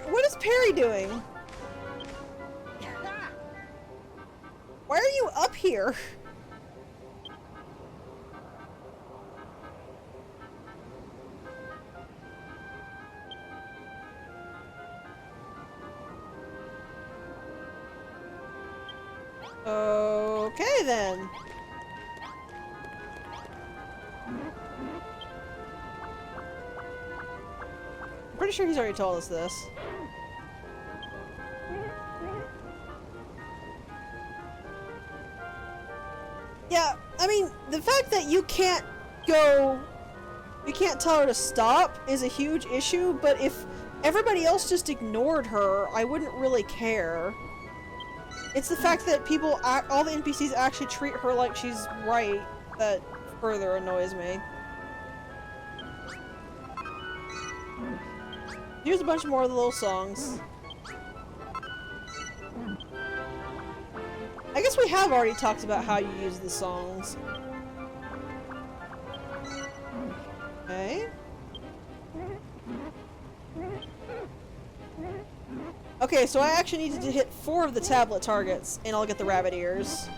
What is Perry doing? Why are you up here? Okay then. I'm pretty sure he's already told us this. Yeah, I mean, the fact that you can't tell her to stop is a huge issue, but if everybody else just ignored her, I wouldn't really care. It's the fact that all the NPCs actually treat her like she's right that further annoys me. Here's a bunch more of the little songs. I guess we have already talked about how you use the songs. Okay. Okay, so I actually needed to hit 4 of the tablet targets, and I'll get the rabbit ears.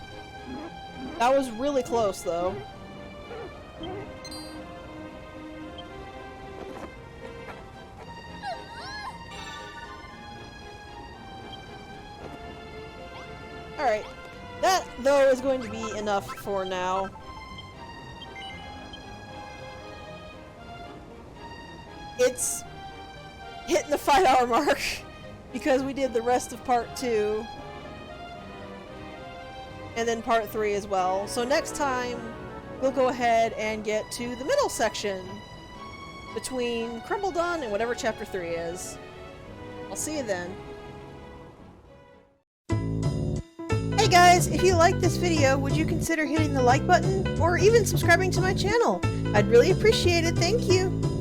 That was really close, though. Alright. That, though, is going to be enough for now. It's hitting the 5-hour mark. Because we did the rest of part 2. And then part 3 as well. So next time, we'll go ahead and get to the middle section. Between Khrumbul-Dun and whatever chapter 3 is. I'll see you then. Hey guys, if you liked this video, would you consider hitting the like button? Or even subscribing to my channel? I'd really appreciate it, thank you!